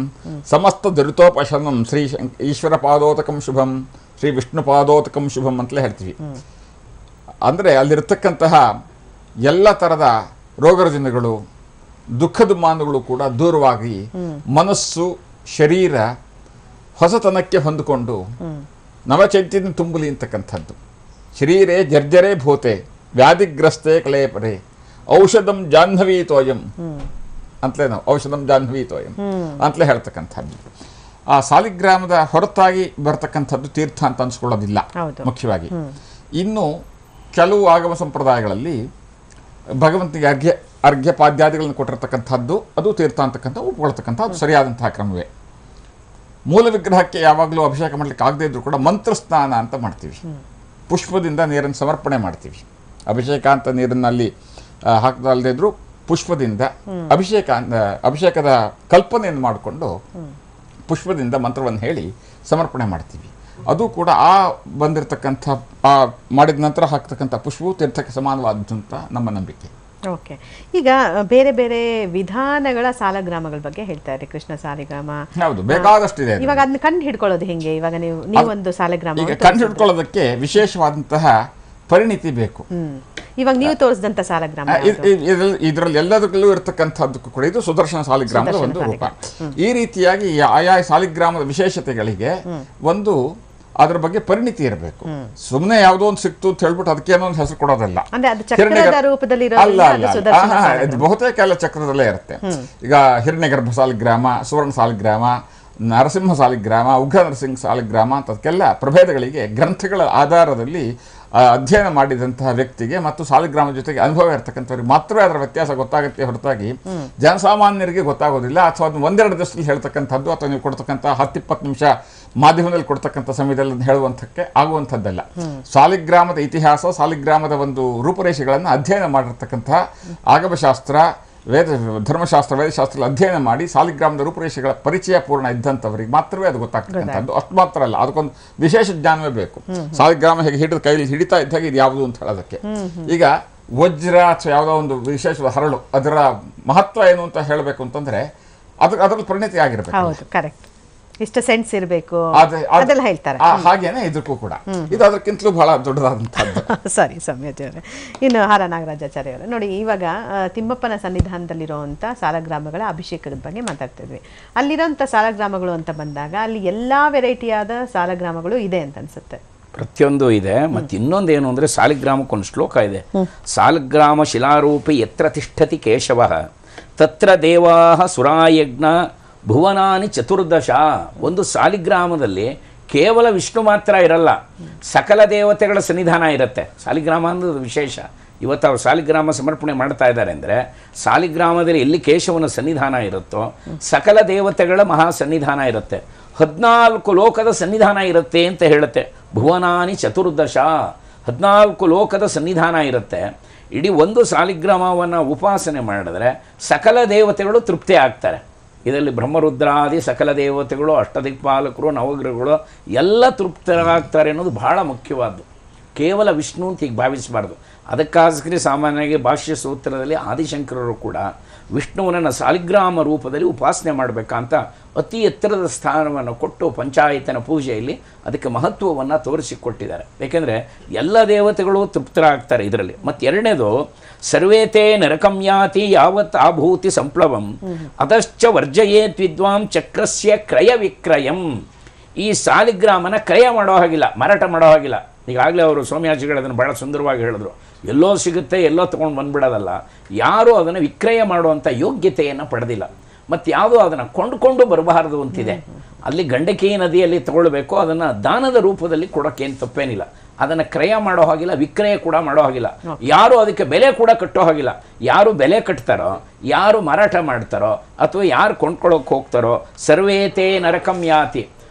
ಸಮಸ್ತ ದುರಿತೋಪಶಮಂ ಶ್ರೀ ಈಶ್ವರ ಪಾದೋತಕಂ ಶುಭಂ ಶ್ರೀ ವಿಷ್ಣು ಪಾದೋತಕಂ ಶುಭಂ ಅಂತಲೇ ಹೇಳ್ತೀವಿ. ಅಂದ್ರೆ ಅಲ್ಲಿರ್ತಕ್ಕಂತಹ ಎಲ್ಲ ಥರದ ರೋಗರುಜಿನಗಳು ದುಃಖ ದುಮ್ಮಾನಗಳು ಕೂಡ ದೂರವಾಗಿ ಮನಸ್ಸು ಶರೀರ ಹೊಸತನಕ್ಕೆ ಹೊಂದಿಕೊಂಡು ನವಚೈತನ್ಯ ತುಂಬಲಿ ಅಂತಕ್ಕಂಥದ್ದು. ಶರೀರೇ ಜರ್ಜರೇ ಭೂತೆ ವ್ಯಾಧಿಗ್ರಸ್ತೆ ಕಲೇಪರೆ ಔಷಧಂ ಜಾಹ್ನವೀ ತೋಯಂ ಅಂತಲೇ ನಾವು ಔಷಧಂ ಜಾಹ್ನವೀ ತೋಯಂ ಅಂತಲೇ ಹೇಳ್ತಕ್ಕಂಥದ್ದು. ಆ ಸಾಲಿಗ್ರಾಮದ ಹೊರತಾಗಿ ಬರ್ತಕ್ಕಂಥದ್ದು ತೀರ್ಥ ಅಂತ ಅನ್ಸ್ಕೊಳ್ಳೋದಿಲ್ಲ ಮುಖ್ಯವಾಗಿ. ಇನ್ನು ಕೆಲವು ಆಗಮ ಸಂಪ್ರದಾಯಗಳಲ್ಲಿ ಭಗವಂತನಿಗೆ ಅರ್ಘ್ಯಪಾದ್ಯಾದಿಗಳನ್ನು ಕೊಟ್ಟಿರ್ತಕ್ಕಂಥದ್ದು ಅದು ತೀರ್ಥ ಅಂತಕ್ಕಂಥ ಒಪ್ಕೊಳ್ತಕ್ಕಂಥ ಅದು ಸರಿಯಾದಂತಹ ಕ್ರಮವೇ. ಮೂಲ ವಿಗ್ರಹಕ್ಕೆ ಯಾವಾಗಲೂ ಅಭಿಷೇಕ ಮಾಡಲಿಕ್ಕೆ ಆಗದೇ ಇದ್ರೂ ಕೂಡ ಮಂತ್ರ ಸ್ನಾನ ಅಂತ ಮಾಡ್ತೀವಿ, ಪುಷ್ಪದಿಂದ ನೀರನ್ನು ಸಮರ್ಪಣೆ ಮಾಡ್ತೀವಿ. ಅಭಿಷೇಕ ಅಂತ ನೀರನ್ನಲ್ಲಿ ಹಾಕದಲ್ಲದೇ ಇದ್ರೂ ಪುಷ್ಪದಿಂದ ಅಭಿಷೇಕದ ಕಲ್ಪನೆಯನ್ನು ಮಾಡಿಕೊಂಡು ಪುಷ್ಪದಿಂದ ಮಂತ್ರವನ್ನು ಹೇಳಿ ಸಮರ್ಪಣೆ ಮಾಡ್ತೀವಿ. ಅದು ಕೂಡ ಆ ಬಂದಿರತಕ್ಕಂಥ ಆ ಮಾಡಿದ ನಂತರ ಹಾಕ್ತಕ್ಕಂಥ ಪುಷ್ಪವು ತೀರ್ಥಕ್ಕೆ ಸಮಾನವಾದಂಥ ನಮ್ಮ ನಂಬಿಕೆ. ಓಕೆ, ಈಗ ಬೇರೆ ಬೇರೆ ವಿಧಾನಗಳ ಸಾಲಗ್ರಾಮಗಳ ಬಗ್ಗೆ ಹೇಳ್ತಾ ಇರಿ. ಕೃಷ್ಣ ಸಾಲಿಗ್ರಾಮ ಹೌದು, ಬೇಕಾದಷ್ಟಿದೆ. ಇವಾಗ ಅದನ್ನ ಕಂಡು ಹಿಡ್ಕೊಳ್ಳೋದು ಹೆಂಗೆ? ಇವಾಗ ನೀವೊಂದು ಸಾಲಗ್ರಾಮ ಈಗ ಕಂಡು ಹಿಡ್ಕೊಳ್ಳೋದಕ್ಕೆ ವಿಶೇಷವಾದಂತಹ ಪರಿಣಿತಿ ಬೇಕು. ಇವಾಗ ನೀವು ತೋರಿಸಿದಂತ ಸಾಲಗ್ರಾಮ ಇದರಲ್ಲಿ ಎಲ್ಲದಕ್ಕೂ ಇರತಕ್ಕಂಥದ್ದಕ್ಕೂ ಕೂಡ ಇದು ಸುದರ್ಶನ ಸಾಲಿಗ್ರಾಮದ ಒಂದು ರೂಪ. ಈ ರೀತಿಯಾಗಿ ಆಯಾ ಸಾಲಿಗ್ರಾಮದ ವಿಶೇಷತೆಗಳಿಗೆ ಒಂದು ಅದ್ರ ಬಗ್ಗೆ ಪರಿಣಿತಿ ಇರಬೇಕು. ಸುಮ್ಮನೆ ಯಾವುದೋ ಒಂದು ಸಿಕ್ತು ಅಂತ ಹೇಳ್ಬಿಟ್ಟು ಅದಕ್ಕೇನೋ ಒಂದು ಹೆಸರು ಕೊಡೋದಲ್ಲ. ಅಲ್ಲ ಅಲ್ಲ, ಬಹುತೇಕ ಎಲ್ಲ ಚಕ್ರದಲ್ಲೇ ಇರುತ್ತೆ. ಈಗ ಹಿರಣ್ಯಗರ್ಭ ಸಾಲಿಗ್ರಾಮ, ಸುವರ್ಣ ಸಾಲಿಗ್ರಾಮ, ನರಸಿಂಹ ಸಾಲಿಗ್ರಾಮ, ಉಗ್ರ ನರಸಿಂಹ ಸಾಲಿಗ್ರಾಮ ಅಂತದಕ್ಕೆಲ್ಲ ಪ್ರಭೇದಗಳಿಗೆ ಗ್ರಂಥಗಳ ಆಧಾರದಲ್ಲಿ ಅಧ್ಯಯನ ಮಾಡಿದಂತಹ ವ್ಯಕ್ತಿಗೆ ಮತ್ತು ಸಾಲಿಗ್ರಾಮ ಜೊತೆಗೆ ಅನುಭವ ಇರತಕ್ಕಂಥವ್ರಿಗೆ ಮಾತ್ರವೇ ಅದರ ವ್ಯತ್ಯಾಸ ಗೊತ್ತಾಗುತ್ತೆ ಹೊರತಾಗಿ ಜನಸಾಮಾನ್ಯರಿಗೆ ಗೊತ್ತಾಗೋದಿಲ್ಲ. ಅಥವಾ ಅದನ್ನು ಒಂದೆರಡು ದಿವಸದಲ್ಲಿ ಹೇಳ್ತಕ್ಕಂಥದ್ದು ಅಥವಾ ನೀವು ಕೊಡ್ತಕ್ಕಂಥ 10-20 ನಿಮಿಷ ಮಾಧ್ಯಮದಲ್ಲಿ ಕೊಡ್ತಕ್ಕಂಥ ಸಮಯದಲ್ಲಿ ಹೇಳುವಂಥಕ್ಕೆ ಆಗುವಂಥದ್ದಲ್ಲ. ಸಾಲಿಗ್ರಾಮದ ಇತಿಹಾಸ, ಸಾಲಿಗ್ರಾಮದ ಒಂದು ರೂಪುರೇಷೆಗಳನ್ನು ಅಧ್ಯಯನ ಮಾಡಿರ್ತಕ್ಕಂತಹ ಆಗಮಶಾಸ್ತ್ರ, ಧರ್ಮಶಾಸ್ತ್ರ, ವೇದಶಾಸ್ತ್ರ ಅಧ್ಯಯನ ಮಾಡಿ ಸಾಲಿಗ್ರಾಮದ ರೂಪುರೇಷೆಗಳ ಪರಿಚಯ ಪೂರ್ಣ ಇದ್ದಂಥವರಿಗೆ ಮಾತ್ರವೇ ಅದು ಗೊತ್ತಾಗ್ತಕ್ಕಂಥದ್ದು. ಅಷ್ಟು ಮಾತ್ರ ಅಲ್ಲ, ಅದಕ್ಕೊಂದು ವಿಶೇಷ ಜ್ಞಾನವೇ ಬೇಕು. ಸಾಲಿಗ್ರಾಮ ಹೇಗೆ ಹಿಡಿದು ಕೈಲಿ ಹಿಡಿತಾ ಇದ್ದಾಗ ಇದು ಯಾವುದು ಅಂತ ಹೇಳೋದಕ್ಕೆ. ಈಗ ವಜ್ರ ಅಥವಾ ಯಾವುದೋ ಒಂದು ವಿಶೇಷವಾದ ಹರಳು, ಅದರ ಮಹತ್ವ ಏನು ಅಂತ ಹೇಳಬೇಕು ಅಂತಂದ್ರೆ ಅದ್ರಲ್ಲಿ ಪರಿಣಿತಿ ಆಗಿರ್ಬೇಕು, ಇಷ್ಟು ಸೆನ್ಸ್ ಇರಬೇಕು, ಅದೆಲ್ಲ ಹೇಳ್ತಾರೆ. ಹಾಗೇನೆ ಇದಕ್ಕೂ ಕೂಡ ಇದು ಅದಕ್ಕಿಂತಲೂ ಬಹಳ ದೊಡ್ಡದಾದಂಥದ್ದು. ಸರಿ ಸೌಮ್ಯಜವರೇ, ಇನ್ನು ಹಾರ ನಾಗರಾಜಾಚಾರ್ಯ ಅವರೇ ನೋಡಿ, ಇವಾಗ ತಿಮ್ಮಪ್ಪನ ಸನ್ನಿಧಾನದಲ್ಲಿರುವಂಥ ಸಾಲಗ್ರಾಮಗಳ ಅಭಿಷೇಕದ ಬಗ್ಗೆ ಮಾತಾಡ್ತಿದ್ವಿ. ಅಲ್ಲಿರೋಂಥ ಸಾಲಗ್ರಾಮಗಳು ಅಂತ ಬಂದಾಗ ಅಲ್ಲಿ ಎಲ್ಲಾ ವೆರೈಟಿಯಾದ ಸಾಲಗ್ರಾಮಗಳು ಇದೆ ಅಂತ ಅನ್ಸುತ್ತೆ. ಪ್ರತಿಯೊಂದು ಇದೆ. ಮತ್ತು ಇನ್ನೊಂದು ಏನು ಅಂದರೆ ಸಾಲಿಗ್ರಾಮಕ್ಕೊಂದು ಶ್ಲೋಕ ಇದೆ. ಸಾಲಿಗ್ರಾಮ ಶಿಲಾರೂಪಿ ಯತ್ರ ತಿಷ್ಠತಿ ಕೇಶವ ತತ್ರ ದೇವಾಹ ಸುರಾಯಜ್ಞ ಭುವನಾನಿ ಚತುರ್ದಶ. ಒಂದು ಸಾಲಿಗ್ರಾಮದಲ್ಲಿ ಕೇವಲ ವಿಷ್ಣು ಮಾತ್ರ ಇರಲ್ಲ, ಸಕಲ ದೇವತೆಗಳ ಸನ್ನಿಧಾನ ಇರುತ್ತೆ. ಸಾಲಿಗ್ರಾಮ ಅನ್ನೋದು ವಿಶೇಷ. ಇವತ್ತು ಅವರು ಸಾಲಿಗ್ರಾಮ ಸಮರ್ಪಣೆ ಮಾಡ್ತಾ ಇದ್ದಾರೆ ಅಂದರೆ ಸಾಲಿಗ್ರಾಮದಲ್ಲಿ ಎಲ್ಲಿ ಕೇಶವನ ಸನ್ನಿಧಾನ ಇರುತ್ತೋ ಸಕಲ ದೇವತೆಗಳ ಮಹಾ ಸನ್ನಿಧಾನ ಇರುತ್ತೆ. 14 ಲೋಕದ ಸನ್ನಿಧಾನ ಇರುತ್ತೆ ಅಂತ ಹೇಳುತ್ತೆ. ಭುವನಾನಿ ಚತುರ್ದಶ, 14 ಲೋಕದ ಸನ್ನಿಧಾನ ಇರುತ್ತೆ. ಇಡೀ ಒಂದು ಸಾಲಿಗ್ರಾಮವನ್ನು ಉಪಾಸನೆ ಮಾಡಿದ್ರೆ ಸಕಲ ದೇವತೆಗಳು ತೃಪ್ತಿ ಆಗ್ತಾರೆ. ಇದರಲ್ಲಿ ಬ್ರಹ್ಮರುದ್ರಾದಿ ಸಕಲ ದೇವತೆಗಳು, ಅಷ್ಟದಿಕ್ಪಾಲಕರು, ನವಗ್ರಹಗಳು ಎಲ್ಲ ತೃಪ್ತರಾಗ್ತಾರೆ ಅನ್ನೋದು ಬಹಳ ಮುಖ್ಯವಾದ್ದು. ಕೇವಲ ವಿಷ್ಣು ಅಂತ ಈಗ ಭಾವಿಸಬಾರ್ದು. ಅದಕ್ಕಾಗಿ ಸಾಮಾನ್ಯವಾಗಿ ಭಾಷ್ಯ ಸೂತ್ರದಲ್ಲಿ ಆದಿಶಂಕರರು ಕೂಡ ವಿಷ್ಣುವನನ್ನು ಸಾಲಿಗ್ರಾಮ ರೂಪದಲ್ಲಿ ಉಪಾಸನೆ ಮಾಡಬೇಕಂತ ಅತಿ ಎತ್ತರದ ಸ್ಥಾನವನ್ನು ಕೊಟ್ಟು ಪಂಚಾಯತನ ಪೂಜೆಯಲ್ಲಿ ಅದಕ್ಕೆ ಮಹತ್ವವನ್ನು ತೋರಿಸಿಕೊಟ್ಟಿದ್ದಾರೆ. ಏಕೆಂದರೆ ಎಲ್ಲ ದೇವತೆಗಳು ತೃಪ್ತರಾಗ್ತಾರೆ ಇದರಲ್ಲಿ. ಮತ್ತು ಎರಡನೇದು ಸರ್ವೇತೇ ನರಕಂಯಾತಿ ಯಾವತ್ ಆಭೂತಿ ಸಂಪ್ಲವಂ ಅದಶ್ಚ ವರ್ಜಯೇತ್ ವಿದ್ವಾಂ ಚಕ್ರಸ್ಯ ಕ್ರಯ ವಿಕ್ರಯಂ. ಈ ಸಾಲಿಗ್ರಾಮನ ಕ್ರಯ ಮಾಡೋ ಹಾಗಿಲ್ಲ, ಮಾರಾಟ ಮಾಡೋ ಹಾಗಿಲ್ಲ. ಈಗಾಗಲೇ ಅವರು ಸೋಮ್ಯಾಜಿಗಳು ಅದನ್ನು ಭಾಳ ಸುಂದರವಾಗಿ ಹೇಳಿದ್ರು. ಎಲ್ಲೋ ಸಿಗುತ್ತೆ ಎಲ್ಲೋ ತೊಗೊಂಡು ಬಂದ್ಬಿಡೋದಲ್ಲ, ಯಾರೂ ಅದನ್ನು ವಿಕ್ರಯ ಮಾಡುವಂಥ ಯೋಗ್ಯತೆಯನ್ನು ಪಡೆದಿಲ್ಲ. ಮತ್ತು ಯಾವುದೋ ಅದನ್ನು ಕೊಂಡುಕೊಂಡು ಬರಬಾರದು ಅಂತಿದೆ. ಅಲ್ಲಿ ಗಂಡಕಿ ನದಿಯಲ್ಲಿ ತಗೊಳ್ಬೇಕು, ಅದನ್ನು ದಾನದ ರೂಪದಲ್ಲಿ ಕೊಡೋಕ್ಕೇನು ತಪ್ಪೇನಿಲ್ಲ. ಅದನ್ನು ಕ್ರಯ ಮಾಡೋ ಹಾಗಿಲ್ಲ, ವಿಕ್ರಯ ಕೂಡ ಮಾಡೋ ಹಾಗಿಲ್ಲ, ಯಾರು ಅದಕ್ಕೆ ಬೆಲೆ ಕೂಡ ಕಟ್ಟೋ ಹಾಗಿಲ್ಲ. ಯಾರು ಬೆಲೆ ಕಟ್ತಾರೋ, ಯಾರು ಮಾರಾಟ ಮಾಡ್ತಾರೋ, ಅಥವಾ ಯಾರು ಕೊಂಡ್ಕೊಳ್ಳೋಕೆ ಹೋಗ್ತಾರೋ, ಸರ್ವೇತೇ ನರಕಂ ಯಾತಿ,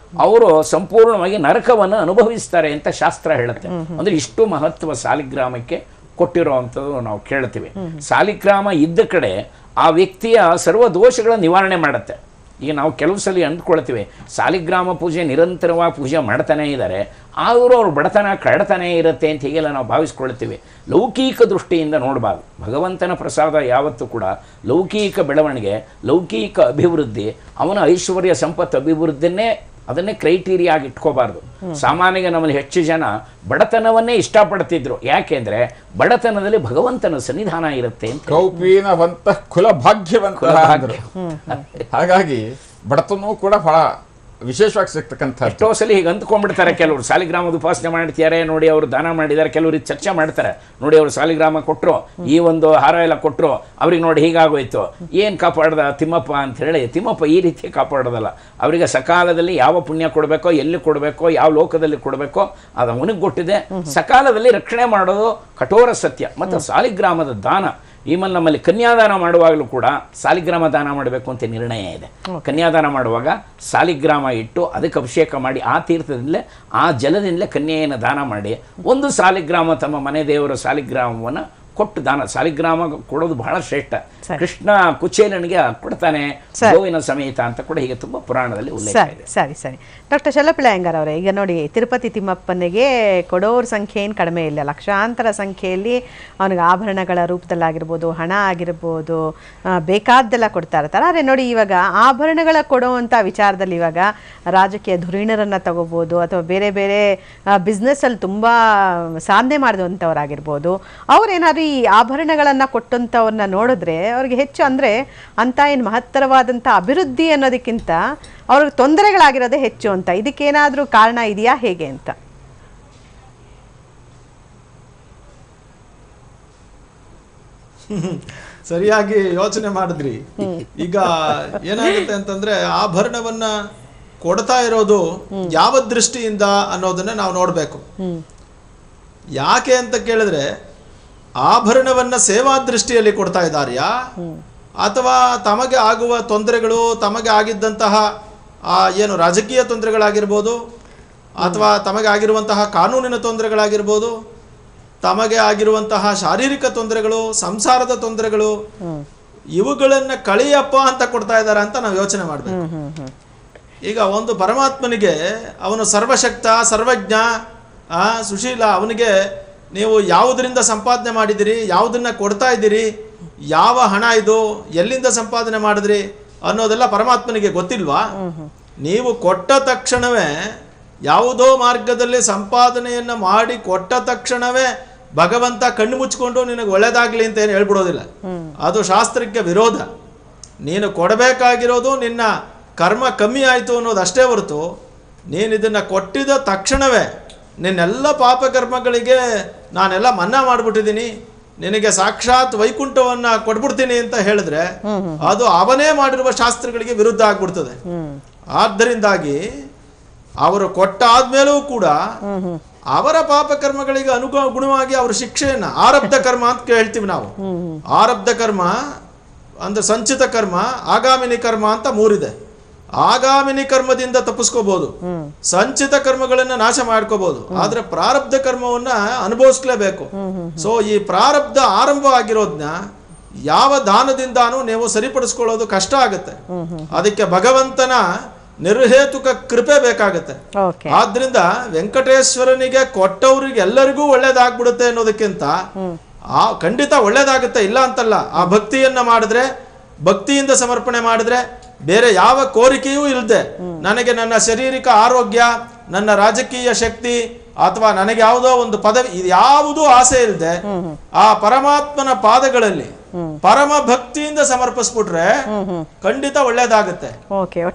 ಅವರು ಸಂಪೂರ್ಣವಾಗಿ ನರಕವನ್ನು ಅನುಭವಿಸ್ತಾರೆ ಅಂತ ಶಾಸ್ತ್ರ ಹೇಳುತ್ತೆ. ಅಂದರೆ ಇಷ್ಟು ಮಹತ್ವ ಸಾಲಿಗ್ರಾಮಕ್ಕೆ ಕೊಟ್ಟಿರೋವಂಥದ್ದು ನಾವು ಕೇಳ್ತೀವಿ. ಸಾಲಿಗ್ರಾಮ ಇದ್ದ ಕಡೆ ಆ ವ್ಯಕ್ತಿಯ ಸರ್ವ ದೋಷಗಳ ನಿವಾರಣೆ ಮಾಡುತ್ತೆ. ಈಗ ನಾವು ಕೆಲವು ಸಲ ಅಂದ್ಕೊಳ್ತೀವಿ ಸಾಲಿಗ್ರಾಮ ಪೂಜೆ ನಿರಂತರವಾಗಿ ಪೂಜೆ ಮಾಡ್ತಾನೇ ಇದ್ದಾರೆ, ಆದರೂ ಅವ್ರ ಬಡತನ ಕಡತನೇ ಇರುತ್ತೆ ಅಂತ ಹೀಗೆಲ್ಲ ನಾವು ಭಾವಿಸ್ಕೊಳ್ತೀವಿ. ಲೌಕಿಕ ದೃಷ್ಟಿಯಿಂದ ನೋಡಬಾರ್ದು. ಭಗವಂತನ ಪ್ರಸಾದ ಯಾವತ್ತೂ ಕೂಡ ಲೌಕಿಕ ಬೆಳವಣಿಗೆ, ಲೌಕಿಕ ಅಭಿವೃದ್ಧಿ, ಅವನ ಐಶ್ವರ್ಯ ಸಂಪತ್ತು ಅಭಿವೃದ್ಧಿಯನ್ನೇ ಅದನ್ನೇ ಕ್ರೈಟೀರಿಯಾ ಆಗಿ ಇಟ್ಕೋಬಾರ್ದು. ಸಾಮಾನ್ಯವಾಗಿ ನಮ್ಮಲ್ಲಿ ಹೆಚ್ಚು ಜನ ಬಡತನವನ್ನೇ ಇಷ್ಟಪಡ್ತಿದ್ರು. ಯಾಕೆಂದ್ರೆ ಬಡತನದಲ್ಲಿ ಭಗವಂತನ ಸನ್ನಿಧಾನ ಇರುತ್ತೆ ಅಂತ. ಕೌಪೀನವಂತ ಕುಲ ಭಾಗ್ಯವಂತ. ಹಾಗಾಗಿ ಬಡತನೂ ಕೂಡ ಬಹಳ ವಿಶೇಷವಾಗಿ ಸಿಗ್ತಕ್ಕಂಥ. ಎಷ್ಟೋ ಸಲ ಹೀಗೆ ಅಂದ್ಕೊಂಡ್ಬಿಡ್ತಾರೆ ಕೆಲವರು, ಸಾಲಿಗ್ರಾಮದ ಉಪಾಸನೆ ಮಾಡ್ತಿದ್ದಾರೆ ನೋಡಿ, ಅವರು ದಾನ ಮಾಡಿದ್ದಾರೆ. ಕೆಲವರು ಚರ್ಚೆ ಮಾಡ್ತಾರೆ, ನೋಡಿ ಅವರು ಸಾಲಿಗ್ರಾಮ ಕೊಟ್ಟರು, ಈ ಒಂದು ಹಾರ ಎಲ್ಲ ಕೊಟ್ಟರು, ಅವ್ರಿಗೆ ನೋಡಿ ಹೀಗಾಗೋಯ್ತು, ಏನು ಕಾಪಾಡ್ದ ತಿಮ್ಮಪ್ಪ ಅಂತ ಹೇಳಿ. ತಿಮ್ಮಪ್ಪ ಈ ರೀತಿ ಕಾಪಾಡೋದಲ್ಲ. ಅವರಿಗೆ ಸಕಾಲದಲ್ಲಿ ಯಾವ ಪುಣ್ಯ ಕೊಡಬೇಕೋ, ಎಲ್ಲಿ ಕೊಡಬೇಕೋ, ಯಾವ ಲೋಕದಲ್ಲಿ ಕೊಡಬೇಕೋ ಅದು ಅವನಿಗೆ ಕೊಟ್ಟಿದೆ. ಸಕಾಲದಲ್ಲಿ ರಕ್ಷಣೆ ಮಾಡೋದು ಕಠೋರ ಸತ್ಯ. ಮತ್ತು ಸಾಲಿಗ್ರಾಮದ ದಾನ, ಈಮಲ್ಲಿ ನಮ್ಮಲ್ಲಿ ಕನ್ಯಾದಾನ ಮಾಡುವಾಗಲೂ ಕೂಡ ಸಾಲಿಗ್ರಾಮ ದಾನ ಮಾಡಬೇಕು ಅಂತ ನಿರ್ಣಯ ಇದೆ. ಕನ್ಯಾದಾನ ಮಾಡುವಾಗ ಸಾಲಿಗ್ರಾಮ ಇಟ್ಟು ಅದಕ್ಕೆ ಅಭಿಷೇಕ ಮಾಡಿ ಆ ತೀರ್ಥದಿಂದಲೇ ಆ ಜಲದಿಂದಲೇ ಕನ್ಯೆಯನ್ನು ದಾನ ಮಾಡಿ ಒಂದು ಸಾಲಿಗ್ರಾಮ ತಮ್ಮ ಮನೆ ದೇವರ ಸಾಲಿಗ್ರಾಮವನ್ನು ಕೊಟ್ಟು ದಾನ. ಸಾಲಿಗ್ರಾಮ ಕೊಡೋದು ಬಹಳ ಶ್ರೇಷ್ಠ. ಕೃಷ್ಣ ಕುಚೇಲನಿಗೆ ಕೊಡ್ತಾನೆ ಗೋವಿನ ಸಮೇತ ಅಂತ ಕೂಡ ಹೀಗೆ ತುಂಬ ಪುರಾಣದಲ್ಲಿ ಉಲ್ಲೇಖ ಇದೆ. ಸರಿ ಡಾಕ್ಟರ್ ಶೆಲ್ಲಪಿಳ್ಳ ಅಯ್ಯಂಗಾರ್ ಅವರೇ, ಈಗ ನೋಡಿ ತಿರುಪತಿ ತಿಮ್ಮಪ್ಪನಿಗೆ ಕೊಡೋರ ಸಂಖ್ಯೆ ಏನು ಕಡಿಮೆ ಇಲ್ಲ, ಲಕ್ಷಾಂತರ ಸಂಖ್ಯೆಯಲ್ಲಿ ಅವನಿಗೆ ಆಭರಣಗಳ ರೂಪದಲ್ಲಾಗಿರ್ಬೋದು, ಹಣ ಆಗಿರ್ಬೋದು, ಬೇಕಾದ್ದೆಲ್ಲ ಕೊಡ್ತಾ ಇರ್ತಾರೆ. ಆದರೆ ನೋಡಿ ಇವಾಗ ಆಭರಣಗಳ ಕೊಡುವಂಥ ವಿಚಾರದಲ್ಲಿ ಇವಾಗ ರಾಜಕೀಯ ಧುರೀಣರನ್ನು ತಗೋಬೋದು, ಅಥವಾ ಬೇರೆ ಬೇರೆ ಬಿಸ್ನೆಸ್ಸಲ್ಲಿ ತುಂಬ ಸಾಧನೆ ಮಾಡಿದಂಥವ್ರಾಗಿರ್ಬೋದು, ಅವರೇನಾದ್ರು ಈ ಆಭರಣಗಳನ್ನು ಕೊಟ್ಟಂಥವ್ರನ್ನ ನೋಡಿದ್ರೆ ಅವ್ರಿಗೆ ಹೆಚ್ಚು ಅಂದರೆ ಅಂಥ ಏನು ಮಹತ್ತರವಾದಂಥ ಅಭಿವೃದ್ಧಿ ಅನ್ನೋದಕ್ಕಿಂತ ಅವ್ರಿಗೆ ತೊಂದರೆಗಳಾಗಿರೋದೇ ಹೆಚ್ಚು ಅಂತ. ಇದಕ್ಕೇನಾದರೂ ಕಾರಣ ಇದೆಯಾ ಹೇಗೆ ಅಂತ? ಸರಿಯಾಗಿ ಯೋಚನೆ ಮಾಡಿದ್ರಿ. ಈಗ ಏನಾಗುತ್ತೆ ಅಂತಂದ್ರೆ ಆಭರಣವನ್ನ ಕೊಡ್ತಾ ಇರೋದು ಯಾವ ದೃಷ್ಟಿಯಿಂದ ಅನ್ನೋದನ್ನ ನಾವು ನೋಡ್ಬೇಕು. ಯಾಕೆ ಅಂತ ಕೇಳಿದ್ರೆ ಆಭರಣವನ್ನ ಸೇವಾ ದೃಷ್ಟಿಯಲ್ಲಿ ಕೊಡ್ತಾ ಇದ್ದಾರೆಯಾ, ಅಥವಾ ತಮಗೆ ಆಗುವ ತೊಂದರೆಗಳು, ತಮಗೆ ಆಗಿದ್ದಂತಹ ಏನು ರಾಜಕೀಯ ತೊಂದರೆಗಳಾಗಿರ್ಬೋದು, ಅಥವಾ ತಮಗೆ ಆಗಿರುವಂತಹ ಕಾನೂನಿನ ತೊಂದರೆಗಳಾಗಿರ್ಬೋದು, ತಮಗೆ ಆಗಿರುವಂತಹ ಶಾರೀರಿಕ ತೊಂದರೆಗಳು, ಸಂಸಾರದ ತೊಂದರೆಗಳು, ಇವುಗಳನ್ನ ಕಳೆಯಪ್ಪ ಅಂತ ಕೊಡ್ತಾ ಇದ್ದಾರೆ ಅಂತ ನಾವು ಯೋಚನೆ ಮಾಡಬೇಕು. ಈಗ ಒಂದು ಪರಮಾತ್ಮನಿಗೆ ಅವನು ಸರ್ವಶಕ್ತ, ಸರ್ವಜ್ಞ, ಸುಶೀಲ, ಅವನಿಗೆ ನೀವು ಯಾವುದರಿಂದ ಸಂಪಾದನೆ ಮಾಡಿದಿರಿ, ಯಾವುದನ್ನ ಕೊಡ್ತಾ ಇದ್ದೀರಿ, ಯಾವ ಹಣ ಇದು, ಎಲ್ಲಿಂದ ಸಂಪಾದನೆ ಮಾಡಿದ್ರಿ ಅನ್ನೋದೆಲ್ಲ ಪರಮಾತ್ಮನಿಗೆ ಗೊತ್ತಿಲ್ವಾ? ನೀವು ಕೊಟ್ಟ ತಕ್ಷಣವೇ ಯಾವುದೋ ಮಾರ್ಗದಲ್ಲಿ ಸಂಪಾದನೆಯನ್ನ ಮಾಡಿ ಕೊಟ್ಟ ತಕ್ಷಣವೇ ಭಗವಂತ ಕಣ್ಣು ಮುಚ್ಕೊಂಡು ನಿನಗೆ ಒಳ್ಳೇದಾಗ್ಲಿ ಅಂತ ಏನು ಹೇಳ್ಬಿಡೋದಿಲ್ಲ. ಅದು ಶಾಸ್ತ್ರಕ್ಕೆ ವಿರೋಧ. ನೀನು ಕೊಡಬೇಕಾಗಿರೋದು ನಿನ್ನ ಕರ್ಮ ಕಮ್ಮಿ ಆಯಿತು ಅನ್ನೋದು ಅಷ್ಟೇ ಹೊರತು, ನೀನು ಇದನ್ನ ಕೊಟ್ಟಿದ ತಕ್ಷಣವೇ ನಿನ್ನೆಲ್ಲ ಪಾಪಕರ್ಮಗಳಿಗೆ ನಾನೆಲ್ಲ ಮನ್ನಾ ಮಾಡಿಬಿಟ್ಟಿದ್ದೀನಿ, ನಿನಗೆ ಸಾಕ್ಷಾತ್ ವೈಕುಂಠವನ್ನ ಕೊಟ್ಬಿಡ್ತೀನಿ ಅಂತ ಹೇಳಿದ್ರೆ ಅದು ಅವನೇ ಮಾಡಿರುವ ಶಾಸ್ತ್ರಗಳಿಗೆ ವಿರುದ್ಧ ಆಗ್ಬಿಡ್ತದೆ. ಆದ್ದರಿಂದಾಗಿ ಅವರು ಕೊಟ್ಟಾದ್ಮೇಲೂ ಕೂಡ ಅವರ ಪಾಪಕರ್ಮಗಳಿಗೆ ಅನುಗುಣವಾಗಿ ಅವರ ಶಿಕ್ಷೆಯನ್ನ, ಆರಬ್ಧ ಕರ್ಮ ಅಂತ ಹೇಳ್ತೀವಿ ನಾವು. ಆರಬ್ಧ ಕರ್ಮ ಅಂದ್ರೆ ಸಂಚಿತ ಕರ್ಮ, ಆಗಾಮಿನಿ ಕರ್ಮ ಅಂತ ಮೂರಿದೆ. ಆಗಾಮಿನಿ ಕರ್ಮದಿಂದ ತಪ್ಪಿಸ್ಕೋಬಹುದು, ಸಂಚಿತ ಕರ್ಮಗಳನ್ನ ನಾಶ ಮಾಡ್ಕೋಬಹುದು, ಆದ್ರೆ ಪ್ರಾರಬ್ಧ ಕರ್ಮವನ್ನ ಅನುಭವಿಸ್ಲೇಬೇಕು. ಸೊ ಈ ಪ್ರಾರಬ್ಧ ಆರಂಭ ಆಗಿರೋದ್ನ ಯಾವ ದಾನದಿಂದಾನು ನೀವು ಸರಿಪಡಿಸ್ಕೊಳ್ಳೋದು ಕಷ್ಟ ಆಗುತ್ತೆ. ಅದಕ್ಕೆ ಭಗವಂತನ ನಿರ್ಹೇತುಕ ಕೃಪೆ ಬೇಕಾಗುತ್ತೆ. ಆದ್ರಿಂದ ವೆಂಕಟೇಶ್ವರನಿಗೆ ಕೊಟ್ಟವ್ರಿಗೆ ಎಲ್ಲರಿಗೂ ಒಳ್ಳೇದಾಗ್ಬಿಡುತ್ತೆ ಅನ್ನೋದಕ್ಕಿಂತ ಖಂಡಿತ ಒಳ್ಳೇದಾಗುತ್ತೆ, ಇಲ್ಲ ಅಂತಲ್ಲ. ಆ ಭಕ್ತಿಯನ್ನ ಮಾಡಿದ್ರೆ, ಭಕ್ತಿಯಿಂದ ಸಮರ್ಪಣೆ ಮಾಡಿದ್ರೆ, ಬೇರೆ ಯಾವ ಕೋರಿಕೆಯೂ ಇಲ್ಲದೆ ನನಗೆ ನನ್ನ ಶಾರೀರಿಕ ಆರೋಗ್ಯ, ನನ್ನ ರಾಜಕೀಯ ಶಕ್ತಿ, ಅಥವಾ ನನಗೆ ಯಾವುದೋ ಒಂದು ಪದವಿ, ಇದು ಯಾವುದೂ ಆಸೆ ಇಲ್ಲದೆ ಆ ಪರಮಾತ್ಮನ ಪಾದಗಳಲ್ಲಿ ಪರಮ ಭಕ್ತಿಯಿಂದ ಸಮರ್ಪಿಸ್ಬಿಟ್ರೆ ಖಂಡಿತ ಒಳ್ಳೇದಾಗುತ್ತೆ.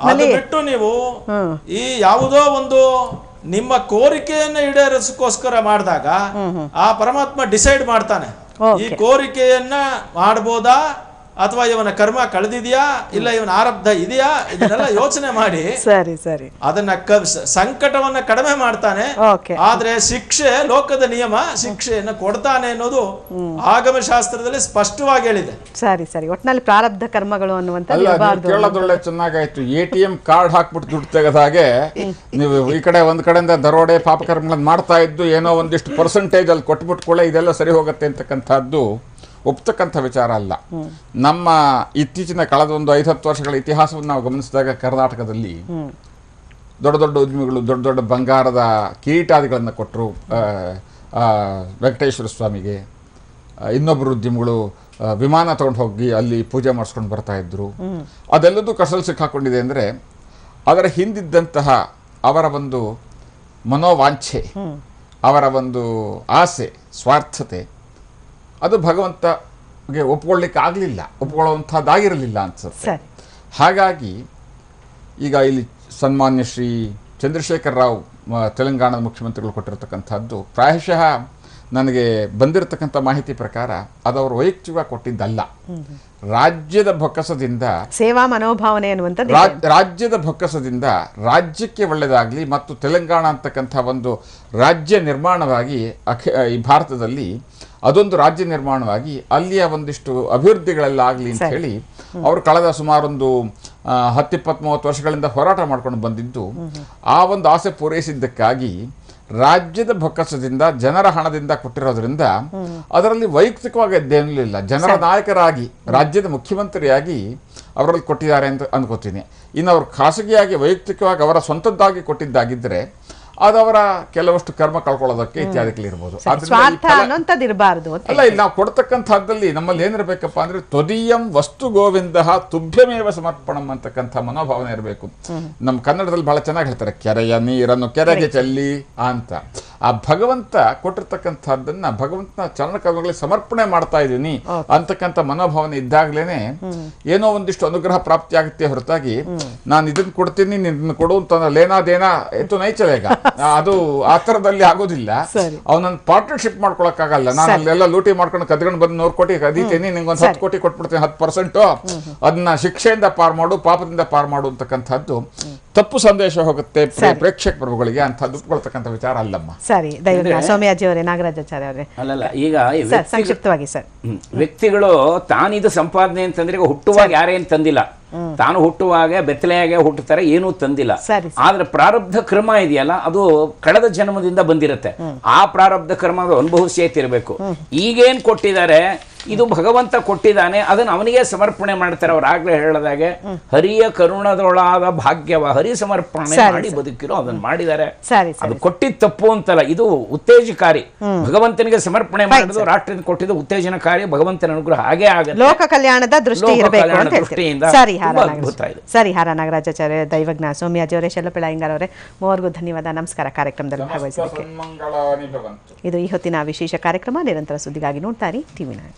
ಅದು ಬಿಟ್ಟು ನೀವು ಈ ಯಾವುದೋ ಒಂದು ನಿಮ್ಮ ಕೋರಿಕೆಯನ್ನು ಈಡೇರಿಸೋಸ್ಕರ ಮಾಡಿದಾಗ ಆ ಪರಮಾತ್ಮ ಡಿಸೈಡ್ ಮಾಡ್ತಾನೆ ಈ ಕೋರಿಕೆಯನ್ನ ಮಾಡ್ಬೋದಾ ಅಥವಾ ಇವನ ಕರ್ಮ ಕಳೆದಿದೆಯಾ ಇಲ್ಲ ಇವನ ಆರಬ್ಧ ಇದೆಯಾ ಇದನ್ನೆಲ್ಲ ಯೋಚನೆ ಮಾಡಿ ಸರಿ ಸರಿ ಅದನ್ನ ಸಂಕಟವನ್ನ ಕಡಿಮೆ ಮಾಡ್ತಾನೆ. ಆದ್ರೆ ಶಿಕ್ಷೆ ಲೋಕದ ನಿಯಮ, ಶಿಕ್ಷೆಯನ್ನ ಕೊಡ್ತಾನೆ ಅನ್ನೋದು ಆಗಮ ಶಾಸ್ತ್ರದಲ್ಲಿ ಸ್ಪಷ್ಟವಾಗಿ ಹೇಳಿದೆ. ಸರಿ ಸರಿ, ಒಟ್ಟಿನಲ್ಲಿ ಪ್ರಾರಬ್ಧ ಕರ್ಮಗಳು ಅನ್ನುವಂಥದ್ದು ಕೇಳೋದ್ರೊಳ್ಳೆ ಚೆನ್ನಾಗಾಯ್ತು. ATM ಕಾರ್ಡ್ ಹಾಕ್ಬಿಟ್ಟು ದುಡ್ಡು ತೆಗೆದ ಹಾಗೆ ನೀವು ಈ ಕಡೆ ಒಂದ್ ಕಡೆಯಿಂದ ದರೋಡೆ ಪಾಪಕರ್ಮಗಳನ್ನ ಮಾಡ್ತಾ ಇದ್ದು ಏನೋ ಒಂದಿಷ್ಟು ಪರ್ಸೆಂಟೇಜ್ ಅಲ್ಲಿ ಕೊಟ್ಬಿಟ್ಕೊಳ್ಳೆ ಇದೆಲ್ಲ ಸರಿ ಹೋಗುತ್ತೆ ಅಂತಕ್ಕಂಥದ್ದು ಒಪ್ತಕ್ಕಂಥ ವಿಚಾರ ಅಲ್ಲ. ನಮ್ಮ ಇತ್ತೀಚಿನ ಕಳೆದ ಒಂದು 5-10 ವರ್ಷಗಳ ಇತಿಹಾಸವನ್ನು ನಾವು ಗಮನಿಸಿದಾಗ ಕರ್ನಾಟಕದಲ್ಲಿ ದೊಡ್ಡ ದೊಡ್ಡ ಉದ್ಯಮಿಗಳು ದೊಡ್ಡ ದೊಡ್ಡ ಬಂಗಾರದ ಕಿರೀಟಾದಿಗಳನ್ನು ಕೊಟ್ಟರು ವೆಂಕಟೇಶ್ವರ ಸ್ವಾಮಿಗೆ. ಇನ್ನೊಬ್ಬರು ಉದ್ಯಮಿಗಳು ವಿಮಾನ ತಗೊಂಡು ಹೋಗಿ ಅಲ್ಲಿ ಪೂಜೆ ಮಾಡಿಸ್ಕೊಂಡು ಬರ್ತಾ ಇದ್ರು. ಅದೆಲ್ಲದೂ ಕಸಲು ಸಿಕ್ಕಾಕೊಂಡಿದೆ ಅಂದರೆ ಅದರ ಹಿಂದಿದ್ದಂತಹ ಅವರ ಒಂದು ಮನೋವಾಂಛೆ, ಅವರ ಒಂದು ಆಸೆ, ಸ್ವಾರ್ಥತೆ ಅದು ಭಗವಂತಗೆ ಒಪ್ಕೊಳ್ಳಿಕ್ಕೆ ಆಗಲಿಲ್ಲ, ಒಪ್ಕೊಳ್ಳುವಂಥದ್ದಾಗಿರಲಿಲ್ಲ ಅನ್ಸುತ್ತೆ. ಹಾಗಾಗಿ ಈಗ ಇಲ್ಲಿ ಸನ್ಮಾನ್ಯ ಶ್ರೀ ಚಂದ್ರಶೇಖರ್ ರಾವ್ ತೆಲಂಗಾಣದ ಮುಖ್ಯಮಂತ್ರಿಗಳು ಕೊಟ್ಟಿರತಕ್ಕಂಥದ್ದು ಪ್ರಾಯಶಃ ನನಗೆ ಬಂದಿರತಕ್ಕಂಥ ಮಾಹಿತಿ ಪ್ರಕಾರ ಅದು ಅವರು ವೈಯಕ್ತಿಕವಾಗಿ ಕೊಟ್ಟಿದ್ದಲ್ಲ. ರಾಜ್ಯದ ಬೊಕ್ಕಸದಿಂದ ಸೇವಾ ಮನೋಭಾವನೆ ಅನ್ನುವಂಥದ್ದು ರಾಜ್ಯದ ಬೊಕ್ಕಸದಿಂದ ರಾಜ್ಯಕ್ಕೆ ಒಳ್ಳೆಯದಾಗಲಿ ಮತ್ತು ತೆಲಂಗಾಣ ಅಂತಕ್ಕಂಥ ಒಂದು ರಾಜ್ಯ ನಿರ್ಮಾಣವಾಗಿ ಈ ಭಾರತದಲ್ಲಿ ಅದೊಂದು ರಾಜ್ಯ ನಿರ್ಮಾಣವಾಗಿ ಅಲ್ಲಿಯ ಒಂದಿಷ್ಟು ಅಭಿವೃದ್ಧಿಗಳೆಲ್ಲ ಆಗಲಿ ಅಂತ ಹೇಳಿ ಅವರು ಕಳೆದ ಸುಮಾರೊಂದು 10-20-30 ವರ್ಷಗಳಿಂದ ಹೋರಾಟ ಮಾಡ್ಕೊಂಡು ಬಂದಿದ್ದು ಆ ಒಂದು ಆಸೆ ಪೂರೈಸಿದ್ದಕ್ಕಾಗಿ ರಾಜ್ಯದ ಬೊಕ್ಕಸದಿಂದ ಜನರ ಹಣದಿಂದ ಕೊಟ್ಟಿರೋದ್ರಿಂದ ಅದರಲ್ಲಿ ವೈಯಕ್ತಿಕವಾಗಿ ಅದೇನಿಲ್ಲ. ಜನರ ನಾಯಕರಾಗಿ ರಾಜ್ಯದ ಮುಖ್ಯಮಂತ್ರಿಯಾಗಿ ಅವರಲ್ಲಿ ಕೊಟ್ಟಿದ್ದಾರೆ ಅಂತ ಅನ್ಕೋತೀನಿ. ಇನ್ನು ಅವರು ಖಾಸಗಿಯಾಗಿ ವೈಯಕ್ತಿಕವಾಗಿ ಅವರ ಸ್ವಂತದ್ದಾಗಿ ಕೊಟ್ಟಿದ್ದಾಗಿದ್ದರೆ ಅದು ಅವರ ಕೆಲವಷ್ಟು ಕರ್ಮ ಕಳ್ಕೊಳ್ಳೋದಕ್ಕೆ ಇತ್ಯಾದಿಗಳಿರ್ಬೋದು. ಅಲ್ಲ, ಇಲ್ಲಿ ನಾವು ಕೊಡ್ತಕ್ಕಂಥದ್ದಲ್ಲಿ ನಮ್ಮಲ್ಲಿ ಏನಿರಬೇಕಪ್ಪ ಅಂದ್ರೆ ತ್ವದೀಯಂ ವಸ್ತು ಗೋವಿಂದ ತುಭ್ಯಮೇವ ಸಮರ್ಪಣಂ ಅಂತಕ್ಕಂಥ ಮನೋಭಾವನೆ ಇರಬೇಕು. ನಮ್ಮ ಕನ್ನಡದಲ್ಲಿ ಬಹಳ ಚೆನ್ನಾಗಿ ಹೇಳ್ತಾರೆ, ಕೆರೆಯ ನೀರನ್ನು ಕೆರೆಗೆ ಚೆಲ್ಲಿ ಅಂತ. ಆ ಭಗವಂತ ಕೊಟ್ಟಿರ್ತಕ್ಕಂಥದ್ದನ್ನ ಭಗವಂತನ ಚರಣಕರ್ಮಗಳಿಗೆ ಸಮರ್ಪಣೆ ಮಾಡ್ತಾ ಇದ್ದೀನಿ ಅಂತಕ್ಕಂಥ ಮನೋಭಾವನೆ ಇದ್ದಾಗ್ಲೇನೆ ಏನೋ ಒಂದಿಷ್ಟು ಅನುಗ್ರಹ ಪ್ರಾಪ್ತಿ ಆಗುತ್ತೆ ಹೊರತಾಗಿ ನಾನು ಇದನ್ನ ಕೊಡ್ತೀನಿ ನಿನ್ನ ಕೊಡು ಅಂತ ಲೇನಾದೇನಾ ಎತ್ತು ನೈಚಲೇಗ ಅದು ಆ ಥರದಲ್ಲಿ ಆಗೋದಿಲ್ಲ. ಅವನನ್ನ ಪಾರ್ಟ್ನರ್ಶಿಪ್ ಮಾಡ್ಕೊಳಕ್ಕಾಗಲ್ಲ. ನಾನು ಅಲ್ಲೆಲ್ಲ ಲೂಟಿ ಮಾಡ್ಕೊಂಡು ಕದ್ಕೊಂಡು ಬಂದು 100 ಕೋಟಿ ಕದೀತೀನಿ, ನಿಂಗೊಂದು 10 ಕೋಟಿ ಕೊಟ್ಬಿಡ್ತೀನಿ, 10% ಅದನ್ನ ಶಿಕ್ಷೆಯಿಂದ ಪಾರು ಮಾಡು, ಪಾಪದಿಂದ ಪಾರು ಮಾಡು ಅಂತಕ್ಕಂಥದ್ದು ತಪ್ಪು ಸಂದೇಶ ಹೋಗುತ್ತೆ ಪ್ರೇಕ್ಷಕ ಪ್ರಭುಗಳಿಗೆ. ಅಂತದ್ದು ಒಪ್ಕೊಳ್ತಕ್ಕಂಥ ವಿಚಾರ ಅಲ್ಲಮ್ಮ. ಸರಿ, ಸೌಮ್ಯಾಜಿ ಅವರೇ, ನಾಗರಾಜಾಚಾರ್ಯ ಅವರೇ. ಅಲ್ಲಲ್ಲ, ಈಗ ಸಂಕ್ಷಿಪ್ತವಾಗಿ ಸರ್, ವ್ಯಕ್ತಿಗಳು ತಾನಿದು ಸಂಪಾದನೆ ಅಂತಂದ್ರೆ ಹುಟ್ಟುವಾಗ ಯಾರೇನು ತಂದಿಲ್ಲ, ತಾನು ಹುಟ್ಟುವಾಗ ಬೆತ್ತಲೆಯಾಗೆ ಹುಟ್ಟುತ್ತಾರೆ, ಏನೂ ತಂದಿಲ್ಲ. ಆದ್ರೆ ಪ್ರಾರಬ್ಧ ಕರ್ಮ ಇದೆಯಲ್ಲ ಅದು ಕಳೆದ ಜನ್ಮದಿಂದ ಬಂದಿರುತ್ತೆ. ಆ ಪ್ರಾರಬ್ಧ ಕರ್ಮ ಅನುಭವಿಸಿರ್ಬೇಕು. ಈಗೇನ್ ಕೊಟ್ಟಿದ್ದಾರೆ ಇದು ಭಗವಂತ ಕೊಟ್ಟಿದ್ದಾನೆ, ಅದನ್ನು ಅವನಿಗೆ ಸಮರ್ಪಣೆ ಮಾಡ್ತಾರೆ. ಅವ್ರು ಆಗ್ಲೇ ಹೇಳದಾಗೆ ಹರಿಯ ಕರುಣದೊಳಾದ ಭಾಗ್ಯವ ಹರಿ ಸಮರ್ಪಣೆ ಮಾಡಿ ಬದುಕಿರೋ ಅದನ್ನ ಮಾಡಿದ್ದಾರೆ. ಅದು ಕೊಟ್ಟಿದ್ ತಪ್ಪು ಅಂತಲ್ಲ, ಇದು ಉತ್ತೇಜಕಾರಿ. ಭಗವಂತನಿಗೆ ಸಮರ್ಪಣೆ ಮಾಡೋದು ರಾಷ್ಟ್ರದಿಂದ ಕೊಟ್ಟಿದ್ದು ಉತ್ತೇಜನಕಾರಿ. ಭಗವಂತನ ಅನುಗ್ರಹ ಹಾಗೆ ಆಗುತ್ತೆ. ಲೋಕ ಕಲ್ಯಾಣದ ದೃಷ್ಟಿಯಿಂದ. ಸರಿ, ಹಾರ ನಾಗರಾಜಾಚಾರ್ಯ, ದೈವಜ್ಞ ಸೌಮ್ಯಾಜಿ ಅವರೇ, ಶೆಲ್ಲಪಿಳ ಅಯ್ಯಂಗಾರ್ ಅವರೇ, ಮೂವರಿಗೂ ಧನ್ಯವಾದ. ನಮಸ್ಕಾರ. ಕಾರ್ಯಕ್ರಮದಲ್ಲಿ ಭಾಗವಹಿಸಲಿಕ್ಕೆ ಇದು ಈ ಹೊತ್ತಿನ ವಿಶೇಷ ಕಾರ್ಯಕ್ರಮ. ನಿರಂತರ ಸುದ್ದಿಗಾಗಿ ನೋಡ್ತಾ ಇರಿ TV9.